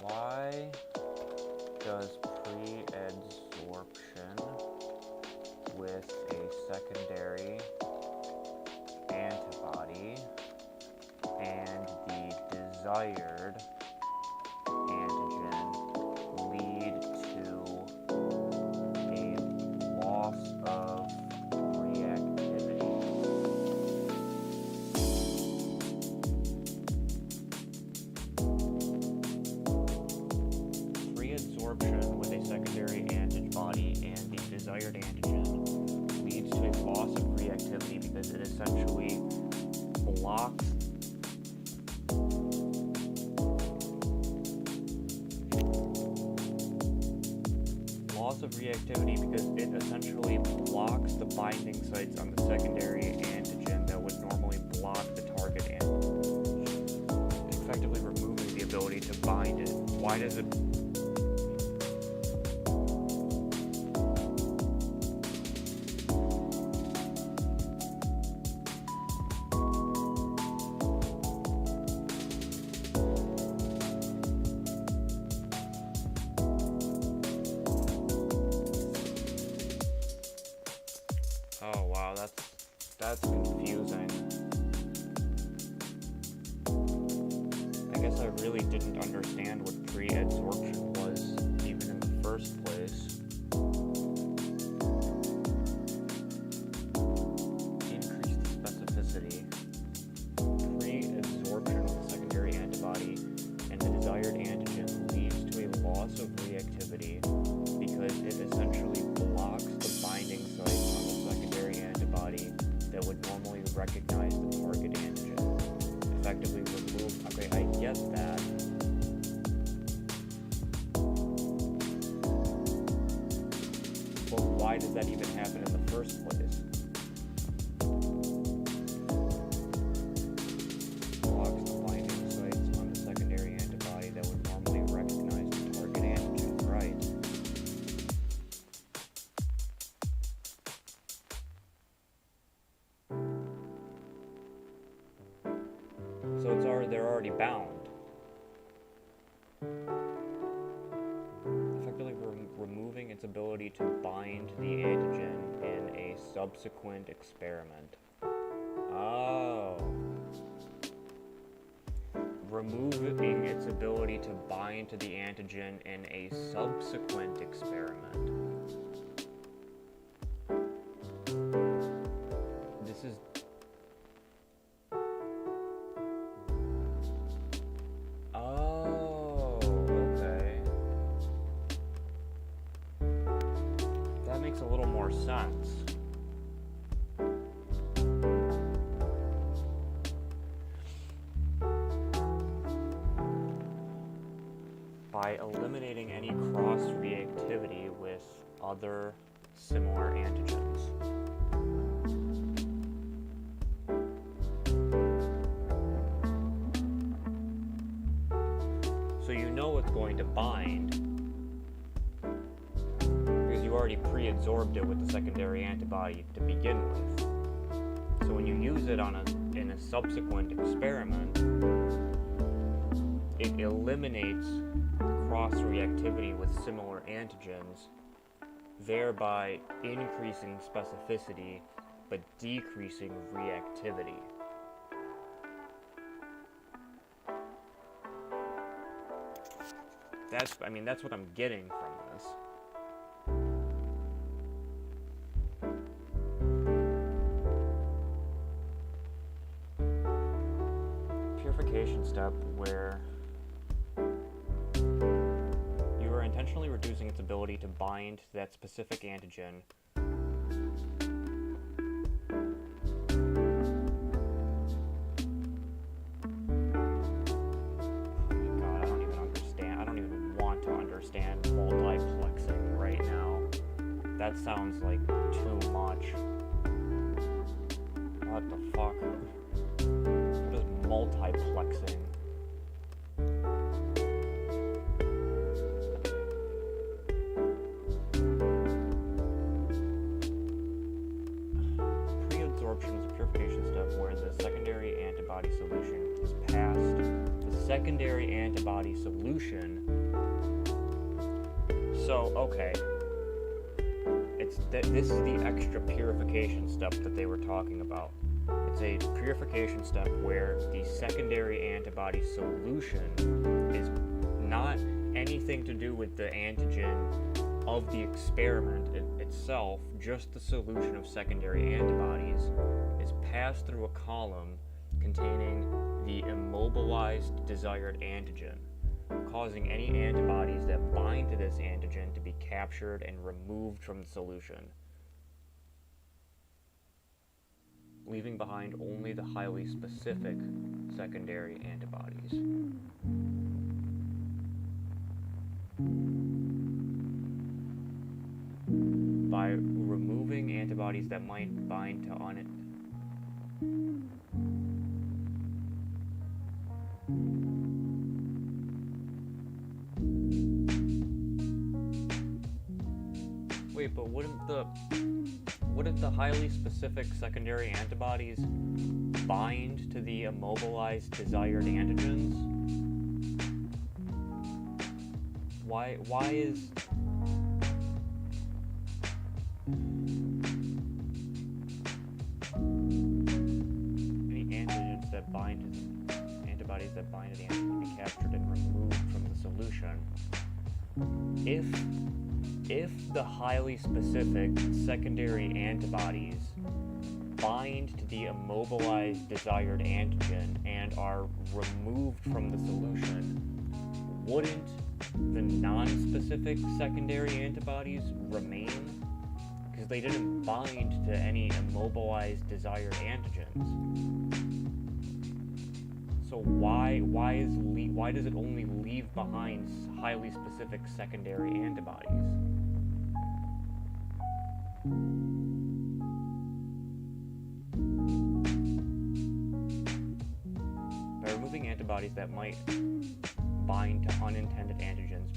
Why does pre-absorption with a secondary antibody and the desired antigen lead to a loss of reactivity? Pre-absorption with a secondary antibody and the desired antigen leads to a loss of reactivity because it essentially blocks the binding sites on the secondary antigen that would normally block the target antigen, effectively removing the ability to bind it. Why does it? Oh wow, that's confusing. I guess I really didn't understand what pre-absorption was even in the first place. Increase the specificity. Pre-absorption with a secondary antibody and the desired antigen leads to a loss of reactivity because it essentially blocks the binding sites on the secondary antibody that would normally recognize the target antigen. Effectively remove. Okay, I get that. But why does that even happen in the first place? Blocks the binding sites on the secondary antibody that would normally recognize the target antigen, right? they're already bound. Effectively removing its ability to bind the antigen in a subsequent experiment. Oh. Removing its ability to bind to the antigen in a subsequent experiment. This is... Oh, okay. That makes a little more sense. By eliminating any cross-reactivity with other similar antigens. So you know it's going to bind because you already pre-absorbed it with the secondary antibody to begin with. So when you use it in a subsequent experiment, it eliminates cross-reactivity with similar antigens, thereby increasing specificity but decreasing reactivity. That's what I'm getting from this. Purification step where you are intentionally reducing its ability to bind to that specific antigen. Understand multiplexing right now. That sounds like too much. What the fuck? What is multiplexing? Pre-absorption is a purification step where the secondary antibody solution is passed. The secondary antibody solution. So, okay, this is the extra purification step that they were talking about. It's a purification step where the secondary antibody solution is not anything to do with the antigen of the experiment itself, just the solution of secondary antibodies is passed through a column containing the immobilized desired antigen, causing any antibodies that bind to this antigen to be captured and removed from the solution, leaving behind only the highly specific secondary antibodies. By removing antibodies that might bind to Wait, but wouldn't the highly specific secondary antibodies bind to the immobilized desired antigens? Why is any antigens that bind to antibodies that bind to the antigen to be captured and removed from the solution? If the highly specific secondary antibodies bind to the immobilized desired antigen and are removed from the solution, wouldn't the non-specific secondary antibodies remain? Because they didn't bind to any immobilized desired antigens. So why does it only leave behind highly specific secondary antibodies? By removing antibodies that might bind to unintended antigens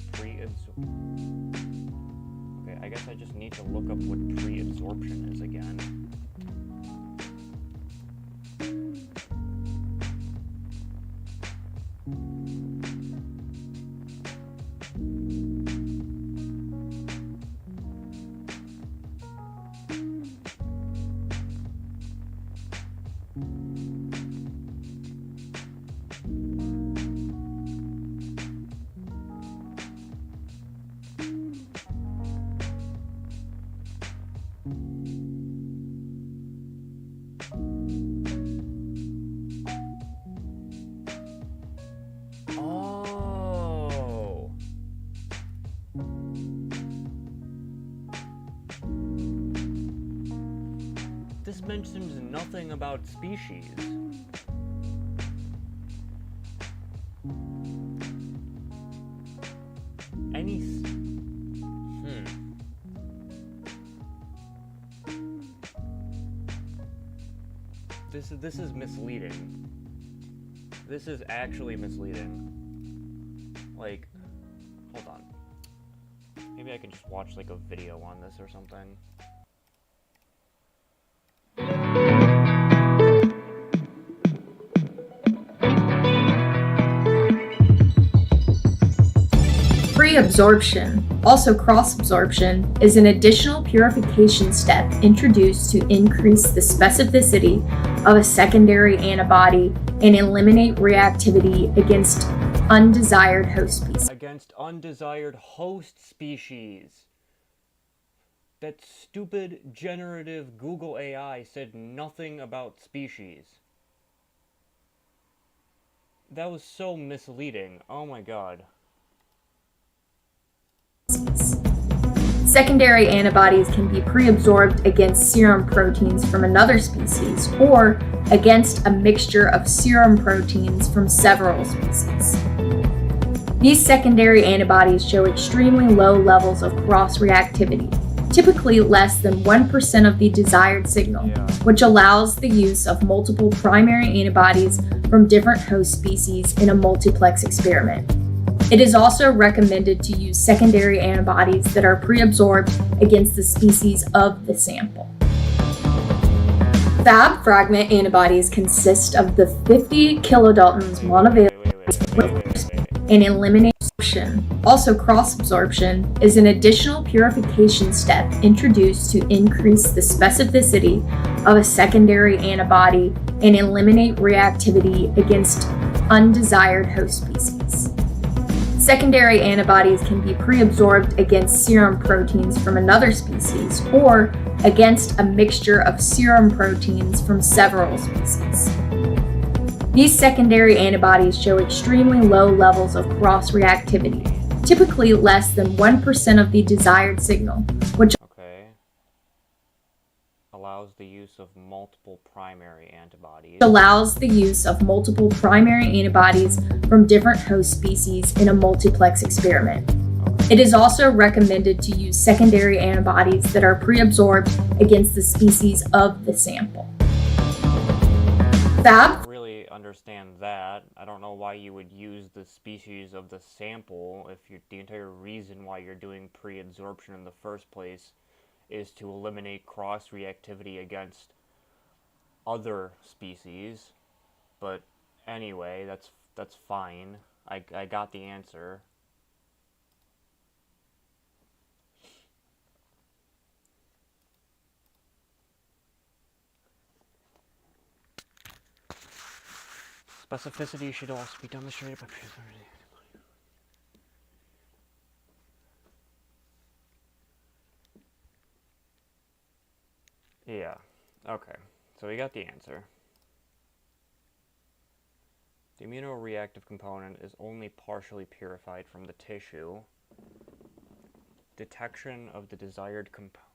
Okay, I guess I just need to look up what pre-absorption is again. mentions nothing about species. This is misleading. This is actually misleading. Like, hold on. Maybe I can just watch like a video on this or something. Pre-absorption, also cross-absorption, is an additional purification step introduced to increase the specificity of a secondary antibody and eliminate reactivity against undesired host species. Against undesired host species. That stupid generative Google AI said nothing about species. That was so misleading. Oh my god. Secondary antibodies can be pre-absorbed against serum proteins from another species or against a mixture of serum proteins from several species. These secondary antibodies show extremely low levels of cross-reactivity, typically less than 1% of the desired signal, which allows the use of multiple primary antibodies from different host species in a multiplex experiment. It is also recommended to use secondary antibodies that are pre-absorbed against the species of the sample. Fab fragment antibodies consist of the 50 kilodaltons monovalent and eliminate absorption. Also, cross-absorption is an additional purification step introduced to increase the specificity of a secondary antibody and eliminate reactivity against undesired host species. Secondary antibodies can be pre-absorbed against serum proteins from another species or against a mixture of serum proteins from several species. These secondary antibodies show extremely low levels of cross-reactivity, typically less than 1% of the desired signal, which allows the use of multiple primary antibodies. From different host species in a multiplex experiment. It is also recommended to use secondary antibodies that are pre-absorbed against the species of the sample. I really understand that. I don't know why you would use the species of the sample if the entire reason why you're doing pre-absorption in the first place is to eliminate cross-reactivity against other species. But anyway, that's fine. I got the answer. Specificity should also be demonstrated by Yeah, okay, so we got the answer. The immunoreactive component is only partially purified from the tissue. Detection of the desired component.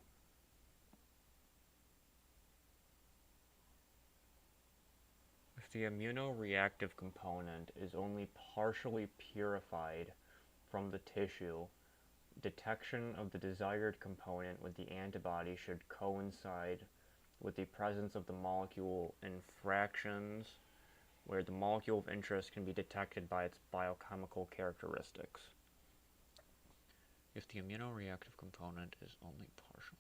If the immunoreactive component is only partially purified from the tissue, detection of the desired component with the antibody should coincide with the presence of the molecule in fractions where the molecule of interest can be detected by its biochemical characteristics. If the immunoreactive component is only partially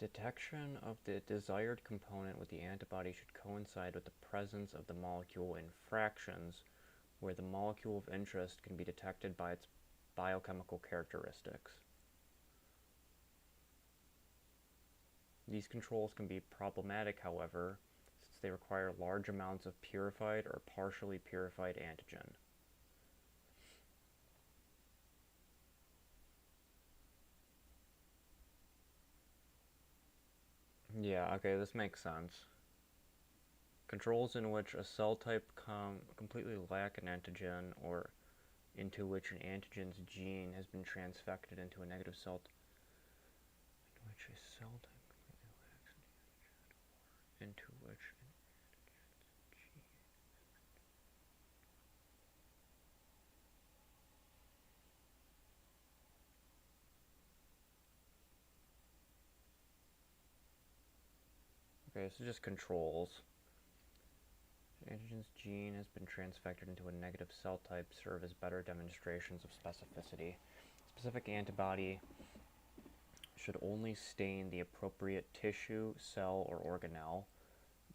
detection of the desired component with the antibody should coincide with the presence of the molecule in fractions where the molecule of interest can be detected by its biochemical characteristics. These controls can be problematic, however, since they require large amounts of purified or partially purified antigen. Yeah, okay, this makes sense. Controls in which a cell type completely lack an antigen, or into which an antigen's gene has been transfected into a negative cell in which a cell type completely lacks an antigen, or into which an antigen's gene. Okay, this is just controls. Antigen's gene has been transfected into a negative cell type serve as better demonstrations of specificity. Specific antibody should only stain the appropriate tissue, cell, or organelle.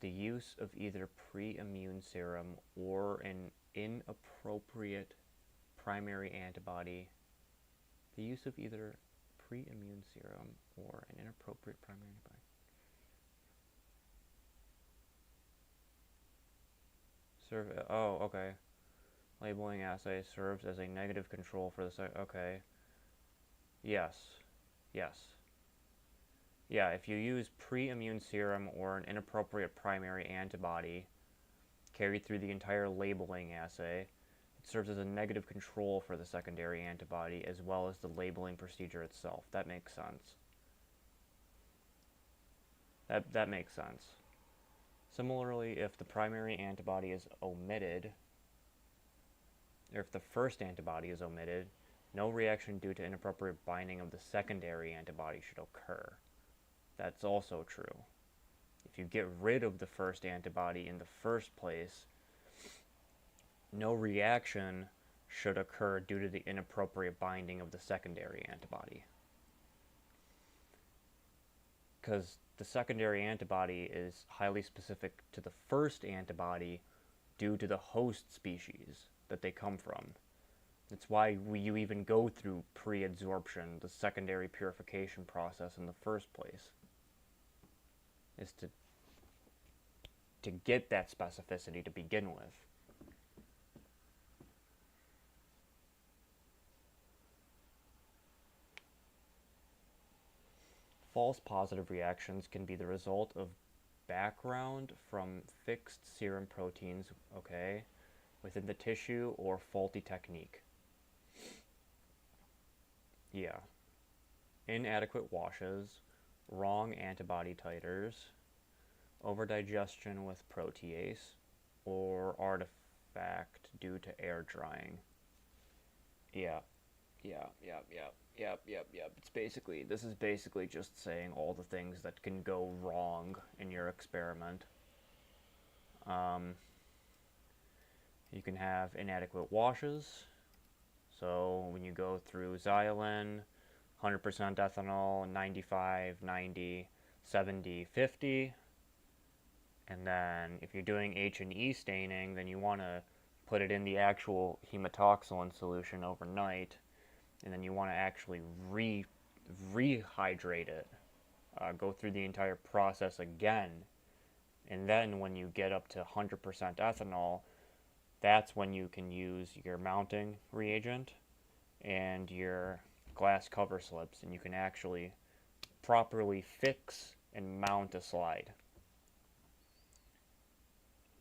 The use of either pre-immune serum or an inappropriate primary antibody. The use of either pre-immune serum or an inappropriate primary antibody. Oh, okay. Labeling assay serves as a negative control for the okay. Yes. Yes. Yeah, if you use pre-immune serum or an inappropriate primary antibody carried through the entire labeling assay, it serves as a negative control for the secondary antibody as well as the labeling procedure itself. That makes sense. That makes sense. Similarly, if the primary antibody is omitted, or if the first antibody is omitted, no reaction due to inappropriate binding of the secondary antibody should occur. That's also true. If you get rid of the first antibody in the first place, no reaction should occur due to the inappropriate binding of the secondary antibody. Because the secondary antibody is highly specific to the first antibody due to the host species that they come from. That's why you even go through pre-adsorption, the secondary purification process in the first place, is to get that specificity to begin with. False positive reactions can be the result of background from fixed serum proteins, okay, within the tissue or faulty technique. Yeah. Inadequate washes, wrong antibody titers, overdigestion with protease, or artifact due to air drying. Yeah. This is basically just saying all the things that can go wrong in your experiment. You can have inadequate washes. So when you go through xylene, 100% ethanol, 95, 90, 70, 50. And then if you're doing H&E staining, then you want to put it in the actual hematoxylin solution overnight. And then you want to actually rehydrate it. Go through the entire process again. And then when you get up to 100% ethanol, that's when you can use your mounting reagent and your glass cover slips, and you can actually properly fix and mount a slide.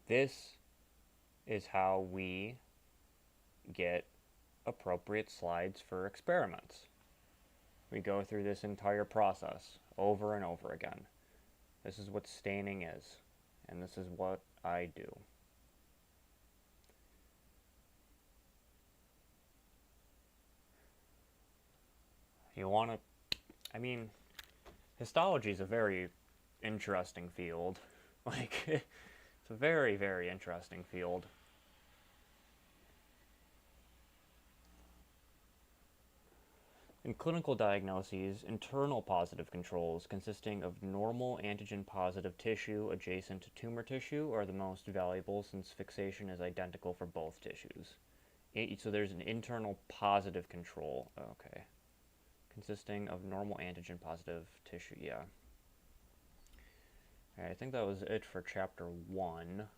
This is how we get appropriate slides for experiments. We go through this entire process over and over again. This is what staining is, and this is what I do. You want to, I mean, histology is a very interesting field. Like, it's a very, very interesting field. In clinical diagnoses, internal positive controls consisting of normal antigen-positive tissue adjacent to tumor tissue are the most valuable since fixation is identical for both tissues. So there's an internal positive control. Okay. Consisting of normal antigen-positive tissue, yeah. Alright, I think that was it for Chapter 1.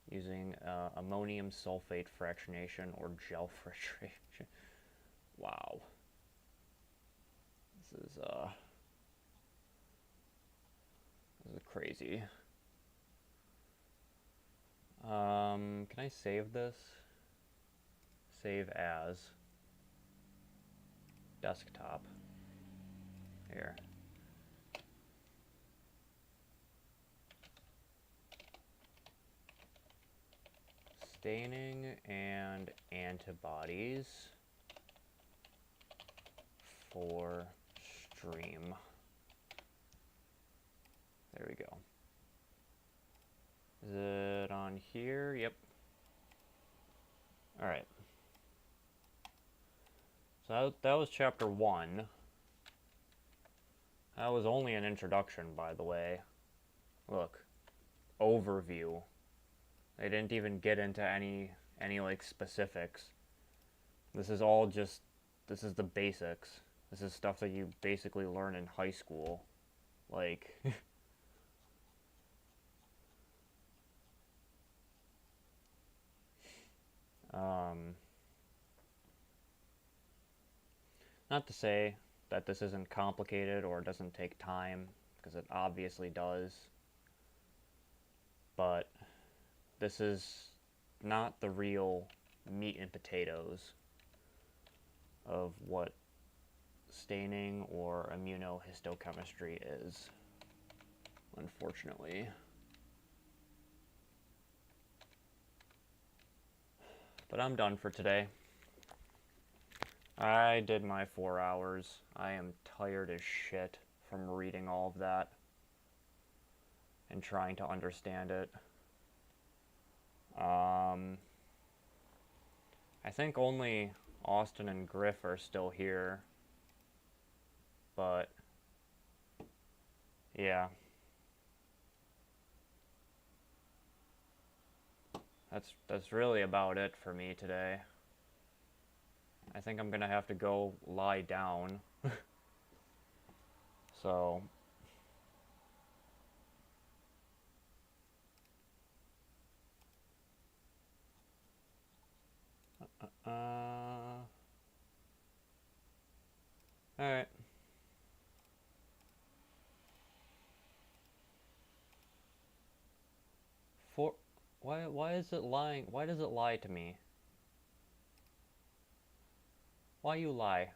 Using ammonium sulfate fractionation or gel fractionation. Wow. This is crazy. Can I save this? Save as. Desktop. Here. Staining and antibodies for stream. There we go. Is it on here? Yep. Alright. So that was chapter 1. That was only an introduction, by the way. Look. Overview. They didn't even get into any like specifics. This is all just, this is the basics. This is stuff that you basically learn in high school. Like not to say that this isn't complicated or doesn't take time, because it obviously does. But this is not the real meat and potatoes of what staining or immunohistochemistry is, unfortunately. But I'm done for today. I did my 4 hours. I am tired as shit from reading all of that and trying to understand it. I think only Austin and Griff are still here. But yeah. That's really about it for me today. I think I'm gonna have to go lie down. So alright. Why is it lying? Why does it lie to me? Why you lie?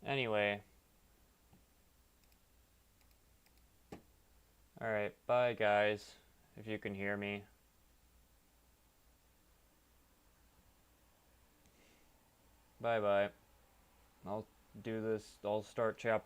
Anyway. Alright, bye guys, if you can hear me. Bye bye. I'll do this, I'll start chapter